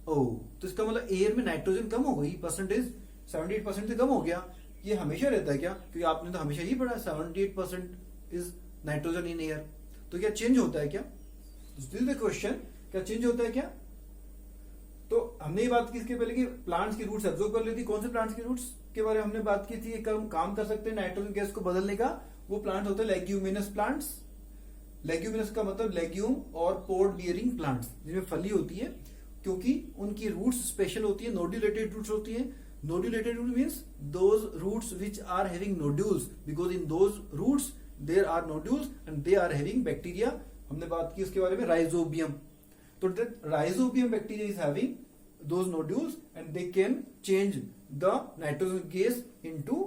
तो इसका मतलब एयर में नाइट्रोजन कम हो गई, परसेंटेज 78% से कम हो गया। ये हमेशा रहता है क्या? क्योंकि आपने तो हमेशा ही पढ़ा 78% इज नाइट्रोजन इन एयर। तो क्या चेंज होता है क्या? दिस इज द क्वेश्चन, क्या चेंज होता है क्या? तो हमने ये बात की इसके पहले कि प्लांट्स की रूट्स एब्जॉर्ब कर लेती। कौन से प्लांट्स की रूट्स के बारे में हमने बात की थी? काम कर सकते हैं नाइट्रोजन गैस को बदलने का। वो प्लांट होते हैं लेग्यूमिनस प्लांट्स। लेग्यूमिनस का मतलब लेग्यूम और पोड बियरिंग प्लांट्स, जिनमें फली होती है, क्योंकि उनकी रूट्स स्पेशल होती है, नोड्यूलेटेड रूट्स होती है। Nodulated root means those roots which are having nodules, because in those roots there are nodules and they are having bacteria. हमने बात की उसके बारे में rhizobium. So that rhizobia bacteria is having those nodules and they can change the nitrogen gas into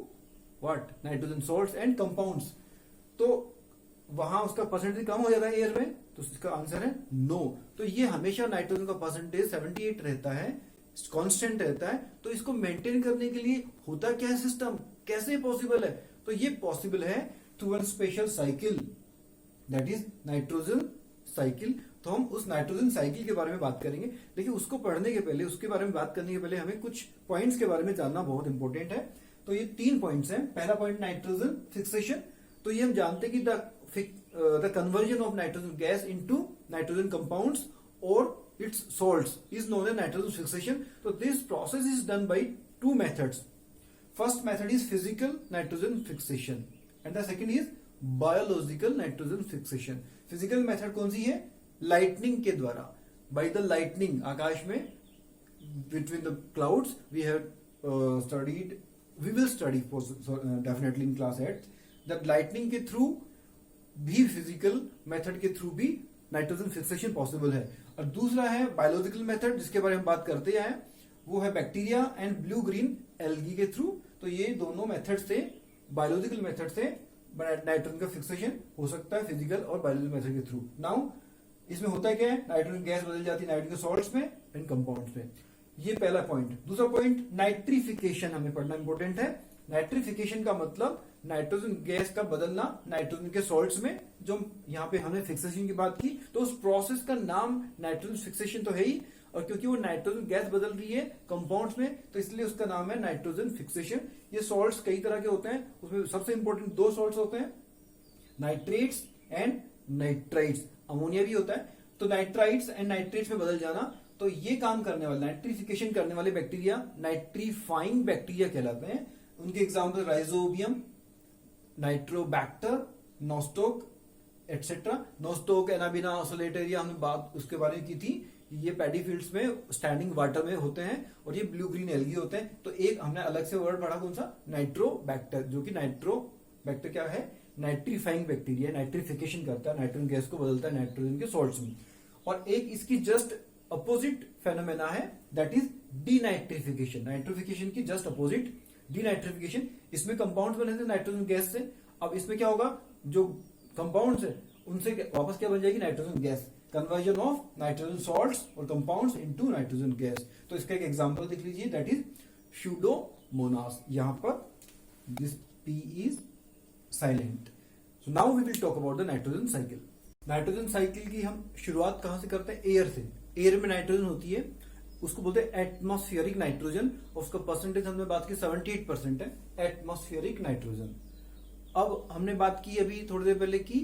what? Nitrogen salts and compounds. तो वहां उसका percentage कम हो जाता है एयर में, तो इसका आंसर है नो। तो ये हमेशा नाइट्रोजन का परसेंटेज 78 रहता है, कांस्टेंट रहता है। तो इसको मेंटेन करने के लिए होता क्या है सिस्टम, कैसे पॉसिबल है? तो ये पॉसिबल है through one special cycle, that is nitrogen cycle. तो हम उस नाइट्रोजन साइकिल के बारे में बात करेंगे, लेकिन उसको पढ़ने के पहले, उसके बारे में बात करने के पहले हमें कुछ पॉइंट्स के बारे में जानना बहुत इंपॉर्टेंट है। तो ये 3 पॉइंट्स हैं। पहला पॉइंट नाइट्रोजन फिक्सेशन। तो ये हम जानते हैं कि the conversion of nitrogen gas into nitrogen compounds और its salts is known as nitrogen fixation. तो this process is done by 2 methods. First method is physical nitrogen fixation and the second is biological nitrogen fixation. Physical method कौन सी है? Lightning के द्वारा, by the lightning, आकाश में between the clouds we have studied, we will study definitely in class 8 that lightning के through भी, physical method के थ्रू भी नाइट्रोजन फिक्सेशन पॉसिबल है। और दूसरा है बायोलॉजिकल मेथड, जिसके बारे में बात करते आए, वो है bacteria and blue green algae के थ्रू। तो ये दोनों मेथड से, बायोलॉजिकल मेथड से नाइट्रोजन का फिक्सेशन हो सकता है, फिजिकल और बायोलॉजिकल मेथड के थ्रू। नाउ इसमें होता है क्या है? नाइट्रोजन गैस बदल जाती है नाइट्रोजन सॉल्ट्स में एंड कंपाउंड्स में। ये पहला पॉइंट। दूसरा पॉइंट नाइट्रिफिकेशन हमें पढ़ना इंपॉर्टेंट है। नाइट्रिफिकेशन का मतलब नाइट्रोजन गैस का बदलना नाइट्रोजन के सॉल्ट्स में, जो यहाँ पे हमने फिक्सेशन की बात की। तो उस प्रोसेस का नाम नाइट्रोजन फिक्सेशन तो है ही, और क्योंकि वो नाइट्रोजन गैस बदल रही है कंपाउंड्स में, तो इसलिए उसका नाम है नाइट्रोजन फिक्सेशन। ये सॉल्ट्स कई तरह के होते हैं, उसमें सबसे इंपॉर्टेंट 2 सॉल्ट्स होते हैं, नाइट्रेट्स एंड नाइट्राइट्स। अमोनिया भी होता है। तो नाइट्राइट्स एंड नाइट्रेट्स में बदल जाना, तो ये काम करने वाले, नाइट्रिफिकेशन करने वाले बैक्टीरिया नाइट्रीफाइंग बैक्टीरिया कहलाते हैं। उनके example rhizobium, nitrobacter, nostoc etcetera. Nostoc, anabaena, oscillatoria, हमने बात उसके बारे में की थी। ये पैडी फील्ड्स में स्टैंडिंग वाटर में होते हैं और ये ब्लू ग्रीन एल्गी होते हैं। तो एक हमने अलग से वर्ड पढ़ा, कौन सा? नाइट्रोबैक्टर, जो कि नाइट्रोबैक्टर क्या है? नाइट्रीफाइंग बैक्टीरिया, नाइट्रिफिकेशन करता है, नाइट्रोजन गैस को बदलता है नाइट्रोजन के सॉल्ट्स में। और एक इसकी जस्ट अपोजिट फेनोमेना है, दैट इज डीनाइट्रिफिकेशन। नाइट्रिफिकेशन की जस्ट अपोजिट डीनाइट्रिफिकेशन, इसमें कंपाउंड्स बने थे नाइट्रोजन गैस से, अब इसमें क्या होगा, जो कंपाउंड्स है उनसे वापस क्या बन जाएगी, nitrogen gas, conversion of nitrogen salts और कंपाउंड्स इनटू नाइट्रोजन गैस। तो इसका एक एग्जांपल देख लीजिए, दैट इज स्यूडोमोनास। यहां पर this P is silent. So now we will talk about the nitrogen cycle. Nitrogen cycle की हम शुरुआत कहां से करते हैं, एयर से। एयर में नाइट्रोजन होती है, उसको बोलते हैं एटमॉस्फेरिक नाइट्रोजन, और उसका परसेंटेज हमने बात की 78% है एटमॉस्फेरिक नाइट्रोजन। अब हमने बात की अभी थोड़ी देर पहले की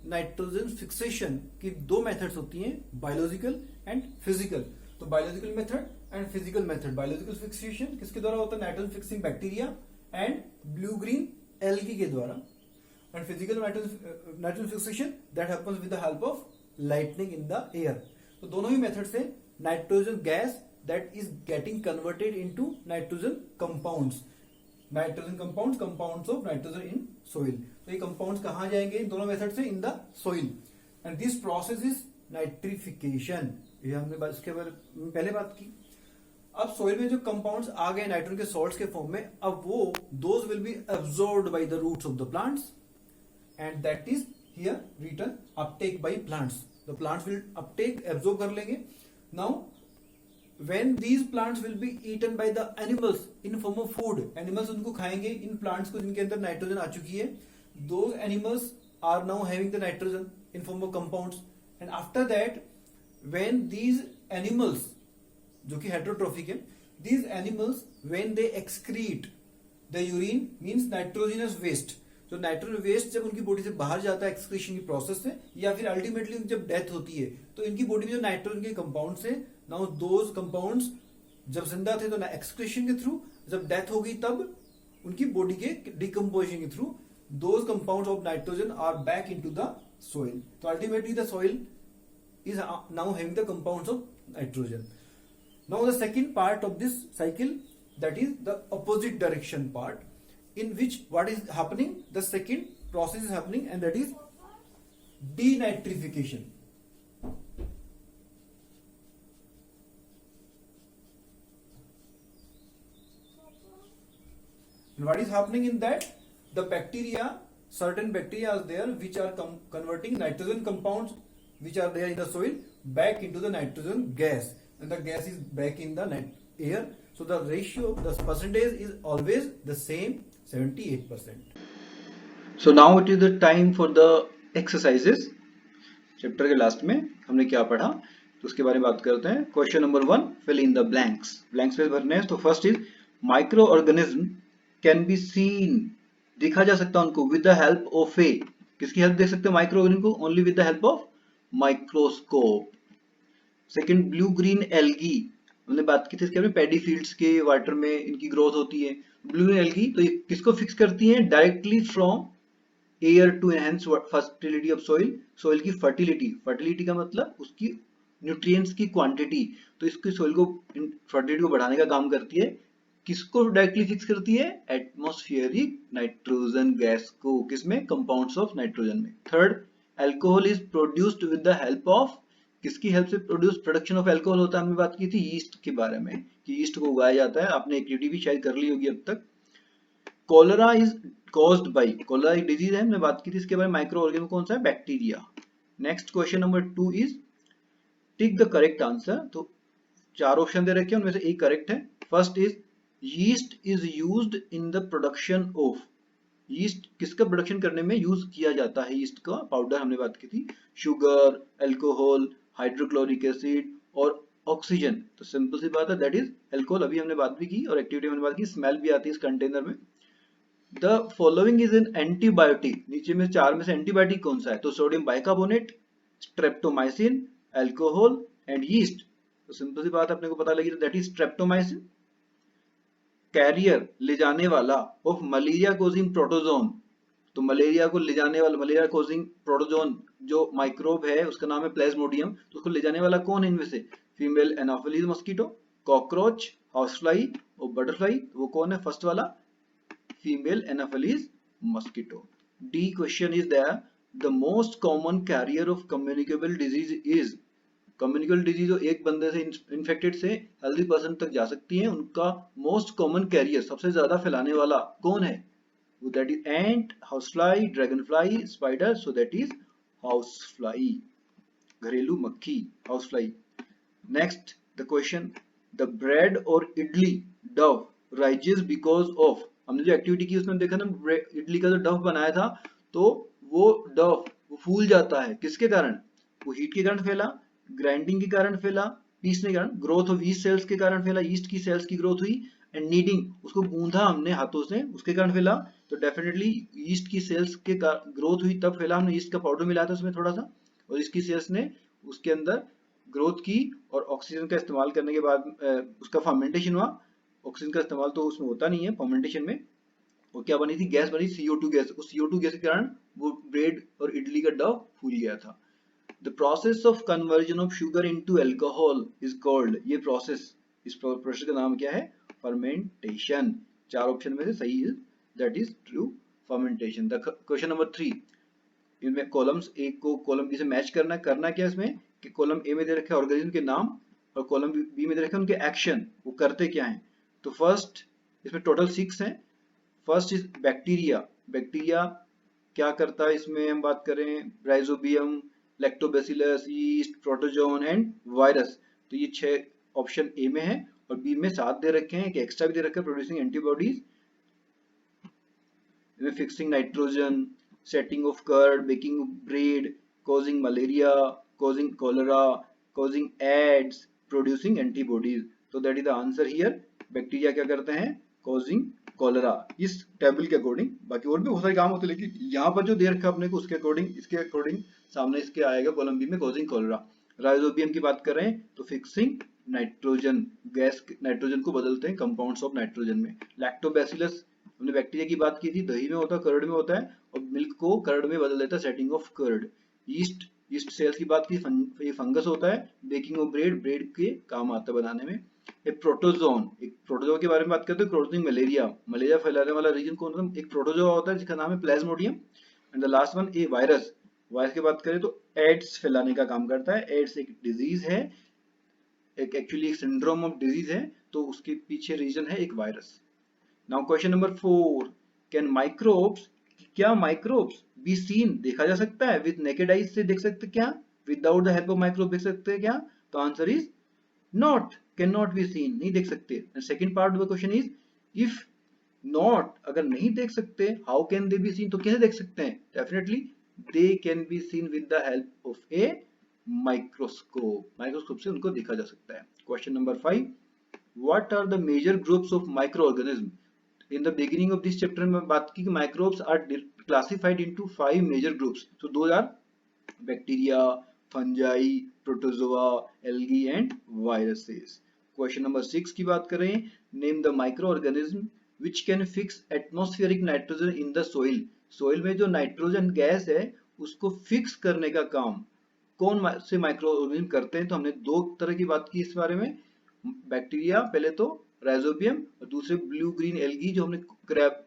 नाइट्रोजन फिक्सेशन की दो मेथड्स होती हैं, बायोलॉजिकल एंड फिजिकल। तो biological method and physical method. Biological fixation किसके द्वारा होता है, nitrogen fixing bacteria and blue green algae के द्वारा। And physical nitrogen fixation that happens with the help of lightning in the air. तो दोनों ही method से nitrogen gas that is getting converted into nitrogen compounds, nitrogen compounds of nitrogen in soil. तो ये compounds कहां जाएंगे इन दोनों method से, इन the soil. And this process is nitrification, ये हमने इसके बारे में पहले बात की। अब सोइल में जो कंपाउंड्स आ गए नाइट्रोजन के सॉल्ट्स के फॉर्म में, अब वो those will be absorbed by the roots of the plants and that is here written uptake by plants. The plants will uptake, absorb कर लेंगे। Now when these plants will be eaten by the animals in form of food, animals उनको खाएंगे इन plants को जिनके अंदर nitrogen आ चुकी है, those animals are now having the nitrogen in form of compounds, and after that when these animals जो कि heterotrophic है, these animals when they excrete the urine means nitrogenous waste, तो नाइट्रोजन वेस्ट जब उनकी body से बाहर जाता है एक्सक्रीशन की प्रोसेस से, या फिर अल्टीमेटली जब डेथ होती है, तो इनकी बॉडी में जो नाइट्रोजन के कंपाउंड्स है, नाउ दोज कंपाउंड्स जब जिंदा थे तो एक्सक्रीशन के थ्रू, जब डेथ हो गई तब उनकी बॉडी के डिकम्पोजिशन के through those compounds of nitrogen are back into the soil. तो ultimately the soil is now having the compounds of nitrogen. Now the second part of this cycle, that is the opposite direction part, in which what is happening, the second process is happening, and that is denitrification. And what is happening in that, the bacteria, certain bacteria are there which are converting nitrogen compounds which are there in the soil back into the nitrogen gas, and the gas is back in the air. So the ratio, the percentage is always the same, 78%. So now it is the time for the exercises. Chapter के last में हमने क्या पढ़ा तो उसके बारे में बात करते हैं। Question number 1, fill in the blanks. Blanks में भरने हैं। तो first is micro organism can be seen, देखा जा सकता है उनको with the help of a, किसकी हेल्प देख सकते हैं माइक्रो ऑर्गेनिज्म को, only with the help of microscope. Second, blue green algae, हमने बात की थी इसके बारे में, पैडी फील्ड्स के वाटर में इनकी ग्रोथ होती है। ब्लू ग्रीन एल्गी तो ये किसको फिक्स करती है, directly from air to enhance fertility of soil, soil की फर्टिलिटी, फर्टिलिटी का मतलब उसकी न्यूट्रिएंट्स की क्वांटिटी, तो इसकी सोइल को फर्टिलिटी को बढ़ाने का काम करती है। किसको डायरेक्टली फिक्स करती है, एटमॉस्फेरिक नाइट्रोजन गैस को, किसमें, कंपाउंड्स ऑफ नाइट्रोजन में। Third, alcohol is produced with the help of, किसकी हेल्प से प्रोडक्शन ऑफ अल्कोहल होता है, हमने बात की थी यीस्ट के बारे में कि यीस्ट को उगाया जाता है, आपने एक्टिविटी भी शायद कर ली होगी अब तक। Cholera is caused by, cholera एक डिजीज है, हमने बात की थी इसके बारे में, माइक्रो ऑर्गेनिज्म कौन सा है, bacteria. Next question number 2 is tick the correct answer. तो 4 ऑप्शन दे रखे हैं, उनमें से एक करेक्ट है। First is yeast is used in the production of, yeast किसका प्रोडक्शन करने में यूज किया जाता है, यीस्ट का पाउडर हमने बात की थी, शुगर, अल्कोहल, हाइड्रोक्लोरिक एसिड और ऑक्सीजन। तो सिंपल सी बात है, दैट इज अल्कोहल, अभी हमने बात भी की और एक्टिविटी हमने बात की, स्मेल भी आती है इस कंटेनर में। The following is an antibiotic, नीचे में 4 में से एंटीबायोटिक कौन सा है, तो sodium bicarbonate, streptomycin, alcohol and yeast. तो सिंपल सी बात अपने को पता लगी, दैट इज स्ट्रेप्टोमाइसिन। कैरियर, ले जाने वाला, ऑफ मलेरिया कोजिंग प्रोटोजोन, तो मलेरिया को ले जाने वाला, मलेरिया कोजिंग प्रोटोजोन जो माइक्रोब है उसका नाम है प्लाज्मोडियम, तो उसको ले जाने वाला कौन है इनमें से, female Anopheles mosquito, cockroach, housefly और बटरफ्लाई, तो वो कौन है, फर्स्ट वाला female Anopheles mosquito. D question is that the most common carrier of communicable disease is, communicable disease जो एक बंदे से इन्फेक्टेड से हेल्दी पर्सन तक जा सकती है, उनका मोस्ट कॉमन कैरियर, सबसे ज्यादा फैलाने वाला कौन है? That is ant, house fly, dragon fly, spider, so that is house fly, घरेलू मक्खी, house fly. Next the question, the bread और idli dough rises because of, हमने जो एक्टिविटी की उसमें देखा ना, इडली का जो डव बनाया था, तो वो डव वो फूल जाता है किसके कारण? वो हीट के कारण फैला, ग्राइंडिंग के कारण फैला, पीसने के कारण, ग्रोथ ऑफ ईस्ट सेल्स के कारण फैला, ईस्ट की सेल्स की ग्रोथ हुई, एंड नीडिंग, उसको गूंधा हमने हाथों से, उसके कारण फैला। तो डेफिनेटली ईस्ट की सेल्स के ग्रोथ हुई तब फैला, हमने ईस्ट का पाउडर मिलाया था उसमें थोड़ा सा, और इसकी सेल्स ने उसके अंदर ग्रोथ की, और ऑक्सीजन का इस्तेमाल करने के बाद उसका फर्मेंटेशन हुआ। ऑक्सीजन का इस्तेमाल तो उसमें होता नहीं है फर्मेंटेशन में, और क्या बनी थी? गैस बनी, CO2 गैस। उस CO2 गैस के कारण वो ब्रेड और इडली का डव फूल गया था। The process of conversion of sugar into alcohol is called, ये प्रोसेस, इस प्रोसेस का नाम क्या है? फर्मेंटेशन। चार ऑप्शन में से सही है, that is true, fermentation. The question number 3, इनमें कॉलम्स ए को कॉलम बी से मैच करना है। करना क्या इसमें कि कॉलम ए में दे रखे ऑर्गेनिज्म के नाम, और कॉलम बी में दे रखे उनके एक्शन, वो करते क्या हैं। तो फर्स्ट, इसमें टोटल 6 हैं। First is bacteria. बैक्टीरिया क्या करता है इसमें हम बात करें? Rhizobium, lactobacillus, yeast, protozoan and virus. तो ये 6 ऑप्शन ए में है, और बी में 7 दे रखे हैं, कि एक्स्ट्रा भी दे रखे हैं, producing antibodies, fixing nitrogen, setting of curd, baking of bread, causing malaria, causing cholera, causing AIDS, producing antibodies. So that is the answer here. Bacteria क्या करते हैं? causing cholera, इस टेबल के अकॉर्डिंग। बाकी और भी बहुत सारे काम होते हैं, लेकिन यहाँ पर जो दे रखा है अपने को उसके अकॉर्डिंग, इसके अकॉर्डिंग सामने इसके आएगा कॉलम बी में causing cholera। राइजोबियम की बात करें तो फिक्सिंग नाइट्रोजन, गैस नाइट्रोजन को बदलते हैं कंपाउंड्स ऑफ नाइट्रोजन में। लैक्टोबैसिलस, हमने बैक्टीरिया की बात की थी, दही में होता है, कर्ड में होता है, और मिल्क को कर्ड में बदल देता है, setting of curd. Yeast, yeast cells की बात की, ये फंगस होता है, बेकिंग ऑफ ब्रेड, ब्रेड के काम आता है बनाने में। एक प्रोटोजोन, एक प्रोटोजोआ के बारे में बात करते हैं, प्रोटोजोन मलेरिया, मलेरिया फैलाने वाला रीजन कौन सा? एक प्रोटोजोआ होता है जिसका नाम है Plasmodium. And the last one A virus. Virus की बात करें तो एड्स फैलाने का काम करता है। एड्स एक डिजीज है, एक एक्चुअली एक सिंड्रोम ऑफ डिजीज है, तो उसके पीछे रीजन है एक virus. Now question number 4, can microbes, क्या माइक्रोब्स बी सीन, देखा जा सकता है? विद नेकेड आइज से देख सकते क्या? Without the help of microbe देख सकते हैं क्या? तो answer is not, can not be seen, नहीं देख सकते। And second part of the question is, if not, अगर नहीं देख सकते, how can they be seen, तो कैसे देख सकते हैं? Definitely they can be seen with the help of a microscope, microscope से उनको देखा जा सकता है। Question number 5, what are the major groups of micro organism. In the beginning of this chapter में बात की कि microbes are classified into 5 major groups. तो those are bacteria, fungi, protozoa, algae and viruses. Question number 6 की बात करें, name the micro organism which can fix atmospheric nitrogen in the soil. Soil में जो नाइट्रोजन गैस है उसको fix करने का काम कौन से माइक्रो ऑर्गेनिज्म करते हैं? तो हमने दो तरह की बात की इस बारे में, बैक्टीरिया पहले तो, राइजोबियम, और दूसरे ब्लू ग्रीन एल्गी, जो हमने क्रैप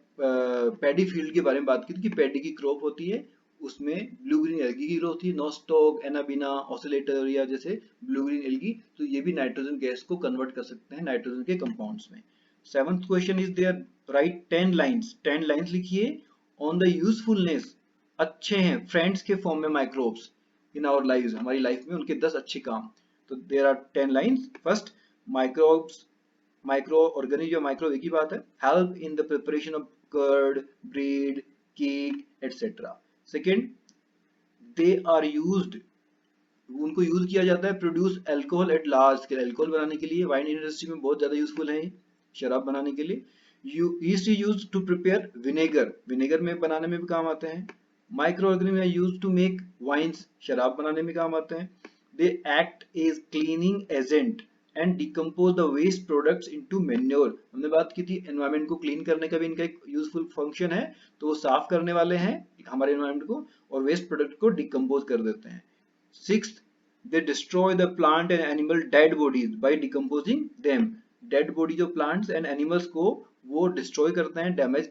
पैडी फील्ड के बारे में बात की थी कि पैडी की क्रॉप होती है, उसमें ब्लू ग्रीन एल्गी की ग्रोथ थी, नोस्टॉक, एनाबिना, ऑसिलेटरिया जैसे ब्लू ग्रीन एल्गी। तो ये भी नाइट्रोजन गैस को कन्वर्ट कर सकते हैं नाइट्रोजन के कंपाउंड्स में। 7th question is there, write 10 lines, 10 lines लिखिए ऑन द यूजफुलनेस, अच्छे हैं, फ्रेंड्स के फॉर्म में माइक्रोब्स इन आवर लाइव्स, हमारी लाइफ में उनके 10 अच्छे काम। तो there are 10 lines. First, microbes, micro organism, micro एक ही बात है, help in the preparation of curd, bread, cake etcetera. Second, they are used, उनको यूज किया जाता है, produce alcohol at large scale, alcohol बनाने के लिए, वाइन इंडस्ट्री में बहुत ज्यादा यूजफुल है, शराब बनाने के लिए। Yeast is used to prepare vinegar, vinegar में बनाने में भी काम आते हैं। Micro organism are used to make wines, शराब बनाने में काम आते हैं। They act as cleaning agent and decompose the waste products into manure, हमने बात की थी एनवायरनमेंट को क्लीन करने का भी इनका एक यूजफुल फंक्शन है, तो वो साफ करने वाले हैं हमारे एनवायरनमेंट को, और वेस्ट प्रोडक्ट को डिकम्पोज कर देते हैं। Sixth, they destroy the plant and animal dead bodies by decomposing them. Dead body जो plants and animals को वो destroy करते हैं, damage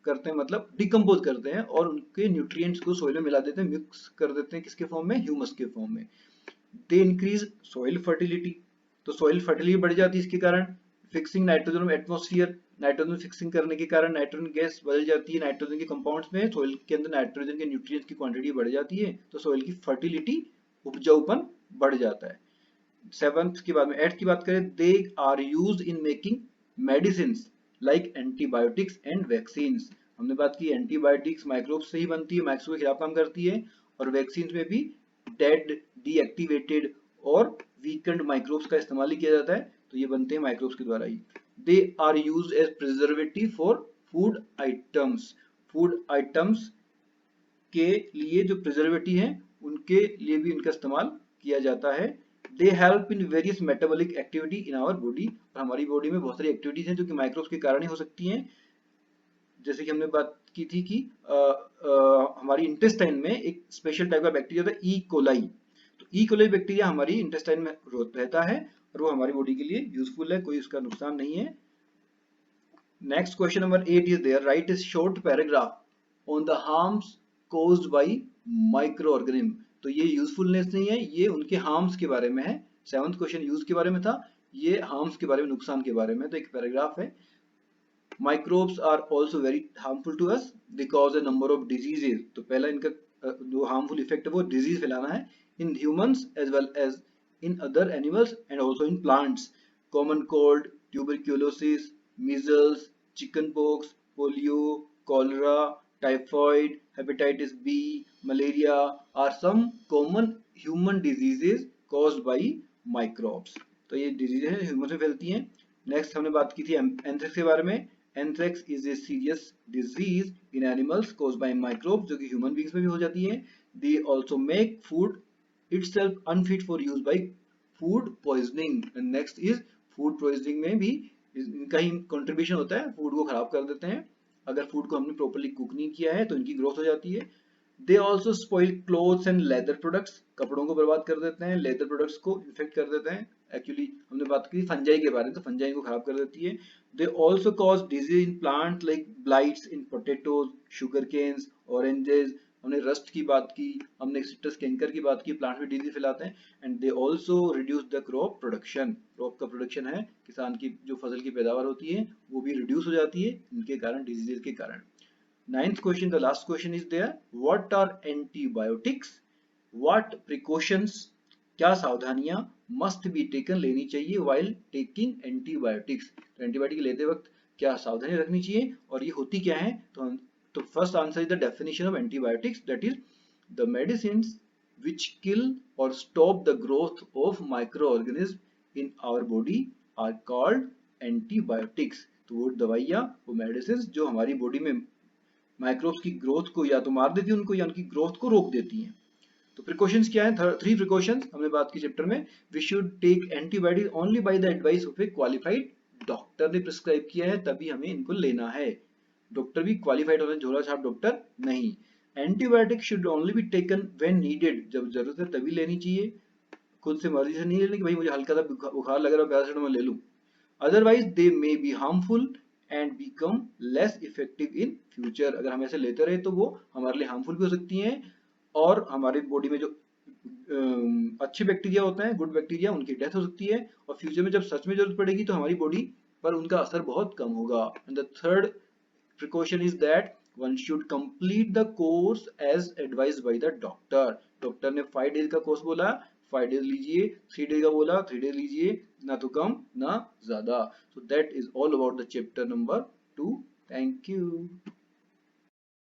करते हैं, मतलब decompose करते हैं, और उनके nutrients को soil में मिला देते हैं, mix कर देते हैं, किसके form में? Humus के form में। दे इंक्रीज सॉइल फर्टिलिटी, तो सॉइल फर्टिलिटी बढ़ जाती है इसके कारण। Fixing nitrogen atmosphere, nitrogen fixing करने के कारण नाइट्रोजन गैस बदल जाती है, नाइट्रोजन के कंपाउंड्स में सॉइल के अंदर नाइट्रोजन के न्यूट्रिएंट्स की क्वांटिटी बढ़ जाती है, तो सॉइल की फर्टिलिटी, उपजाऊपन बढ़ जाता है। सेवंथ के बाद में एट्थ की बात करें, they are used in making medicine like antibiotics and vaccine. हमने बात की एंटीबायोटिक्स माइक्रोब्स से ही बनती है, माइक्रोब के खिलाफ काम करती है, और वैक्सीन में भी डेड, डीएक्टिवेटेड और वीकेंड माइक्रोब्स का इस्तेमाल ही किया जाता है, तो ये बनते हैं माइक्रोब्स के द्वारा ही। They are used as preservative for food items, food items के लिए जो प्रिजर्वेटिव हैं उनके लिए भी इनका इस्तेमाल किया जाता है। They help in various metabolic activity in our body, और हमारी बॉडी में बहुत सारी एक्टिविटीज हैं जो कि माइक्रोब्स के कारण ही हो सकती हैं। जैसे कि हमने बात की थी कि हमारी इंटेस्टाइन में एक स्पेशल टाइप का बैक्टीरिया होता है, ई कोलाई, तो ई कोलाई बैक्टीरिया हमारी इंटेस्टाइन में रहता है और वो हमारी बॉडी के लिए यूजफुल है, कोई उसका नुकसान नहीं है। Next question number 8 is there, write is short paragraph on the harms caused by microorganism, तो ये यूजफुलनेस नहीं है, ये उनके हार्म्स के बारे में है। सेवंथ क्वेश्चन यूज के बारे में था, ये हार्म्स के बारे में, नुकसान के बारे में, तो एक पैराग्राफ है। Microbes are also very harmful to us, they cause a number of diseases, तो पहला इनका जो हार्मफुल इफेक्ट है वो डिजीज फैलाना है, in humans as well as in other animals and also in plants. Common cold, tuberculosis, measles, chicken pox, polio, cholera, typhoid, hepatitis B, malaria are some common human diseases caused by microbes, तो ये diseases हैं human में फैलती हैं। Next हमने बात की थी एंथ्रेक्स के बारे में। Anthrax is a serious disease in animals caused by microbes, जो कि ह्यूमन बींग्स में भी हो जाती है। They also make food itself unfit for use by food poisoning, and next is food poisoning में भी इनका ही कंट्रीब्यूशन होता है, फूड को खराब कर देते हैं, अगर फूड को हमने प्रॉपर्ली कुक नहीं किया है तो इनकी ग्रोथ हो जाती है। They also spoil clothes and leather products, कपड़ों को बर्बाद कर देते हैं, लेदर प्रोडक्ट्स को इन्फेक्ट कर देते हैं। एक्चुअली हमने बात की फंजाई के बारे में, तो फंजाई को खराब कर देती है। They also cause disease in plant like blights in potatoes, sugar canes, oranges, हमने रस्ट की बात की, हमने सिट्रस कैंकर की बात की, प्लांट में डिजीज फैलाते हैं। And they also reduce the crop production, crop का प्रोडक्शन है, किसान की जो फसल की पैदावार होती है वो भी रिड्यूस हो जाती है इनके कारण, डिजीजेस के कारण। Ninth question, the last question is there, what are antibiotics, what precautions, क्या सावधानियां मस्ट बी टेकन, लेनी चाहिए व्हाइल टेकिंग एंटीबायोटिक्स, तो एंटीबायोटिक लेते वक्त क्या सावधानी रखनी चाहिए और ये होती क्या है। तो first answer is the definition of antibiotics, that is the medicines which kill or stop the growth of microorganisms in our body are called antibiotics, तो वो दवाइयाँ, वो मेडिसिन जो हमारी बॉडी में माइक्रोब्स की ग्रोथ को या तो मार देती है उनको या उनकी ग्रोथ को रोक देती हैं। तो प्रिकॉशंस क्या है, 3 प्रिकॉशंस हमने बात की चैप्टर में। We should take antibiotic only by the advice of a qualified doctor ने प्रिस्क्राइब किया है तभी हमें इनको लेना है, डॉक्टर भी क्वालिफाइड होना, झोला छाप डॉक्टर नहीं। Antibiotic should only be taken when needed, जब जरूरत है तभी लेनी चाहिए, खुद से मर्जी से नहीं लेनी कि भाई मुझे हल्का सा बुखार लग रहा है पैरासिटामोल ले लूं। Otherwise they may be harmful and become less effective in future, अगर हम ऐसे लेते रहे तो वो हमारे लिए हार्मफुल भी हो सकती हैं और हमारी बॉडी में जो अच्छे बैक्टीरिया होते हैं, गुड बैक्टीरिया, उनकी डेथ हो सकती है और फ्यूचर में जब सच में जरूरत पड़ेगी तो हमारी बॉडी पर उनका असर बहुत कम होगा। And the third precaution is that one should complete the course as advised by the doctor, doctor ने 5 डेज का कोर्स बोला, 5 डेज लीजिए, 3 डेज का बोला 3 डेज लीजिए, ना तो कम ना ज्यादा। So that is all about the chapter number 2. Thank you.